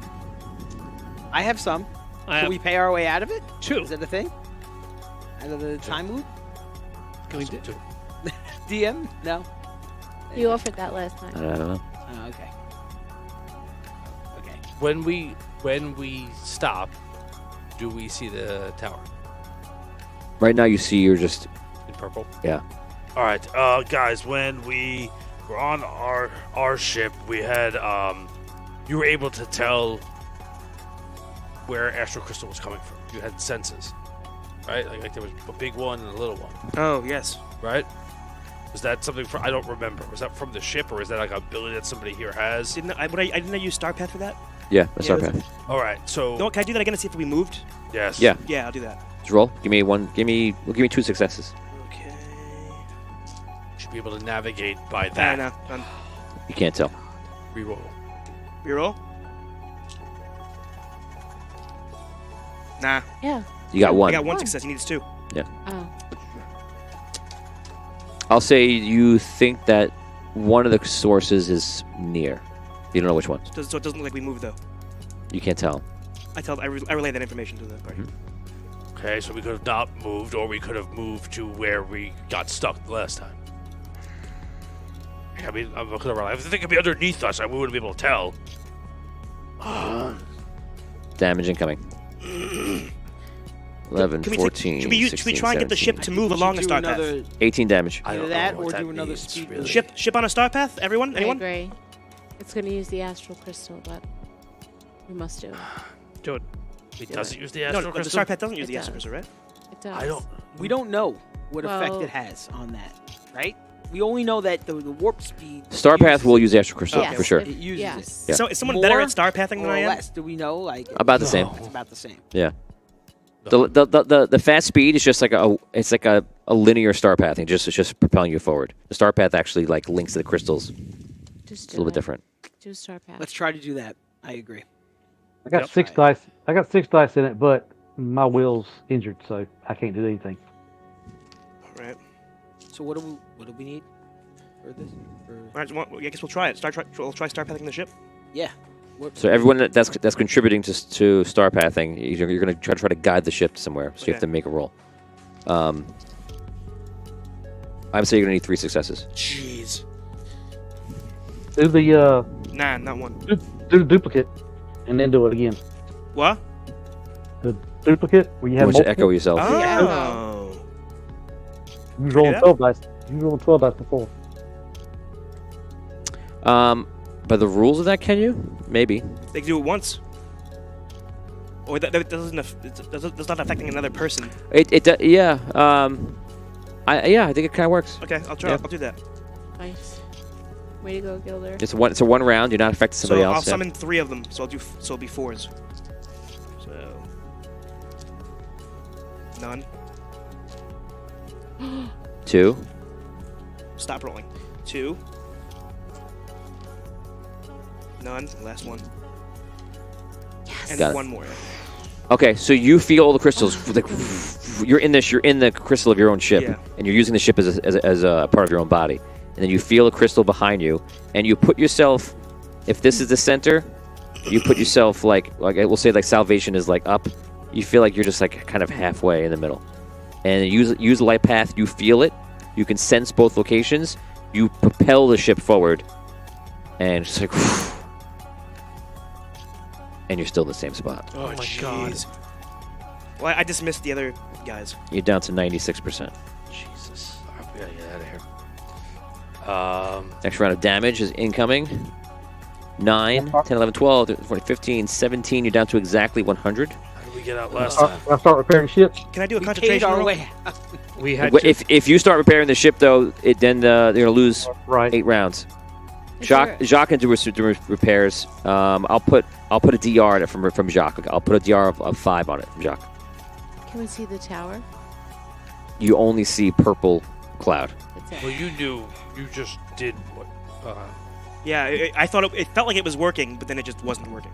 I have some. I Can have we pay our way out of it? 2. Is that a thing? Out of the time loop? Can we do? DM? No. You offered that last time. I don't know. Oh, okay. Okay. When we stop, do we see the tower Right now, you see you're just in purple? yeah. All right, guys. When we were on our ship, we had you were able to tell where Astral Crystal was coming from. You had senses, right? Like there was a big one and a little one, Oh yes. right? Was that something I don't remember. Was that from the ship, or is that like a ability that somebody here has? Didn't I didn't use Star Path for that? Yeah, that's Yeah, our that's- path. All right, so No, can I do that again to see if we moved? yes, Yeah. Yeah, I'll do that. Just roll. Give me 2 successes. Okay. should be able to navigate by I that. know. You can't tell. Reroll. Reroll. Nah. Yeah. You got 1. I got one One. success. He needs 2. Oh. I'll say you think that one of the sources is near. You don't know which one. So it doesn't look like we moved though. You can't tell. I relay that information to the party. Okay, so we could have not moved, or we could have moved to where we got stuck the last time. I mean, I'm looking around. If they could be underneath us, we wouldn't be able to tell. Damage incoming. 11, Can we 14, should we 16, try and get the ship 17, to move along a do star another, path? 18 damage. I Either don't that know what or that do another means, speed really. Ship on a star path? Everyone? Anyone? I agree. It's going to use the astral crystal, but we must do it. Do it. It doesn't use the No, astral the crystal. star path doesn't use It the astral does. crystal, right? It does. I don't. We don't know what effect Well- it has on that, right? We only know that the warp speed. Star path uses will it. use Astral Crystal Yes. for sure. It uses Yes. Yeah. So is someone More better at star pathing it. than Or I am? less. Do we know? Like About the same. It's about the same. Yeah. The fast speed is just like a linear star pathing. It's just propelling you forward. The star path actually like links to the crystals. Just It's a do little bit it. different. Do star path. Let's try to do that. I agree. I got Yep. 6 dice. I got 6 dice in it, but my wheel's injured, so I can't do anything. Right. So what do we need for this? All right. I guess we'll try it. We'll try star pathing the ship. Yeah. What, So everyone that's contributing to star pathing, you're going to try to guide the ship somewhere. So you have Okay. to make a roll. I would say you're going to need 3 successes. Jeez. Do the Nah, not one. do the duplicate, and then do it again. What? The duplicate where you You have want to multiple. echo yourself. Oh. You rolling that? 12 dice. You rolling 12 dice before. By the rules of that, can you? Maybe. They can do it once. Or that doesn't. That's not affecting another person. Yeah. I think it kind of works. Okay, I'll try. Yeah. I'll do that. Nice. Way to go, Gilder. It's a one round. You're not affecting somebody so else. I'll summon 3 of them. So I'll do. So it'll be 4s. So none. 2. Stop rolling. 2. None. Last one. And Got it. 1 more. Okay, so you feel all the crystals. Like, you're in the crystal of your own ship, Yeah. and you're using the ship as a part of your own body. And then you feel a crystal behind you, and you put yourself. If this is the center, you put yourself like I will say like salvation is like up. You feel like you're just like kind of halfway in the middle, and use the light path. You feel it. You can sense both locations. You propel the ship forward, and just like. And you're still in the same spot. Oh my god. Well, I dismissed the other guys. You're down to 96%. Jesus. We gotta get out of here. Next round of damage is incoming. 9, 10, 11, 12, 14, 15, 17. You're down to exactly 100. How did we get out last time? I'll start repairing ships. Can I do a We paid concentration our roll? way out. We had If you start repairing the ship, though, then they're going to lose Right. 8 rounds. Is Jacques there- can do repairs. I'll put a DR on it from Jacques. I'll put a DR of 5 on it from Jacques. Can we see the tower? You only see purple cloud. That's it. Well, you just did what? Yeah, I thought it felt like it was working, but then it just wasn't working.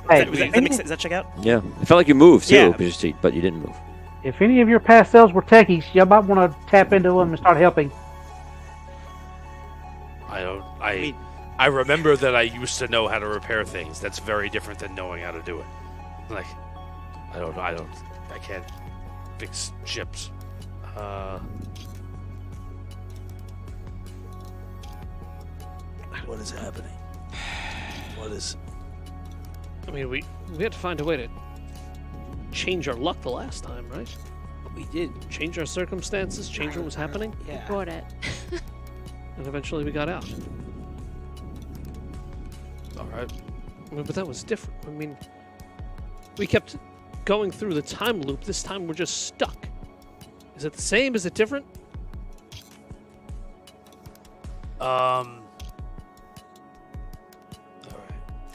Hey, Does that check out? Yeah. It felt like you moved, too, Yeah. but you didn't move. if any of your past selves were techies, you might want to tap into them and start helping. I remember that I used to know how to repair things. That's very different than knowing how to do it. Like, I can't fix ships. What is happening? What is? I mean, we had to find a way to change our luck the last time, right? We did. Change our circumstances, change what was happening, Yeah. Bought it. and eventually we got out. All right. I mean, but that was different. I mean, we kept going through the time loop. This time we're just stuck. Is it the same? Is it different? All right.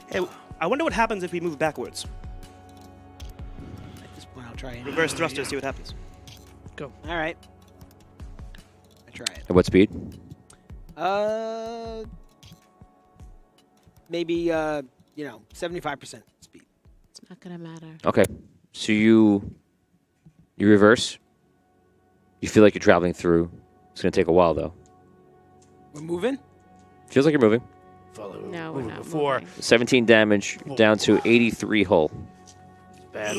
Hey, I wonder what happens if we move backwards. At this point, I'll try it. Reverse thruster, see what happens. Go. All right. I try it. At what speed? Maybe 75% speed. It's not gonna matter. Okay. So you reverse. You feel like you're traveling through. It's going to take a while, though. We're moving. Feels like you're moving. Follow No, we're not before. moving. 17 damage, down to 83 hull. Bad.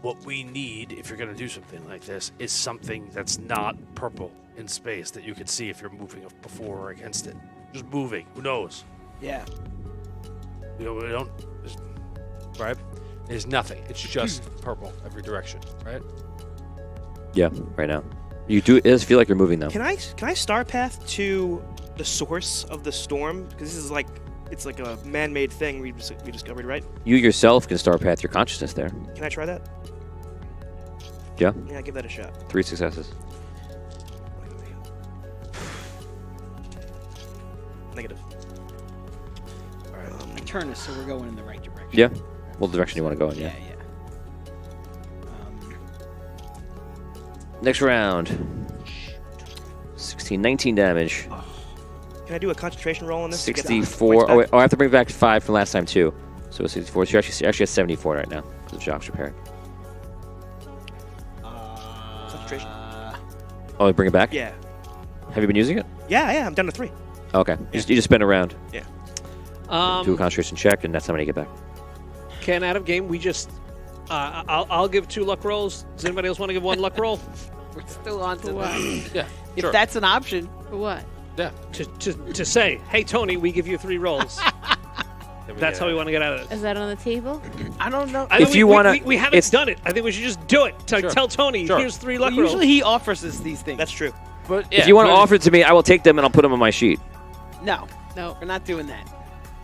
What we need, if you're going to do something like this, is something that's not purple in space that you can see if you're moving before or against it. Just moving. Who knows? Yeah. We don't. Right? There's nothing. It's just purple every direction. Right? Yeah, right now. You do. It does feel like you're moving, though. Can I star path to the source of the storm? Because this is like it's like a man-made thing we discovered, right? You yourself can star path your consciousness there. Can I try that? Yeah. Yeah, give that a shot. 3 successes. Negative. All right. I turn us so we're going in the right direction. Yeah. What direction you want to go in, yeah. Yeah. Next round. 16, 19 damage. Can I do a concentration roll on this? to get the 64. points Oh, wait, back? I have to bring back 5 from last time, too. So 64. So you're actually at 74 right now because of Jacques repairing. Concentration. Oh, bring it back? Yeah. Have you been using it? Yeah. I'm down to 3. Okay. You just spin around. Do a Um, concentration check, and that's how many you get back. can out of game we just? I'll give 2 luck rolls. Does anybody else want to give 1 luck roll? We're still on For to what? Yeah. If sure. that's an option. For what? Yeah. To say, hey Tony, we give you 3 rolls. That's how we want to get out of this. Is that on the table? I don't know. I think If you wanna- we haven't it's- done it. I think we should just do it. Sure. Tell Tony, Sure. here's 3 luck Well, rolls. usually he offers us these things. That's true. But If you want to but offer it to me, I will take them and I'll put them on my sheet. No, No. we're not doing that.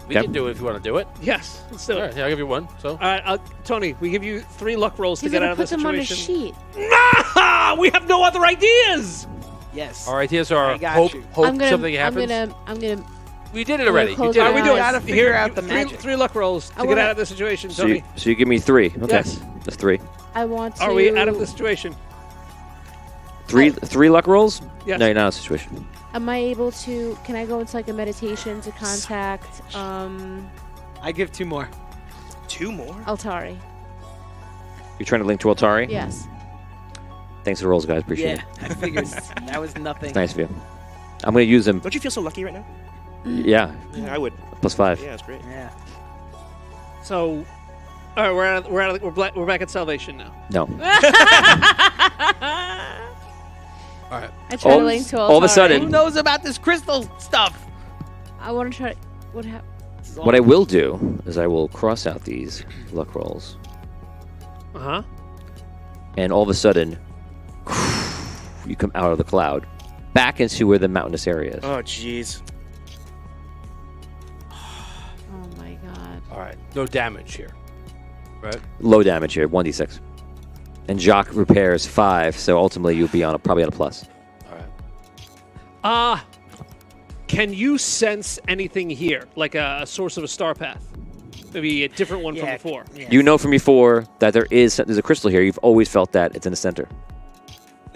we Yep. can do it if you want to do it. Yes, let's do All it. right, yeah, I'll give you 1. So. All right, Tony, we give you 3 luck rolls He's to get gonna out of put this them on a situation. sheet. Ah, we have no other ideas. Yes. All right, here's our I got hope. you. Hope I'm gonna. something happens. I'm gonna We did it already. You close did our it. eyes. We gotta figure Here, out the three, magic. 3 luck rolls to I get wanna- out of the situation. So Tony. you give me 3. Okay. Yes. That's 3. I want to. Are we out of the situation? 3 luck rolls? Yes. No, you're not in a situation. Am I able to? Can I go into like a meditation to contact I give 2 more. 2 more? Altari? You're trying to link to Altari? Yes. Thanks for the rolls, guys. Appreciate Yeah, it. I figured that was nothing. It's nice of you. I'm going to use them. Don't you feel so lucky right now? Yeah. Yeah, I would. +5. Yeah, it's great. Yeah. So, all right, we're back at salvation now. No. All right. I try to link to Altari. all of a sudden- Who knows about this crystal stuff? I want to try. What happened? What I will do is I will cross out these luck rolls, Uh huh. and all of a sudden, you come out of the cloud, back into where the mountainous area is. Oh, jeez. Oh my god. All right. No damage here. Right. Low damage here, 1d6. And Jacques repairs 5, so ultimately you'll be on probably on a plus. All right. Can you sense anything here, like a source of a star path? Maybe a different one from before. Yeah. You know from before that there's a crystal here. You've always felt that it's in the center.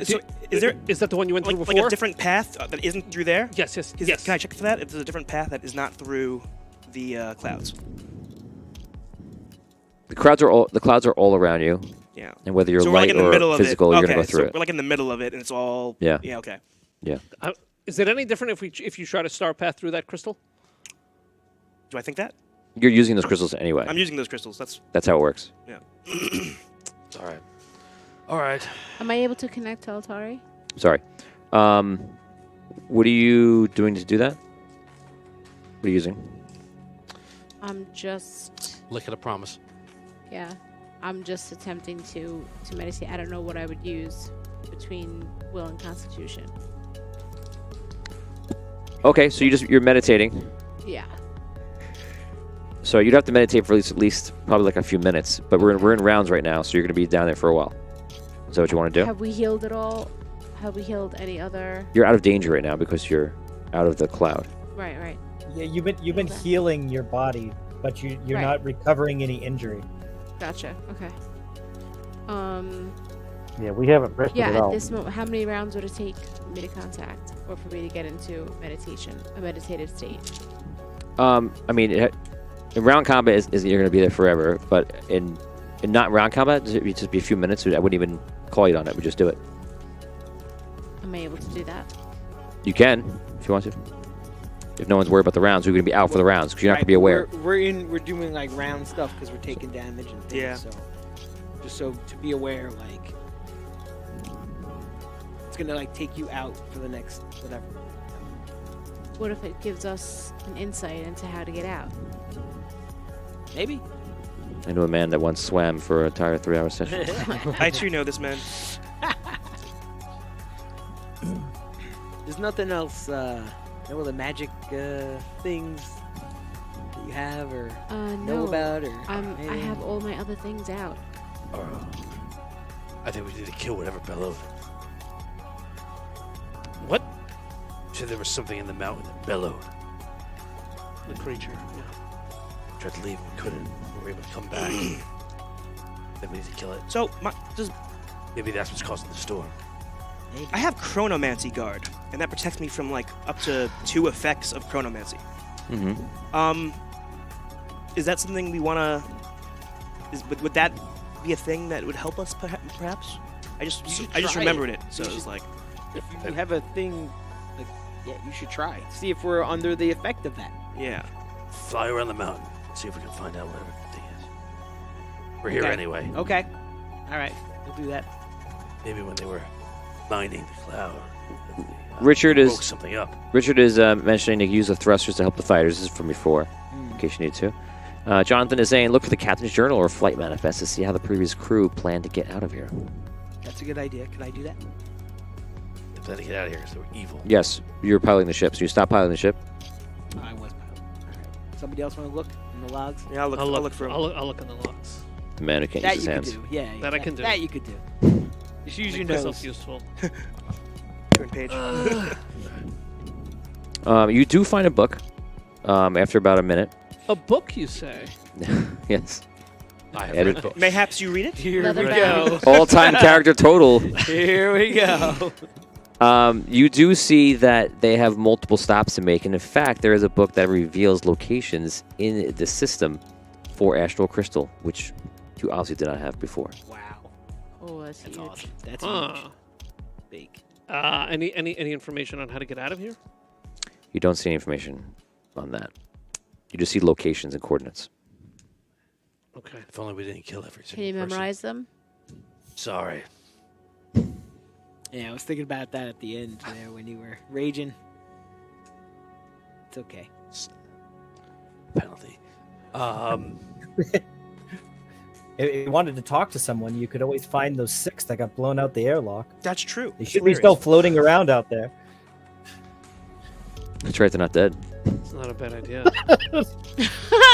So, is there Is that the one you went through like before? a different path that isn't through there? Yes, yes, Is yes. Can I check for that? If there's a different path that is not through the clouds. The clouds are all around you, Yeah. and whether you're So we're like light in the middle or of physical, it. you're Okay, gonna go through so it. we're like in the middle of it, and it's all. Yeah. Yeah. Okay. Yeah. Is it any different if you try to star path through that crystal? Do I think that? You're using those crystals anyway. I'm using those crystals. That's how it works. Yeah. All right. All right. Am I able to connect to Altari? Sorry. What are you doing to do that? What are you using? I'm just. Lick it a promise. Yeah. I'm just attempting to meditate. I don't know what I would use between will and constitution. Okay, so you're meditating. Yeah. So you'd have to meditate for at least probably like a few minutes. But we're in rounds right now, so you're gonna be down there for a while. Is that what you want to do? Have we healed at all? Have we healed any other? You're out of danger right now because you're out of the cloud. Right. Right. Yeah, you've been Okay. healing your body, but you're Right. not recovering any injury. Gotcha. Okay. Yeah, we haven't rested Yeah. at At all. this moment, how many rounds would it take for me to contact, or for me to get into meditation, a meditative state? I mean, in round combat is you're gonna be there forever, but in not round combat, it'd just be a few minutes. I wouldn't even call you on it. We just do it. Am I able to do that? You can if you want to. If no one's worried about the rounds, we're gonna be out for the rounds because you're not Right, gonna be aware. We're doing like round stuff because we're taking damage and things. Yeah. So just so to be aware, like it's gonna like take you out for the next whatever. What if it gives us an insight into how to get out? Maybe. I knew a man that once swam for an entire 3-hour session. I too know this man. There's nothing else. No other magic things that you have or know No. about or. I anything? have all my other things out. I think we need to kill whatever bellowed. What? You said there was something in the mountain that bellowed. The creature. Yeah. Tried to leave, we couldn't. We were able to come back. Then we need to kill it. So Maybe that's what's causing the storm. I have Chronomancy Guard, and that protects me from like up to 2 effects of Chronomancy. Mm-hmm. Is that something we want to? Would that be a thing that would help us perhaps? You should I just try remembered it. it, so You it was should- like If you have a thing, like yeah, you should try. See if we're under the effect of that. yeah. Fly around the mountain. See if we can find out whatever the thing is. We're here Okay. anyway. Okay. All right. We'll do that. Maybe when they were mining the cloud. they, Richard is- woke something up. Richard is mentioning to use the thrusters to help the fighters. This is from before, in case you need to. Jonathan is saying, look for the captain's journal or flight manifest to see how the previous crew planned to get out of here. That's a good idea. Can I do that? They plan to get out of here because they were evil. Yes, you're piloting the ship, so you stop piloting the ship. I was. All right. Somebody else want to look in the logs? Yeah, I'll look for him. I'll look in the logs. The man who can't That use you his could hands. do. Yeah. That I can do. That you could do. Just use your Make myself nose. useful. Turn page. You do find a book after about a minute. A book, you say? Yes. I have Edit- read books. Mayhaps you read it? Here Leather we bound. go. All-time character total. Here we go. You do see that they have multiple stops to make, and in fact, there is a book that reveals locations in the system for Astral Crystal, which you obviously did not have before. Wow. Oh, that's That's huge. awesome. That's Huh. huge. Big. Any information on how to get out of here? You don't see any information on that. You just see locations and coordinates. Okay. If only we didn't kill every Can you single person. memorize them? Sorry. Yeah, I was thinking about that at the end there when you were raging. It's okay. Penalty. If you wanted to talk to someone, you could always find those 6 that got blown out the airlock. That's true. They It's should be hilarious. still floating around out there. That's right, they're not dead. It's not a bad idea. All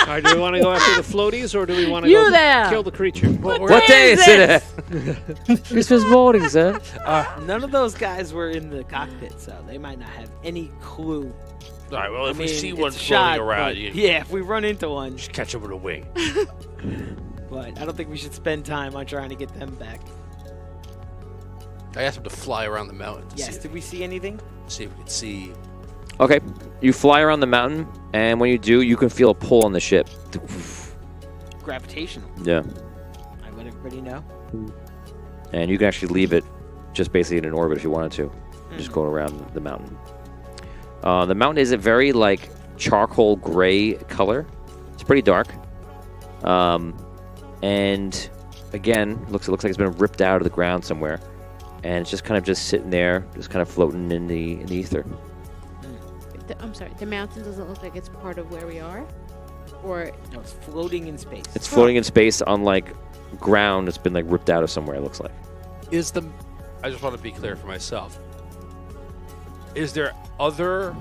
right, do we want to go after the floaties, or do we want to You go there! kill the creature? What day is it? Christmas morning, sir. None of those guys were in the cockpit, so they might not have any clue. All right, well, if we see it's one a shot, floating around, but you yeah, if we run into one, just catch him with a wing. but I don't think we should spend time on trying to get them back. I asked him to fly around the mountain to Yes, see, did we see anything? see if we could see. Okay, you fly around the mountain, and when you do, you can feel a pull on the ship. Gravitational. Yeah, I let everybody know. and you can actually leave it just basically in an orbit if you wanted to. Just Mm. going around the mountain. The mountain is a very like charcoal gray color. It's pretty dark, and again, it looks like it's been ripped out of the ground somewhere, and it's just kind of just sitting there, just kind of floating in the ether. I'm sorry. The mountain doesn't look like it's part of where we are, or No, it's floating in space. It's floating in space on like ground that's been like ripped out of somewhere. It looks like. Is the? I just want to be clear for myself. Is there other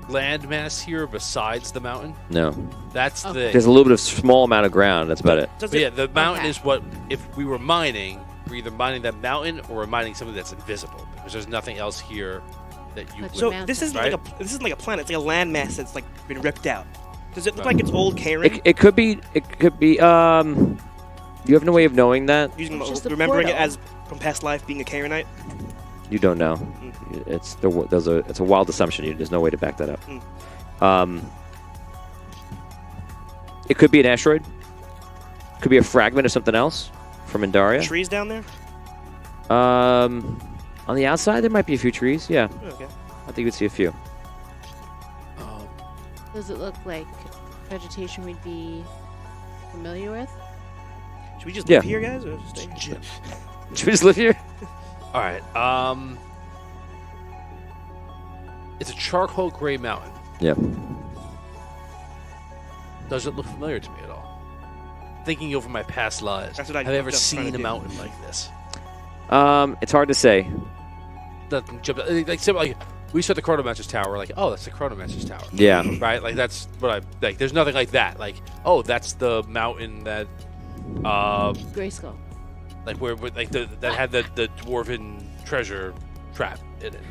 landmass here besides the mountain? No, That's the. there's a little bit of small amount of ground. That's about it. Does But it- yeah, the mountain Okay. is what. If we were mining, we're either mining that mountain or we're mining something that's invisible because there's nothing else here that you Like would. So mountain. this isn't Right? like a this isn't like a planet. It's like a landmass that's like been ripped out. Does it look Right. like it's old K-ring? It could be. It could be. You have no way of knowing that. Using It's just a remembering it portal. as from past life being a K-ringite? You don't know. It's it's a wild assumption. There's no way to back that up. It could be an asteroid. Could be a fragment of something else from Indaria. Trees down there? On the outside, there might be a few trees. Yeah, Oh, okay. I think you'd see a few. does it look like vegetation we'd be familiar with? Should we just Yeah. live here, guys, or just stay here? Should we just live here? All right. It's a charcoal gray mountain. Yeah. Does it look familiar to me at all? Thinking over my past lives, That's what I have I ever was trying to seen a do. mountain like this? It's hard to say. Nothing jumped like we saw the Chronomancer's Tower. We're like, oh, that's the Chronomancer's Tower. Yeah. Right? Like that's what I like. There's nothing like that. Like, oh, that's the mountain that, Grayskull. like like that had the dwarven treasure trap in it.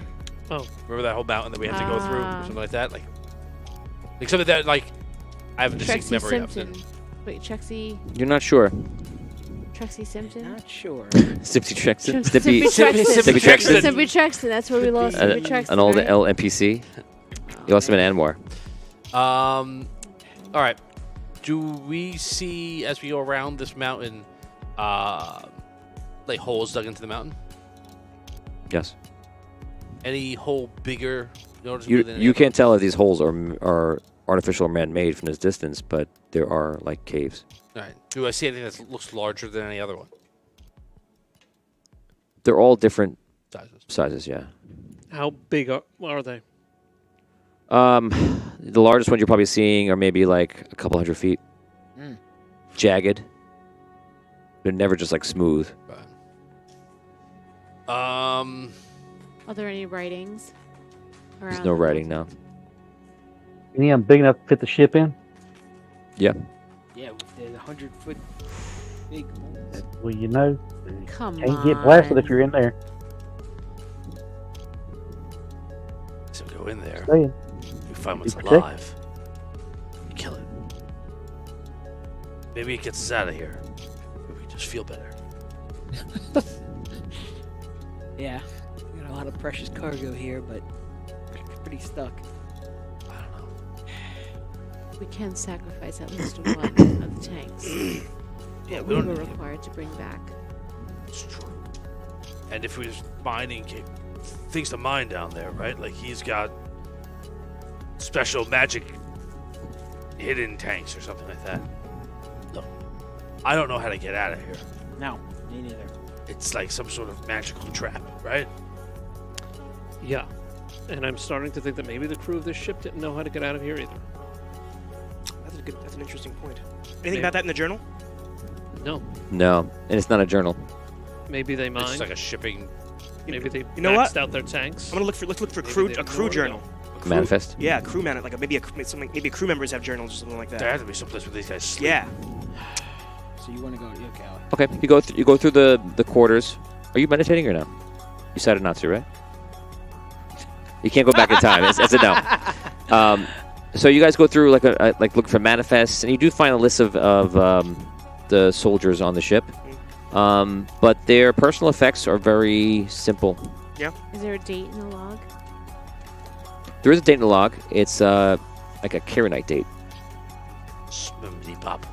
Oh. Remember that whole mountain that we had to go through, or Ah. something like that? Like something that like I have a distinct Trexie memory Simpson. of. Wait, Trexie You're not sure. Simpson? Not sure. Stimpy Trexton. Stimpy Stimpy Trexton. Trexton. Stimpy Trexton. That's where we lost Stimpy Trexton. An old right? NPC. You lost him in Anwar. All right. Do we see as we go around this mountain, like holes dug into the mountain? Yes. Any hole bigger noticeably than any You other? can't tell if these holes are artificial or man-made from this distance, but there are like caves. All right. Do I see anything that looks larger than any other one? They're all different Sizes. sizes. Yeah. How big are they? The largest ones you're probably seeing are maybe like a couple hundred feet. Mm. Jagged. They're never just like smooth. Right. Are there any writings? There's around no the writing mountain? now. Any of them big enough to fit the ship in? Yeah, there's 100-foot big holes. Well, you know, Come can't on. get blasted if you're in there. So go in there. Saying. We find what's Be protected. alive. Maybe it gets us out of here. Maybe we just feel better. Yeah, we got a lot of precious cargo here, but we're pretty stuck. I don't know. We can sacrifice at least one of the tanks. Yeah, We were required to bring back. It's true. And if we was mining things to mine down there, right? Like he's got special magic hidden tanks or something like that. Look, I don't know how to get out of here. No, me neither. It's like some sort of magical trap, right? Yeah. And I'm starting to think that maybe the crew of this ship didn't know how to get out of here either. That's an interesting point. Anything about that in the journal? No. No, and it's not a journal. Maybe they It's mined. just like a shipping. Maybe they You know maxed what? out their tanks. I'm gonna let's look for Maybe crew they a didn't know crew where to go. journal. A crew- Manifest. Yeah, crew man. Like maybe crew members have journals or something like There that. has to be someplace where these guys sleep. Yeah. So you want to go? Okay. Alex. Okay, you go through the quarters. Are you meditating or no? You decided not to, right? You can't go back in time. It's a no. So you guys go through like look for manifests, and you do find a list of the soldiers on the ship. But their personal effects are very simple. Is there a date in the log? There is a date in the log. It's like a Kiranite date. Smimbity-bop.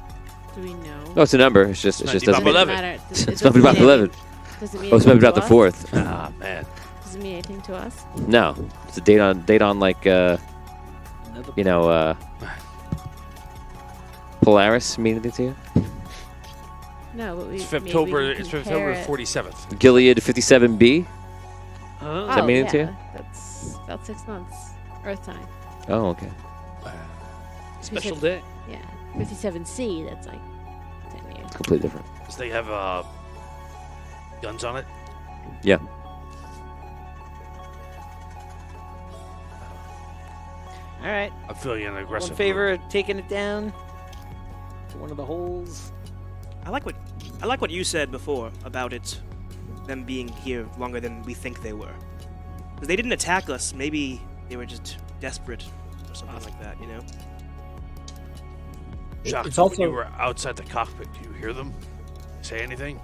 Do we know? No, it's a number. It's just Doesn't doesn't mean. matter. Matter. It's not about 11. Does it mean Oh, it's anything about to the us? 4th. Ah, man. Does it mean anything to us? No, it's a date on like Another Polaris mean anything to you? No, but we. It's maybe February. we can It's compare February it. 47th. Gilead 57B. Huh? that mean yeah, anything to you? That's about 6 months. Earth time. Oh, okay. Special said- day. Yeah. 57C, that's like 10 years. Completely different. Does they have guns on it? Yeah. All right. I'm feeling an All aggressive. in favor of taking it down to one of the holes? I like what you said before about them being here longer than we think they were. Because they didn't attack us. Maybe they were just desperate or something like that. You know. Jacques, It's when also- you were outside the cockpit, do you hear them say anything?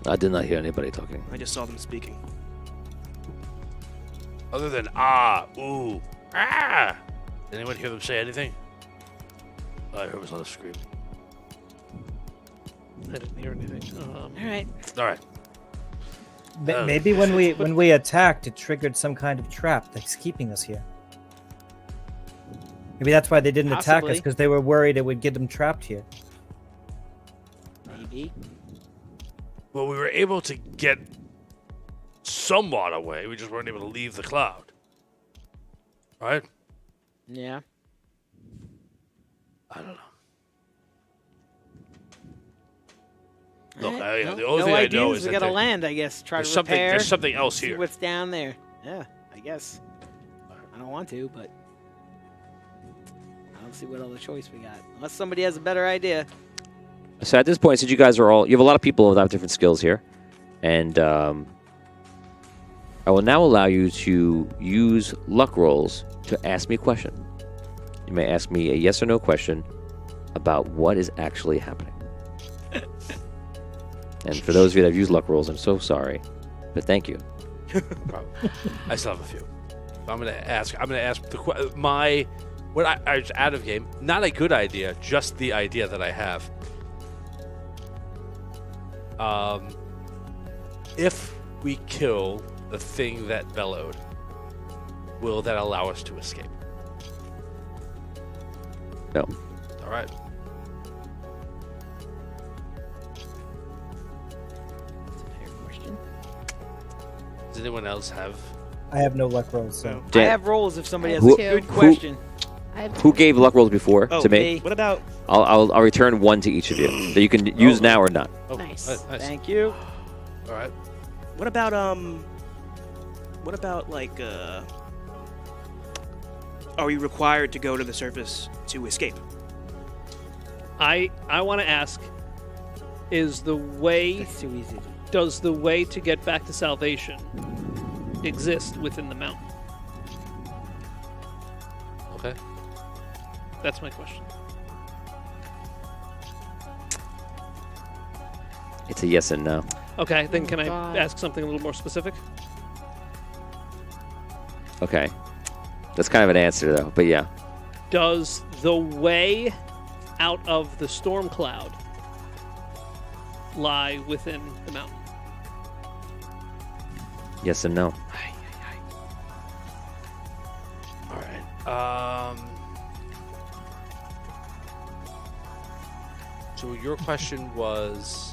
I did not hear anybody talking. I just saw them speaking. Other than ah, ooh, ah. Did anyone hear them say anything? All I heard was a scream. I didn't hear anything. All right. All right. Maybe when we attacked, it triggered some kind of trap that's keeping us here. Maybe that's why they didn't attack us, Possibly. because they were worried it would get them trapped here. Maybe. Well, we were able to get somewhat away. We just weren't able to leave the cloud. Right? Yeah. I don't know. All Look, right. the Well, only no thing I ideas. know is we that gotta there- land, I guess. Try there's to something. repair. There's something else See here. what's down there. Yeah, I guess. I don't want to, but I don't see what other choice we got. Unless somebody has a better idea. So at this point, since you guys are you have a lot of people that have different skills here, and I will now allow you to use luck rolls to ask me a question. You may ask me a yes or no question about what is actually happening. And for those of you that have used luck rolls, I'm so sorry, but thank you. Probably. I still have a few. So I'm gonna ask. What I was out of game. Not a good idea. Just the idea that I have. If we kill the thing that bellowed, will that allow us to escape? No. All right. That's a fair question. Does anyone else have? I have no luck rolls, so. I Dan, have rolls if somebody has Who- a good who- question. I have who gave luck rolls before Oh, to me? me. What about I'll return one to each of you that you can use now or not. Oh, Nice. nice. Thank you. All right. what about like are we required to go to the surface to escape? I want to ask: Is the way It's too easy. does the way to get back to salvation exist within the mountain? Okay. That's my question. It's a yes and no. Okay, then can I God. ask something a little more specific? Okay. That's kind of an answer, though, but yeah. Does the way out of the storm cloud lie within the mountain? Yes and no. All right. So your question was,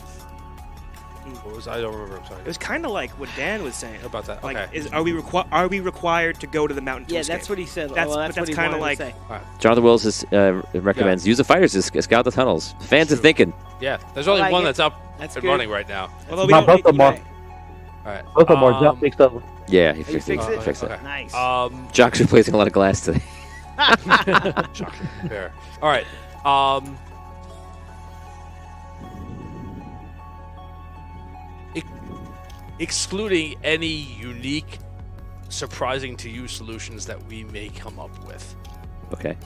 what was? I don't remember. I'm sorry. It was kind of like what Dan was saying. About that. Like, Okay. are we required to go to the mountain? Yeah, to that's escape? what he said. That's- well, but that's what that's he kinda wanted to like- say. Jonathan Wills recommends use the fighters to scout the tunnels. Fans are True. thinking. Yeah. There's only like one it. that's up That's and good. running right now. Although we My don't both need- of them are, Right. All right. both of them are jump mixed up. Yeah, he You fixed fix it. it? Fix it. Okay. Nice. Jock's replacing a lot of glass today. Shocking. Fair. All right. Excluding any unique, surprising to you solutions that we may come up with, Okay.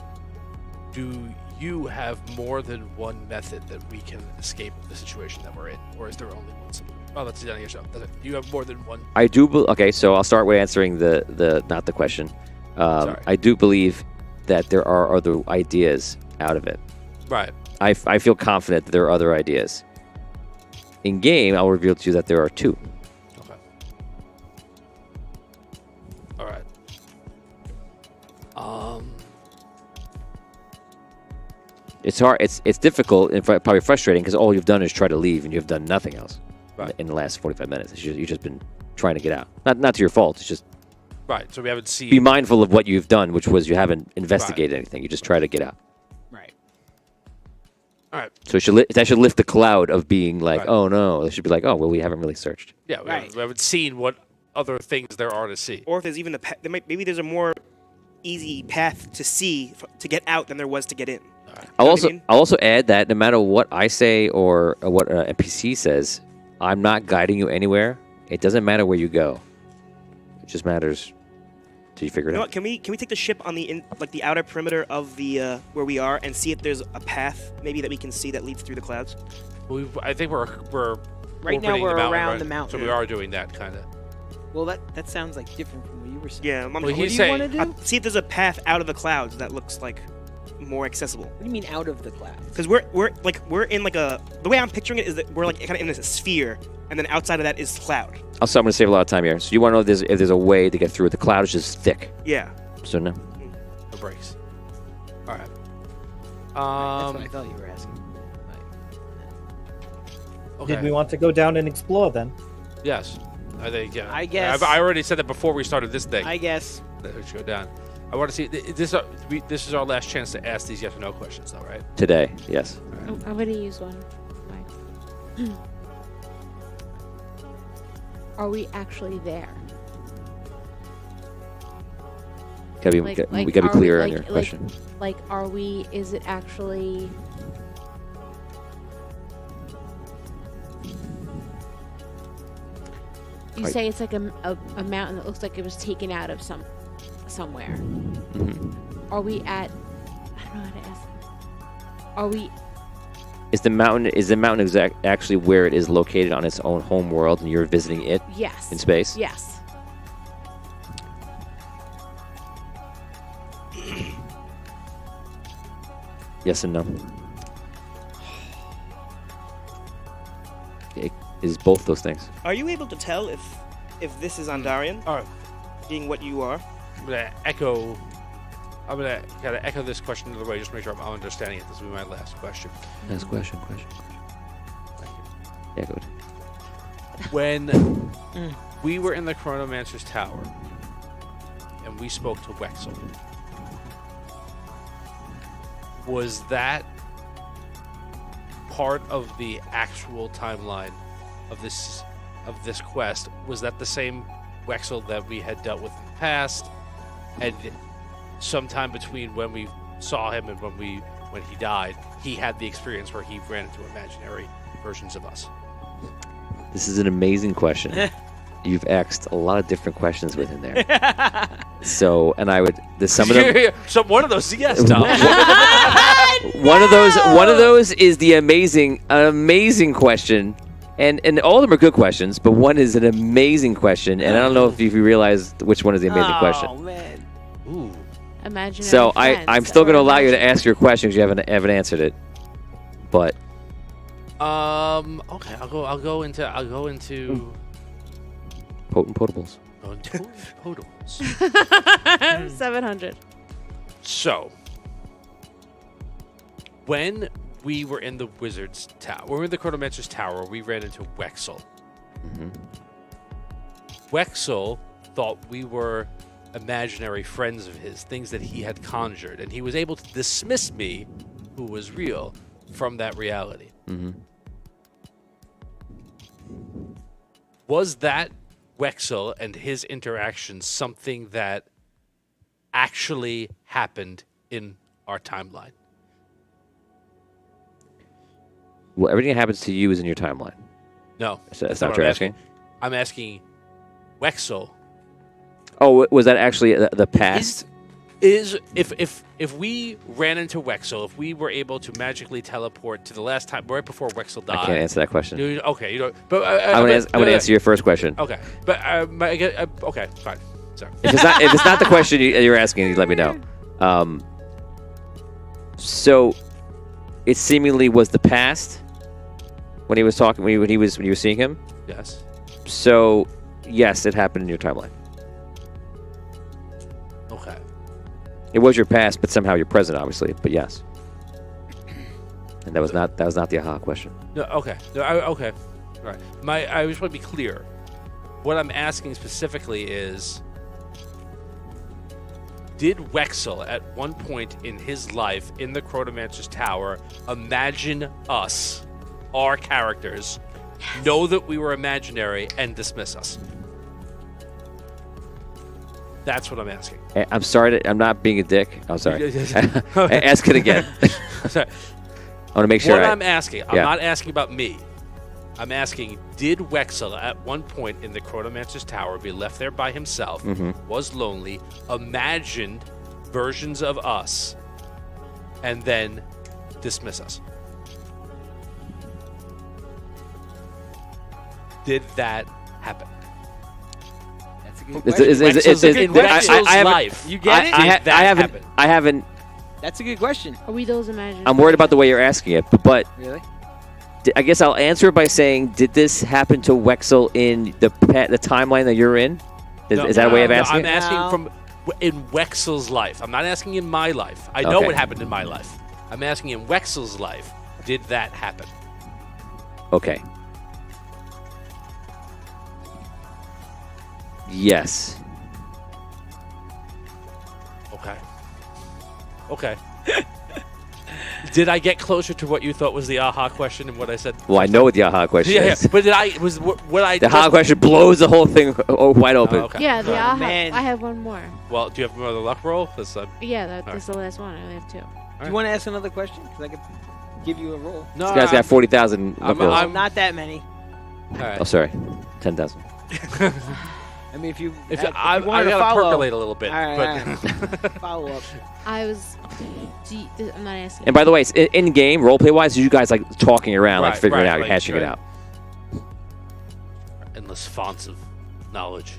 do you have more than one method that we can escape the situation that we're in, or is there only one solution? Oh, that's the end of your show. That's it. You have more than one. I do. Okay, so I'll start with answering the not the question. Sorry. I do believe that there are other ideas out of it. Right. I feel confident that there are other ideas. In game, I'll reveal to you that there are two. Okay. All right. It's hard. It's difficult and probably frustrating because all you've done is try to leave and you've done nothing else Right. in the last 45 minutes. You've just been trying to get out. Not to your fault. It's just Right. So we haven't seen. be mindful of what you've done, which was you haven't investigated anything. You just try to get out. Right. All right. So that should lift the cloud of being like, Right. oh no. It should be like, oh well, we haven't really searched. Yeah. Right. We haven't seen what other things there are to see. Or if there's even maybe there's a more easy path to see to get out than there was to get in. I'll know what I also mean? I'll also add that no matter what I say or what an NPC says, I'm not guiding you anywhere. It doesn't matter where you go. It just matters till you figure You it know out. what? Can we take the ship on the the outer perimeter of the where we are and see if there's a path maybe that we can see that leads through the clouds? I think we're Right now orbiting we're the mountain, around right? the mountain. So we are doing that kind of. Well, that sounds like different from what you were saying. Yeah, I'm, Well, What do he's you saying- want to do? see if there's a path out of the clouds that looks like more accessible. What do you mean out of the clouds? Because we're in like the way I'm picturing it is that we're like kind of in this sphere, and then outside of that is cloud. Also, I'm going to save a lot of time here. So you want to know if there's a way to get through it. The cloud is just thick. Yeah. So no. No breaks. All right. That's what I thought you were asking. Okay. Did we want to go down and explore then? Yes. I think. Yeah. I guess. I already said that before we started this thing. I guess. That we should go down. I want to see. This is our last chance to ask these yes or no questions, though, right? Today, yes. I'm gonna use one. Fine. Are we actually there? We gotta be are we, clear on like- your question. Like, are we? Is it actually? You Right. say it's like a mountain that looks like it was taken out of somewhere. Mhm. Are we at? I don't know how to ask. Are we? Is the mountain actually where it is located on its own home world, and you're visiting it Yes. in space? Yes. Yes and no. It is both those things. Are you able to tell if this is Andarian, All right. being what you are? I'm gonna echo. I'm gonna kind of echo this question another way, just to make sure I'm understanding it. This will be my last question. Last question. Yeah, good. When we were in the Chronomancer's Tower and we spoke to Wexel, was that part of the actual timeline of this quest? Was that the same Wexel that we had dealt with in the past? And sometime between when we saw him and when he died, he had the experience where he ran into imaginary versions of us. This is an amazing question. You've asked a lot of different questions within there. So, and I would some of them. So one of those, yes, Tom. One of those is the amazing question, And all of them are good questions, but one is an amazing question, and I don't know if you realize which one is the amazing question. Oh man. Ooh. Imaginary So friends I'm still going to or allow you to imagine- ask your question because you haven't answered it. But Okay. I'll go into potent potables. Potables. 700. So, when we were in the Wizard's Tower, when we were in the Chronomancer's Tower, we ran into Wexel. Mm-hmm. Wexel thought we were imaginary friends of his, things that he had conjured, and he was able to dismiss me, who was real, from that reality. Mm-hmm. Was that Wexel and his interaction something that actually happened in our timeline? Well, everything that happens to you is in your timeline. No. So that's not not what you're I'm asking? I'm asking Wexel. Oh, was that actually the past? If we ran into Wexel, if we were able to magically teleport to the last time right before Wexel died. I can't answer that question. Okay, you don't. But I'm going to answer your first question. Okay, but okay, fine. Sorry. If it's not the question you're asking, you let me know. So, it seemingly was the past when he was talking when you were seeing him. Yes. So, yes, it happened in your timeline. Okay. It was your past, but somehow your present, obviously. But yes. And that was not the aha question. No. Okay. No. Okay. All right. I just want to be clear. What I'm asking specifically is, did Wexel at one point in his life in the Chronomancer's Tower imagine us, our characters, know that we were imaginary, and dismiss us? That's what I'm asking. I'm sorry. I'm not being a dick. I'm sorry. Ask it again. Sorry. I want to make sure. What I'm asking, I'm Yeah. not asking about me. I'm asking, did Wexel at one point in the Chronomancer's Tower be left there by himself, was lonely, imagined versions of us, and then dismiss us? Did that happen? That's a good Is- question. is- In Wexel's I haven't- life, You get it? I haven't. That's a good question. Are we those imaginary? I'm worried about the way you're asking it, but Really? I guess I'll answer it by saying, did this happen to Wexel in the timeline that you're in? Is that a way of asking I'm it? asking No. from in Wexel's life. I'm not asking in my life. I know Okay. what happened in my life. I'm asking in Wexel's life. Did that happen? Okay. Yes. Okay. Okay. Did I get closer to what you thought was the aha question and what I said? Well, I know what the aha question Yeah, yeah. is. But did I was what I The just, aha question blows the whole thing wide open. Oh, okay. Yeah, the aha. man. I have one more. Well, do you have another luck roll? 'Cause, Yeah, Alright. that's the last one. I only have two. Do you want to ask another question? Because I could give you a roll. no, This guy's got 40,000 luck rolls. I'm- Not that many. all right. Oh, sorry. 10,000. I mean, if you If had- I if you wanted to gotta follow, percolate a little bit, All right, but follow up. I was. I'm not asking. And by the way, it's in game, roleplay wise, you guys like talking around, like Right, figuring it right, out, like, hashing it right. out. endless fonts of knowledge.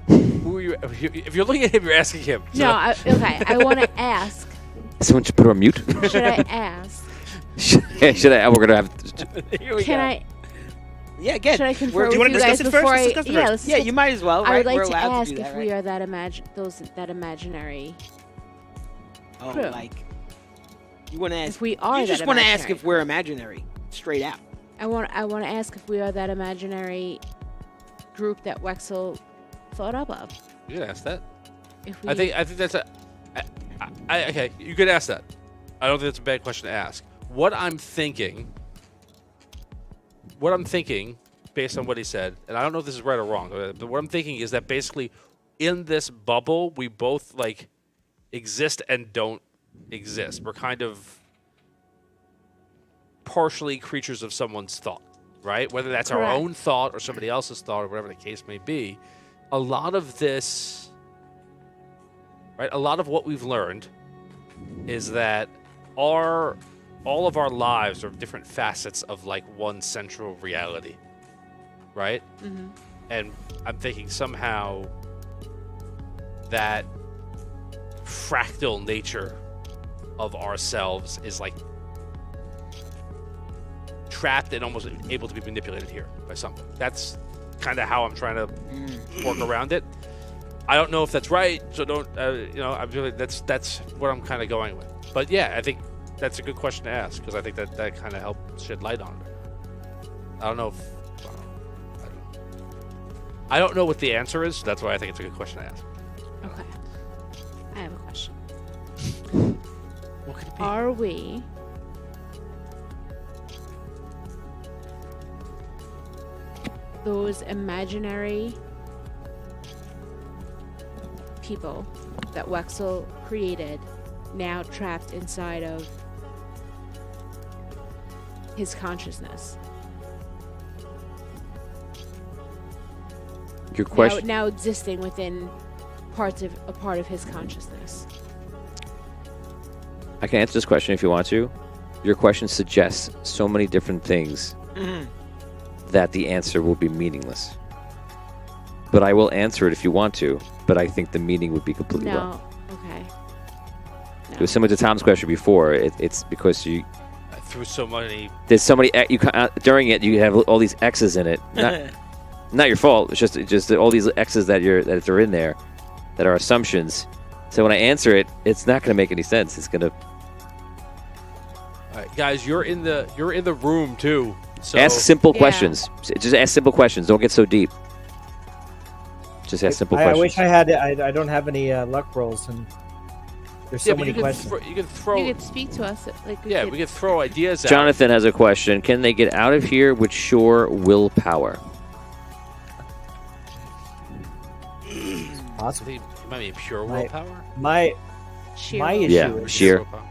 Who are you? If you're looking at him, you're asking him. No, okay. I want to ask. Someone should put her on mute. Should I ask? Should I? We're gonna have. Here we Can go. I? Yeah, again. Should I confer Do you with wanna you guys discuss it first? before Let's I? discuss it Yeah, first. let's Yeah, discuss you might as well. Right? I would like We're to allowed ask to do if that, we right? are that imaginary. Oh, crew. like you want to ask? If we are you that just want to ask imaginary. if we're imaginary, straight out. I want to ask if we are that imaginary group that Wexel thought up of. You can ask that. If we, I think that's a. Okay, you could ask that. I don't think that's a bad question to ask. What I'm thinking, based on what he said, and I don't know if this is right or wrong, but what I'm thinking is that basically, in this bubble, we both like exist and don't exist. We're kind of partially creatures of someone's thought, right? Whether that's our Correct. own thought or somebody else's thought or whatever the case may be. A lot of this, right? A lot of what we've learned is that all of our lives are different facets of like one central reality, right? Mm-hmm. And I'm thinking somehow that fractal nature of ourselves is like trapped and almost able to be manipulated here by something. That's kind of how I'm trying to work around it. I don't know if that's right, so don't I'm really that's what I'm kind of going with. But yeah, I think that's a good question to ask because I think that kind of helps shed light on it. I don't know if I don't know what the answer is. That's why I think it's a good question to ask. Okay. I have a question. What could it be? Are we those imaginary people that Wexel created now trapped inside of his consciousness? Your question. Now existing within a part of his consciousness. I can answer this question if you want to. Your question suggests so many different things that the answer will be meaningless. But I will answer it if you want to. But I think the meaning would be completely wrong. No. Okay. It was similar to Tom's question before. It's because I threw so many. there's so many during it you have all these X's in it. Not your fault. It's just all these X's that are in there that are assumptions. So when I answer it, it's not going to make any sense. It's going to All right, guys, you're in the room too. So ask simple Yeah. questions. Just ask simple questions. Don't get so deep. Just ask simple I questions. wish I had. I don't have any luck rolls, and there's so but many you can questions. you can throw. You could speak to us. Like We could throw ideas out. Jonathan has a question. Can they get out of here with sure willpower? I Possible. think it might be pure My- willpower. My sheer my willpower. issue Yeah, is sheer. Willpower.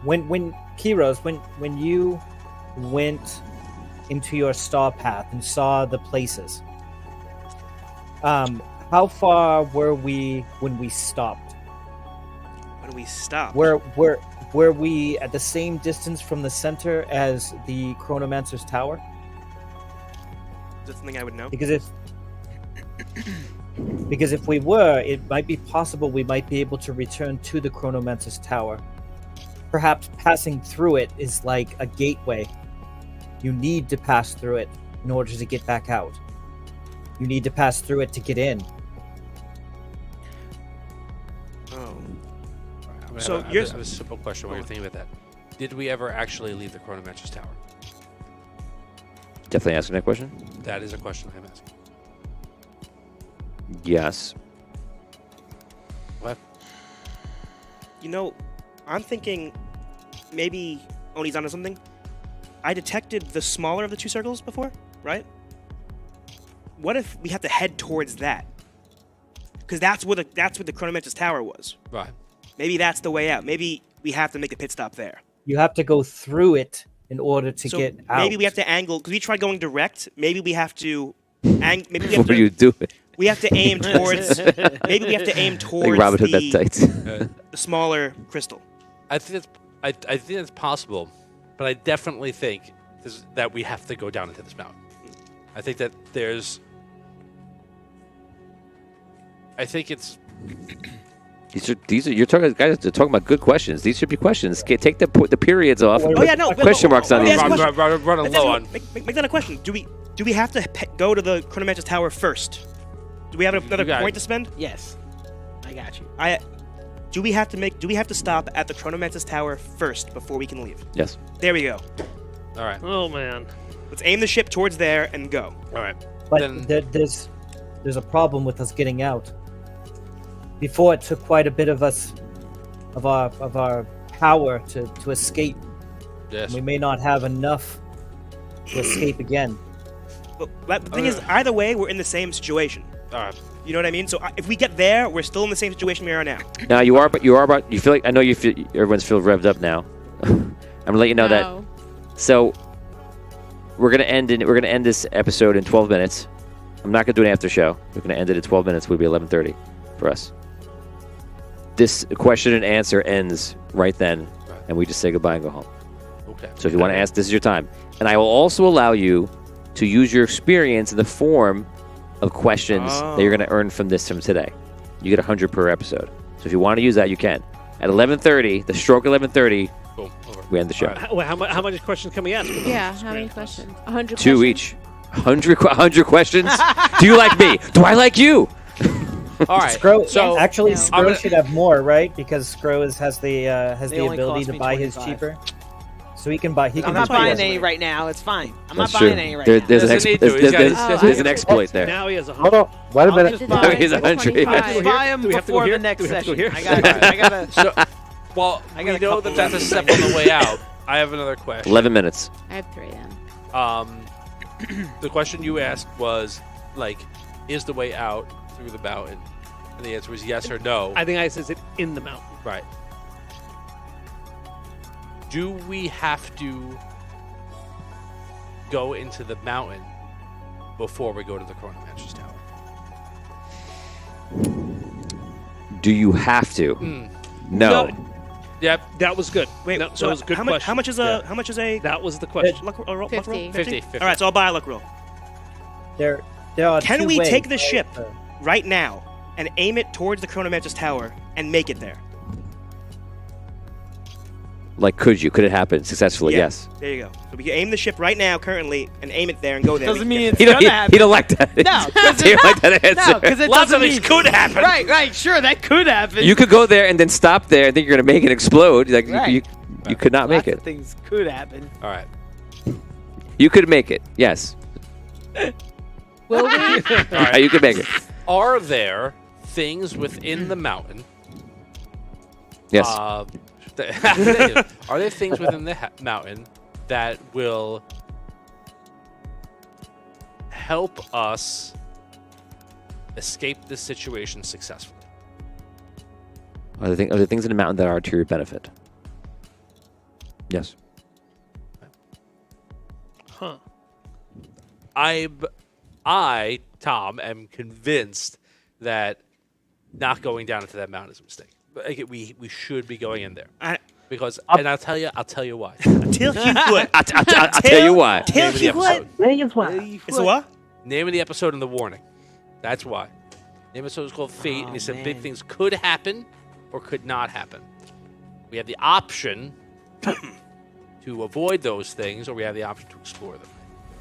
when Kiros, when you went into your star path and saw the places, how far were we when we stopped? When we stop. Were we at the same distance from the center as the Chronomancer's tower? That's something I would know. Because if we were, it might be possible we might be able to return to the Chronomancer's tower. Perhaps passing through it is like a gateway. You need to pass through it in order to get back out. You need to pass through it to get in. Oh. I So have yours- a simple question while you're thinking about that. Did we ever actually leave the Chronomancer's tower? Definitely asking that question. That is a question I'm asking. Yes. What? You know, I'm thinking maybe Oni's onto something. I detected the smaller of the two circles before, right? What if we have to head towards that? Because that's where the Chronomancer's tower was. Right. Maybe that's the way out. Maybe we have to make a pit stop there. You have to go through it in order to So get out. maybe we have to angle because we tried going direct. Maybe we have to maybe we have What are to, you doing? we have to aim towards maybe we have to aim Like towards Robin Hood that the, tight. the smaller crystal. I think that's possible, but I definitely think that we have to go down into this mountain. I think that there's. I think it's. These are you're talking guys are talking about good questions. These should be questions. Take the periods off. Oh yeah, no. Question marks on let me these. ask a question. Running low on. Make that a question. Do we have to go to the Chronomancer's tower first? Do we have another got point it. to spend? Yes, I got you. Do we have to stop at the Chronomancer's tower first before we can leave? Yes. There we go. All right. Oh man. Let's aim the ship towards there and go. All right. But Then- there's a problem with us getting out. Before it took quite a bit of our power to escape. Yes. We may not have enough to escape again. But the thing is, either way, we're in the same situation. All right. You know what I mean? So if we get there, we're still in the same situation we are now. Now you feel like I know you feel everyone's feel revved up now. I'm gonna let you know that. No. So we're gonna end this episode in 12 minutes. I'm not gonna do an after show. We're gonna end it in 12 minutes. It would be 11:30 for us. This question and answer ends right then. Right. and we just say goodbye and go home. Okay. So if you want to ask, this is your time. And I will also allow you to use your experience in the form of questions that you're going to earn from today. You get 100 per episode. So if you want to use that, you can. At 11:30, the stroke 11:30, Boom. Over. we end the show. All right. How many questions can we ask? Yeah, how many questions? 100 2 questions? each. 100 questions? Do you like me? Do I like you? All right. Scro, So actually, No. Scro gonna- should have more, right? Because Scro has the They only ability cost to me buy his 25. cheaper. So he can buy. He I'm can not just buy buying it. any right now. It's fine. I'm That's not true. buying any right There- now. There's an Doesn't need to. He's got his- there's an exploit there. Now he has a Hold 100. on. Wait a I'll minute. just No, buy he's it. 100. $25. Buy him Do we have to go before here? the next Do we have to go session. here? I gotta. So, well, I we got a know couple that that's a left. step on the way out. I have another question. 11 minutes. I have 3 then. The question you asked was, like, is the way out through the mountain? And the answer was yes or no. I think I says it in the mountain. Right. Do we have to go into the mountain before we go to the Chronomancer's Tower? Do you have to? No. Yep. That was good. Wait, No, so that was a good how question. much is a That was the question. luck roll? 50. 50. All right, so I'll buy a luck roll There are Can two we ways, take the right? ship? right now and aim it towards the Chronomancer's Tower and make it there. Like, could you? Could it happen successfully? Yeah. Yes. There you go. So we can aim the ship right now, currently, and aim it there and go there. Doesn't We mean can it's He don't, gonna happen. he don't like that. No, 'cause he don't like that answer. No, because it Lots of doesn't things mean could happen. Right, sure, that could happen. You could go there and then stop there and think you're going to make it explode. Like Right. you could not make Lots it. of things could happen. All right. You could make it. Yes. Will we? All right. You could make it. Are there things within the mountain? Yes. Are there things within the mountain that will help us escape this situation successfully? Are there things in the mountain that are to your benefit? Yes. Huh. I, Tom, am convinced that not going down into that mountain is a mistake. Like, we should be going in there because, and I'll tell you why. Till he would. I'll tell you why. Till Name of the he would. episode. Millions why? It's a what? Name of the episode and the warning. That's why. The episode is called Fate, and he said big things could happen or could not happen. We have the option to avoid those things, or we have the option to explore them.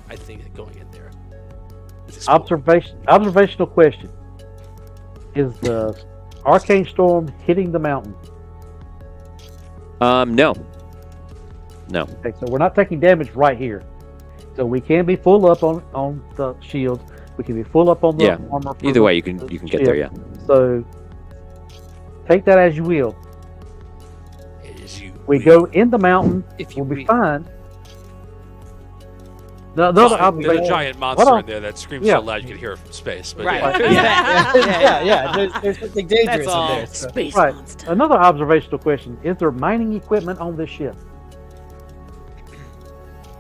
I think that going in there is explore. Observational question. Is the arcane storm hitting the mountain? No. No. Okay, so we're not taking damage right here. So we can be full up on the shields. We can be full up on the Yeah. armor. for Either the- way, you can get there. Yeah. So take that as you will. As you We will. go in the mountain. If you We'll be read- fine. The other There's a observation. giant Hold monster on. in there that screams Yeah. so loud you can hear it from space. But Right. yeah. Yeah. There's something dangerous in all. there. So. Space Right. monster. Another observational question: is there mining equipment on this ship?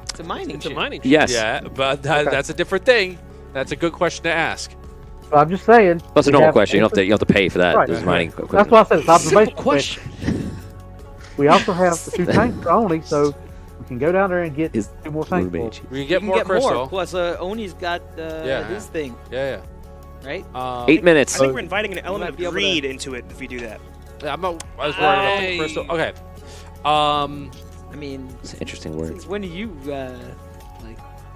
It's a mining It's a ship. mining ship. Yes. Yeah, but that's a different thing. That's a good question to ask. So I'm just saying. That's a we normal have question. You don't have to pay for that. Right. This is mining That's equipment. why I said it's observational Simple question. We also have the 2 tanks only, so we can go down there and get Is 2 more tanks. Rubage. full. We can You get can more get crystal. more. Plus, Oni's got Yeah. his thing, Yeah, right? yeah. 8 minutes. I think we're inviting an element might of be able to- greed into it if we do that. I was worried about the crystal. Okay. I mean, It's an interesting word. since when do you like want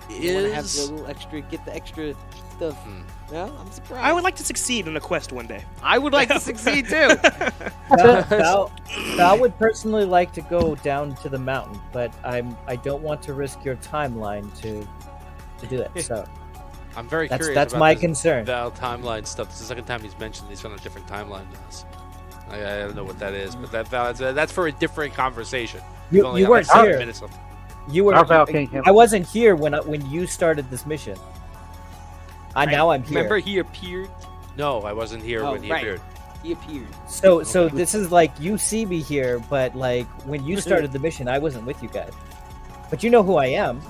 to have the Is little extra, get the extra stuff? No, I'm surprised. I would like to succeed in a quest one day. I would like to succeed too. Val would personally like to go down to the mountain, but I don't want to risk your timeline to do that. So I'm very that's curious. that's about my this concern. Val timeline stuff. This is the second time he's mentioned he's on a different timeline than us. I don't know what that is, but that's for a different conversation. We've You, only you got weren't like 7 here. minutes left. You were. Our Val can't handle I wasn't here when you started this mission. Now I'm here. Remember, he appeared. No, I wasn't here Oh, when he right. appeared. He appeared. So this is like you see me here, but like when you started the mission, I wasn't with you guys. But you know who I am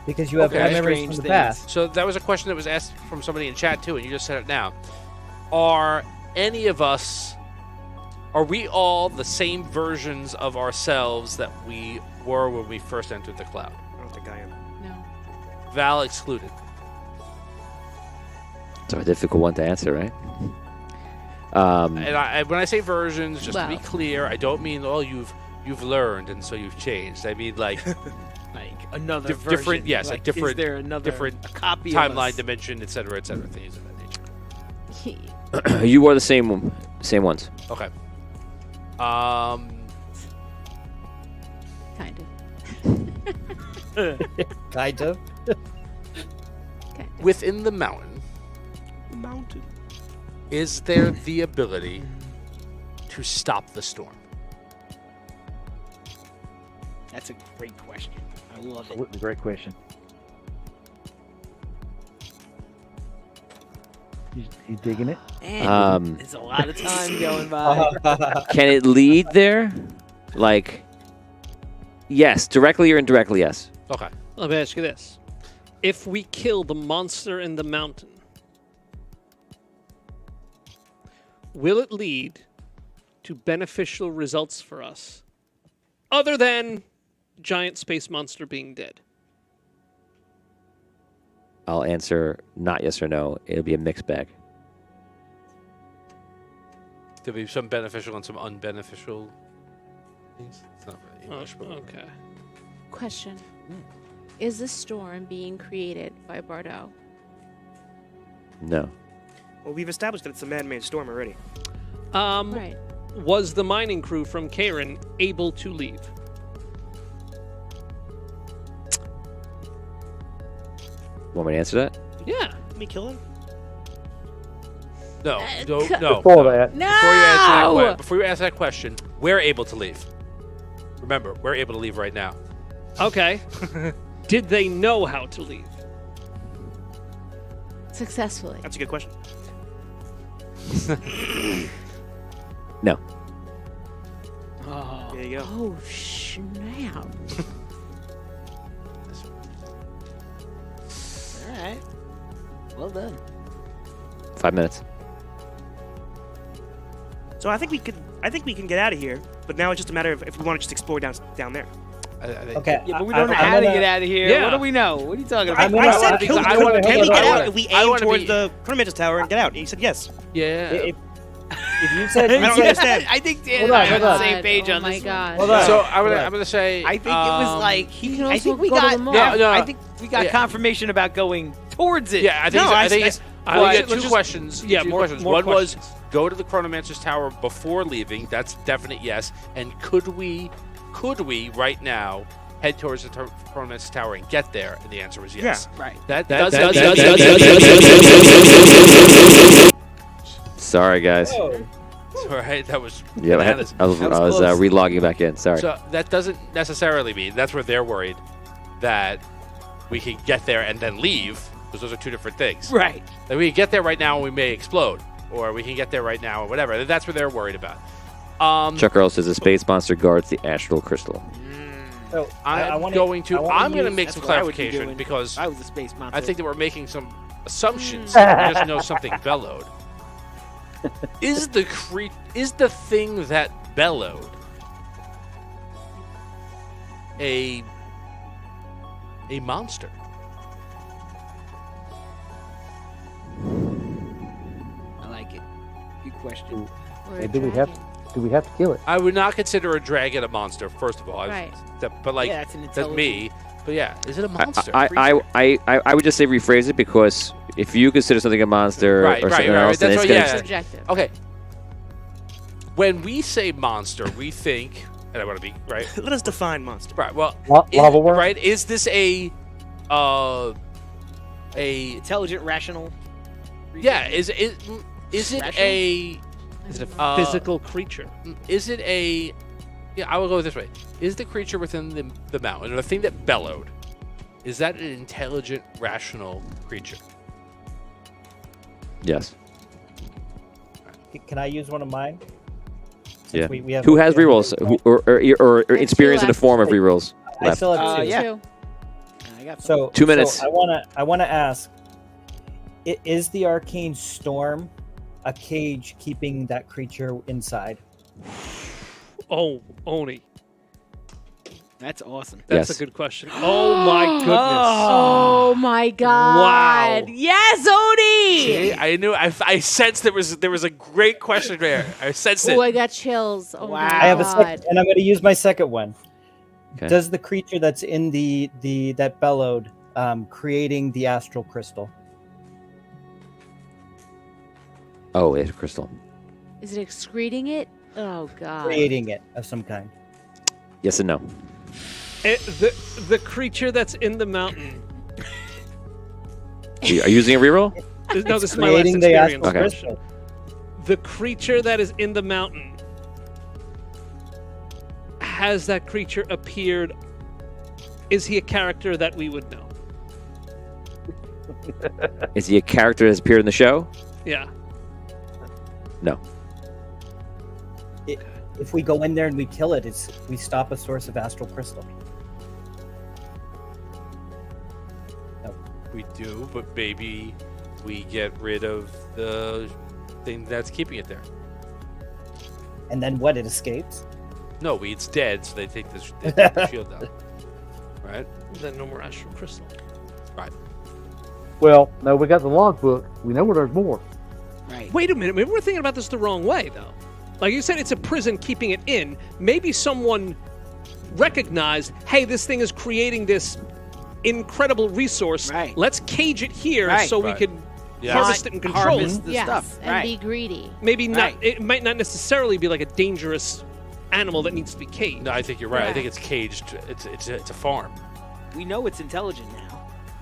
because you have Okay. memories Strange from the things. past. So that was a question that was asked from somebody in chat too, and you just said it now. Are any of us Are we all the same versions of ourselves that we were when we first entered the cloud? I don't think I am. No. Val excluded. It's a difficult one to answer, right? And when I say versions, just to be Well. clear, I don't mean you've learned and so you've changed. I mean like Like another different, version. yes, like, a different, is there another different a copy timeline, of us? dimension, etc., things of that nature. You were the same ones. Okay. Kind of. Kind of. Kind of. Within the mountain, Mountain. is there the ability to stop the storm? That's a great question. I love it. Absolutely great question. You digging it? Man, there's a lot of time going by. Can it lead there? Like, yes, directly or indirectly, yes. Okay. Let me ask you this. If we kill the monster in the mountain, will it lead to beneficial results for us other than giant space monster being dead? I'll answer not yes or no. It'll be a mixed bag. There'll be some beneficial and some unbeneficial things. It's not really English, but Okay. Question. Is the storm being created by Bardo? No. Well, we've established that it's a man-made storm already. Right. Was the mining crew from Karen able to leave? Want me to answer that? Yeah. Let me kill him. no, no. Before that, No. Before you answer that question, we're able to leave. Remember, we're able to leave right now. Okay. Did they know how to leave? Successfully. That's a good question. No. Oh. There you go. Oh, snap. All right. Well done. 5 minutes. So I think we can get out of here. But now it's just a matter of if we want to just explore down there. Okay. Yeah, but we I- don't know I'm how to gonna- get out of here. Yeah. What do we know? What are you talking I, about? I said kill I the wanna Can be- we get I out wanna- if we I aim wanna towards be- the Chronomancer's Tower and get out? And he said yes. Yeah. If you said, I don't understand. I think Dan Hold and I on, are on hold the on. same page Oh on my this one. God. Hold on. So Hold on. I'm gonna say. I think it was like You can I also think we go to got the mall. No. I think we got Yeah. confirmation about going towards it. Yeah, I think. No, I think it's. I- Well, let's you ju- had let's two just- questions. yeah, two more- questions. more One questions. was go to the Chronomancer's Tower before leaving. That's definite yes. And could we right now head towards the Chronomancer's Tower and get there? And the answer was yes. Right. That Sorry, guys. oh, All right. That was. Yeah, I bananas. was That was close. relogging back in. Sorry. So that doesn't necessarily mean that's where they're worried that we can get there and then leave, because those are two different things. Right. Like we can get there right now and we may explode, or we can get there right now or whatever. That's what they're worried about. Chuck Earl says the space monster guards the astral crystal. so I'm wanna- going to. I wanna I'm going to use- make That's some what I would be clarification doing. because I was a space monster. I think that we're making some assumptions. We just know something bellowed. Is the thing that bellowed a monster? I like it. Good question. Or And a do we have dragon. do we have to kill it? I would not consider a dragon a monster. First of all, Right. But like yeah, that's an that's intelligent. me. But yeah, is it a monster? I would just say rephrase it, because if you consider something a monster Right, or right, something right, else, then that's it's right, gonna yeah. Subjective. Okay. When we say monster, we think, and I want to be right. Let us define monster. Right. Well, Lava worm? right? Is this a Intelligent, rational. yeah? Is it a Is it a Uh, physical creature? is it a yeah? I will go this way. Is the creature within the mountain, or the thing that bellowed, is that an intelligent, rational creature? Yes. Can I use one of mine? Yeah. Since we have Who has rerolls? Or have experience two in the form of left. rerolls? I Left. still have two. Yeah. Two. I got some. So 2 minutes. So I wanna ask: is the arcane storm a cage keeping that creature inside? Oh, Oni. That's awesome. That's Yes. a good question. Oh my goodness. Oh my God! Wow. Yes, Odie. See, I knew. I sensed there was a great question there. I sensed it. Oh, I got chills. Oh Wow. my I have a God. second, and I'm going to use my second one. Okay. Does the creature that's in the that bellowed creating the astral crystal? Oh, it's crystal. Is it excreting it? Oh God. Creating it of some kind. Yes and no. The creature that's in the mountain. Are you using a reroll? No, this is my last Creating the experience. astral Okay. crystal. The creature that is in the mountain. Has that creature appeared? Is he a character that we would know? Is he a character that has appeared in the show? Yeah. No. If we go in there and we kill it, we stop a source of astral crystal. We do, but maybe we get rid of the thing that's keeping it there. And then what? It escapes. No, it's dead, so they take the shield down. Right? Then no more astral crystal. Well, no, we got the logbook. We know where there's more. Right. Wait a minute. Maybe we're thinking about this the wrong way, though. Like you said, it's a prison keeping it in. Maybe someone recognized, hey, this thing is creating this incredible resource. Right. Let's cage it here Right. so we Right. can Yeah. harvest it and control Harvest it. the Yes, stuff. and Right. be greedy. Maybe not. Right. It might not necessarily be like a dangerous animal that needs to be caged. No, I think you're right. I think Correct. it's caged. It's a farm We know it's intelligent now,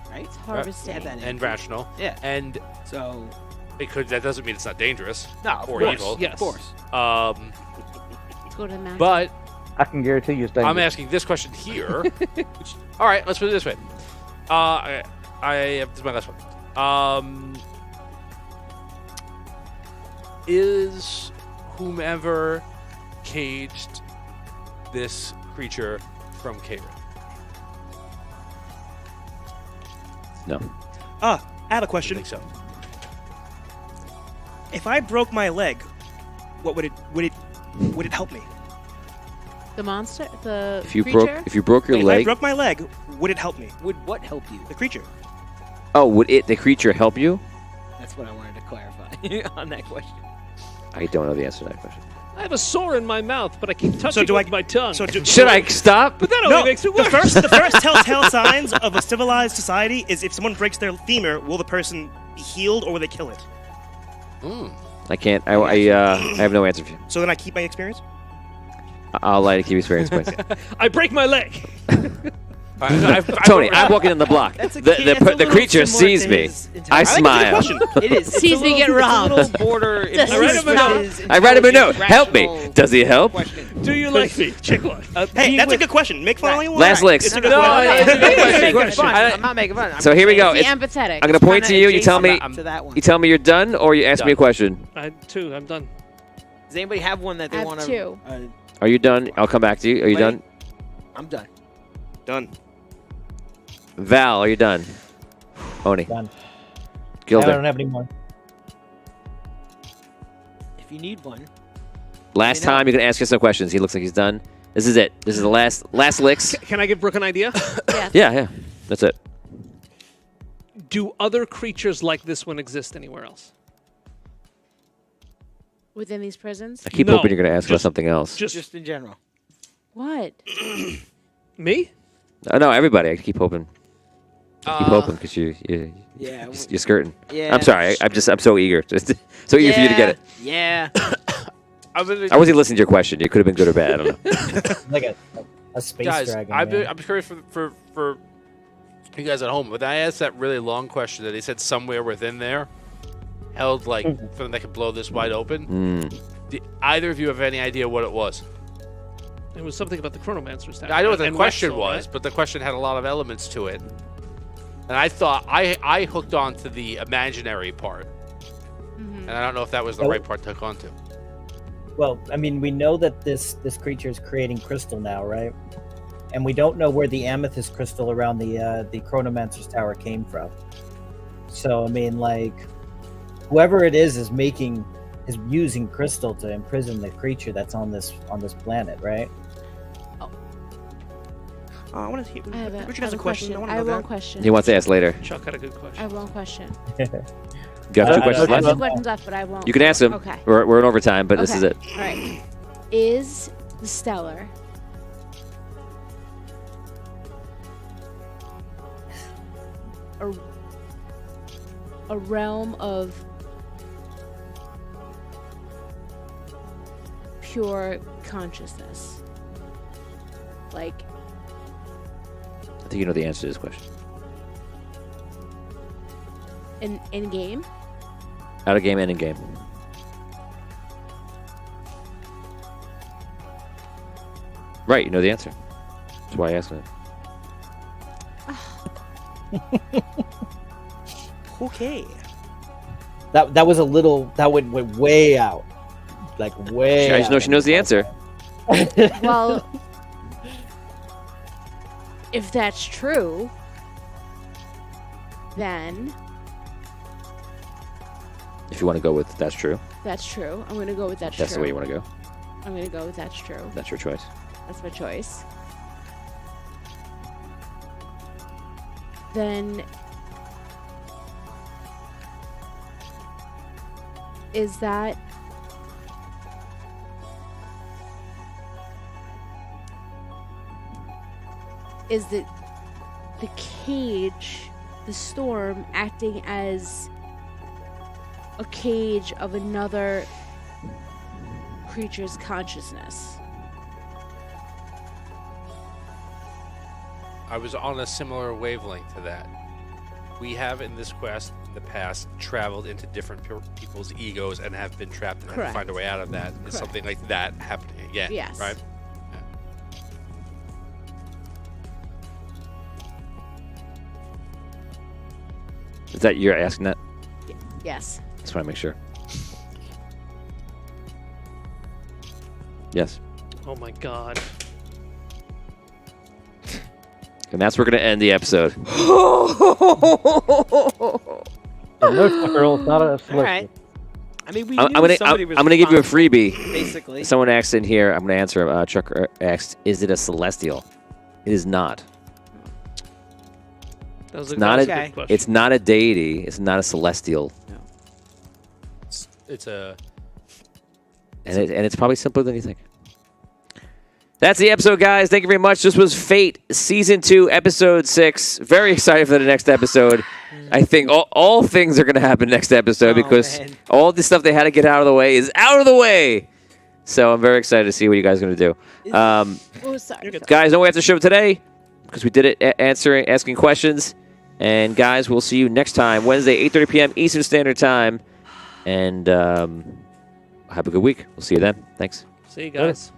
right? It's harvesting. Had that in. and rational. Yeah. And So that doesn't mean it's not dangerous no, of or course. evil. Yes. Of course. Let's go to the mountain. But I can guarantee you it's dangerous. I'm asking this question here. All right, let's put it this way. This is my last one. Is whomever caged this creature from Karen? No. I have a I question. think so. If I broke my leg, what would it help me? The monster, the If you creature. broke your Wait, if I leg, broke my leg, would it help me? Would what help you? The creature. oh, would the creature help you? That's what I wanted to clarify on that question. I don't know the answer to that question. I have a sore in my mouth, but I keep touching So do it with I- my tongue. So Should I stop? But that No, only makes it the worse. first telltale signs of a civilized society is if someone breaks their femur, will the person be healed or will they kill it? I can't. I have no answer for you. So then I keep my experience? I'll let you keep experience points. I break my leg. Tony, I'm walking in the block. That's a The, key- the, that's a the little creature similar sees to me. his I entire- smile. Question. It is. It's Sees a me little- get it's a robbed. little border. Does it's he versus stop? his I write him a note. intelligent, Help me. rational Does he help? question. Do you like me? Check one. Hey, that's a good question. Make fun all you want. Last licks. It's a No, good no, question. no, it's a good I'm making question. fun. I'm not making fun. I'm So here we saying go. Be It's- empathetic. I'm gonna point to you. You tell me. to that one. You tell me you're done, or you ask me a question. I'm done. Does anybody have one that I they have want to? two. Are you done? I'll come back to you. Are you done? I'm done. Done. Val, are you done? Oni. Done. I Gilder. don't have any more. If you need one, Last You know. time you can ask us some questions. He looks like he's done. This is it. This is the last licks. Can I give Brooke an idea? Yes. Yeah. That's it. Do other creatures like this one exist anywhere else? Within these prisons. I keep No, hoping you're going to ask about just- something else. Just in general. What? me? Oh, no, everybody. I keep hoping. I keep hoping because Yeah. you're skirting. Yeah. I'm sorry. I'm so eager. So eager for you to get it. Yeah. I wasn't listening to your question. It could have been good or bad. I don't know. Like a space Guys, dragon. man. I'm curious for you guys at home. When I asked that really long question that he said somewhere within there, held like for them that could blow this wide open. Did either of you have any idea what it was? It was something about the Chronomancer's tower. I know what the and question Wexel, was, right? but the question had a lot of elements to it. And I thought I hooked on to the imaginary part. Mhm. And I don't know if that was the Oh. right part to hook onto. Well, I mean, we know that this creature is creating crystal now, right? And we don't know where the amethyst crystal around the Chronomancer's tower came from. So, I mean, like, whoever it is is using crystal to imprison the creature that's on this planet, right? I want to hear. I have Richard has a question. I want to I know have one that. question. He wants to ask later. Chuck had a good I question. have one question. You got two I- questions I- I have left. two questions left, but I won't. You can ask him. Okay. We're in overtime, but this is it. All right. Is the Stellar a realm of pure consciousness? Like, I think you know the answer to this question. in game? Out of game and in game. Right, you know the answer. That's why I asked it. Okay. That was a little. That went way out, like way. I just know she knows the answer. Well, if that's true, then If you want to go with that's true, that's true. I'm going to go with that's that's true. the way you want to go. I'm going to go with that's true. That's your choice. That's my choice. Then is that the cage, the storm acting as a cage of another creature's consciousness? I was on a similar wavelength to that. We have in this quest in the past traveled into different people's egos and have been trapped and had to Correct. find a way out of that. Is Correct. something like that happening again? Yes. Right? Is that you're asking that? Yes. Just want to make sure. Yes. Oh my God. And that's where we're going to end the episode. No, girl, it's not a selection. All right. I mean, we I'm knew somebody was going to give you a responsible, freebie. basically. Someone asked in here. I'm going to answer. Chuck asked, "Is it a celestial?" It is not. That was a Not good a- question. It's not a deity. It's not a celestial, It's a and it's probably simpler than you think. That's the episode, guys. Thank you very much. This was Fate Season 2, Episode 6. Very excited for the next episode. I think all things are going to happen next episode Oh, because man. all the stuff they had to get out of the way is out of the way. So I'm very excited to see what you guys are going to do. Oh, sorry. Guys, no way after show today because we did it asking questions. And guys, we'll see you next time, Wednesday, 8:30 p.m. Eastern Standard Time. And have a good week. We'll see you then. Thanks. See you guys.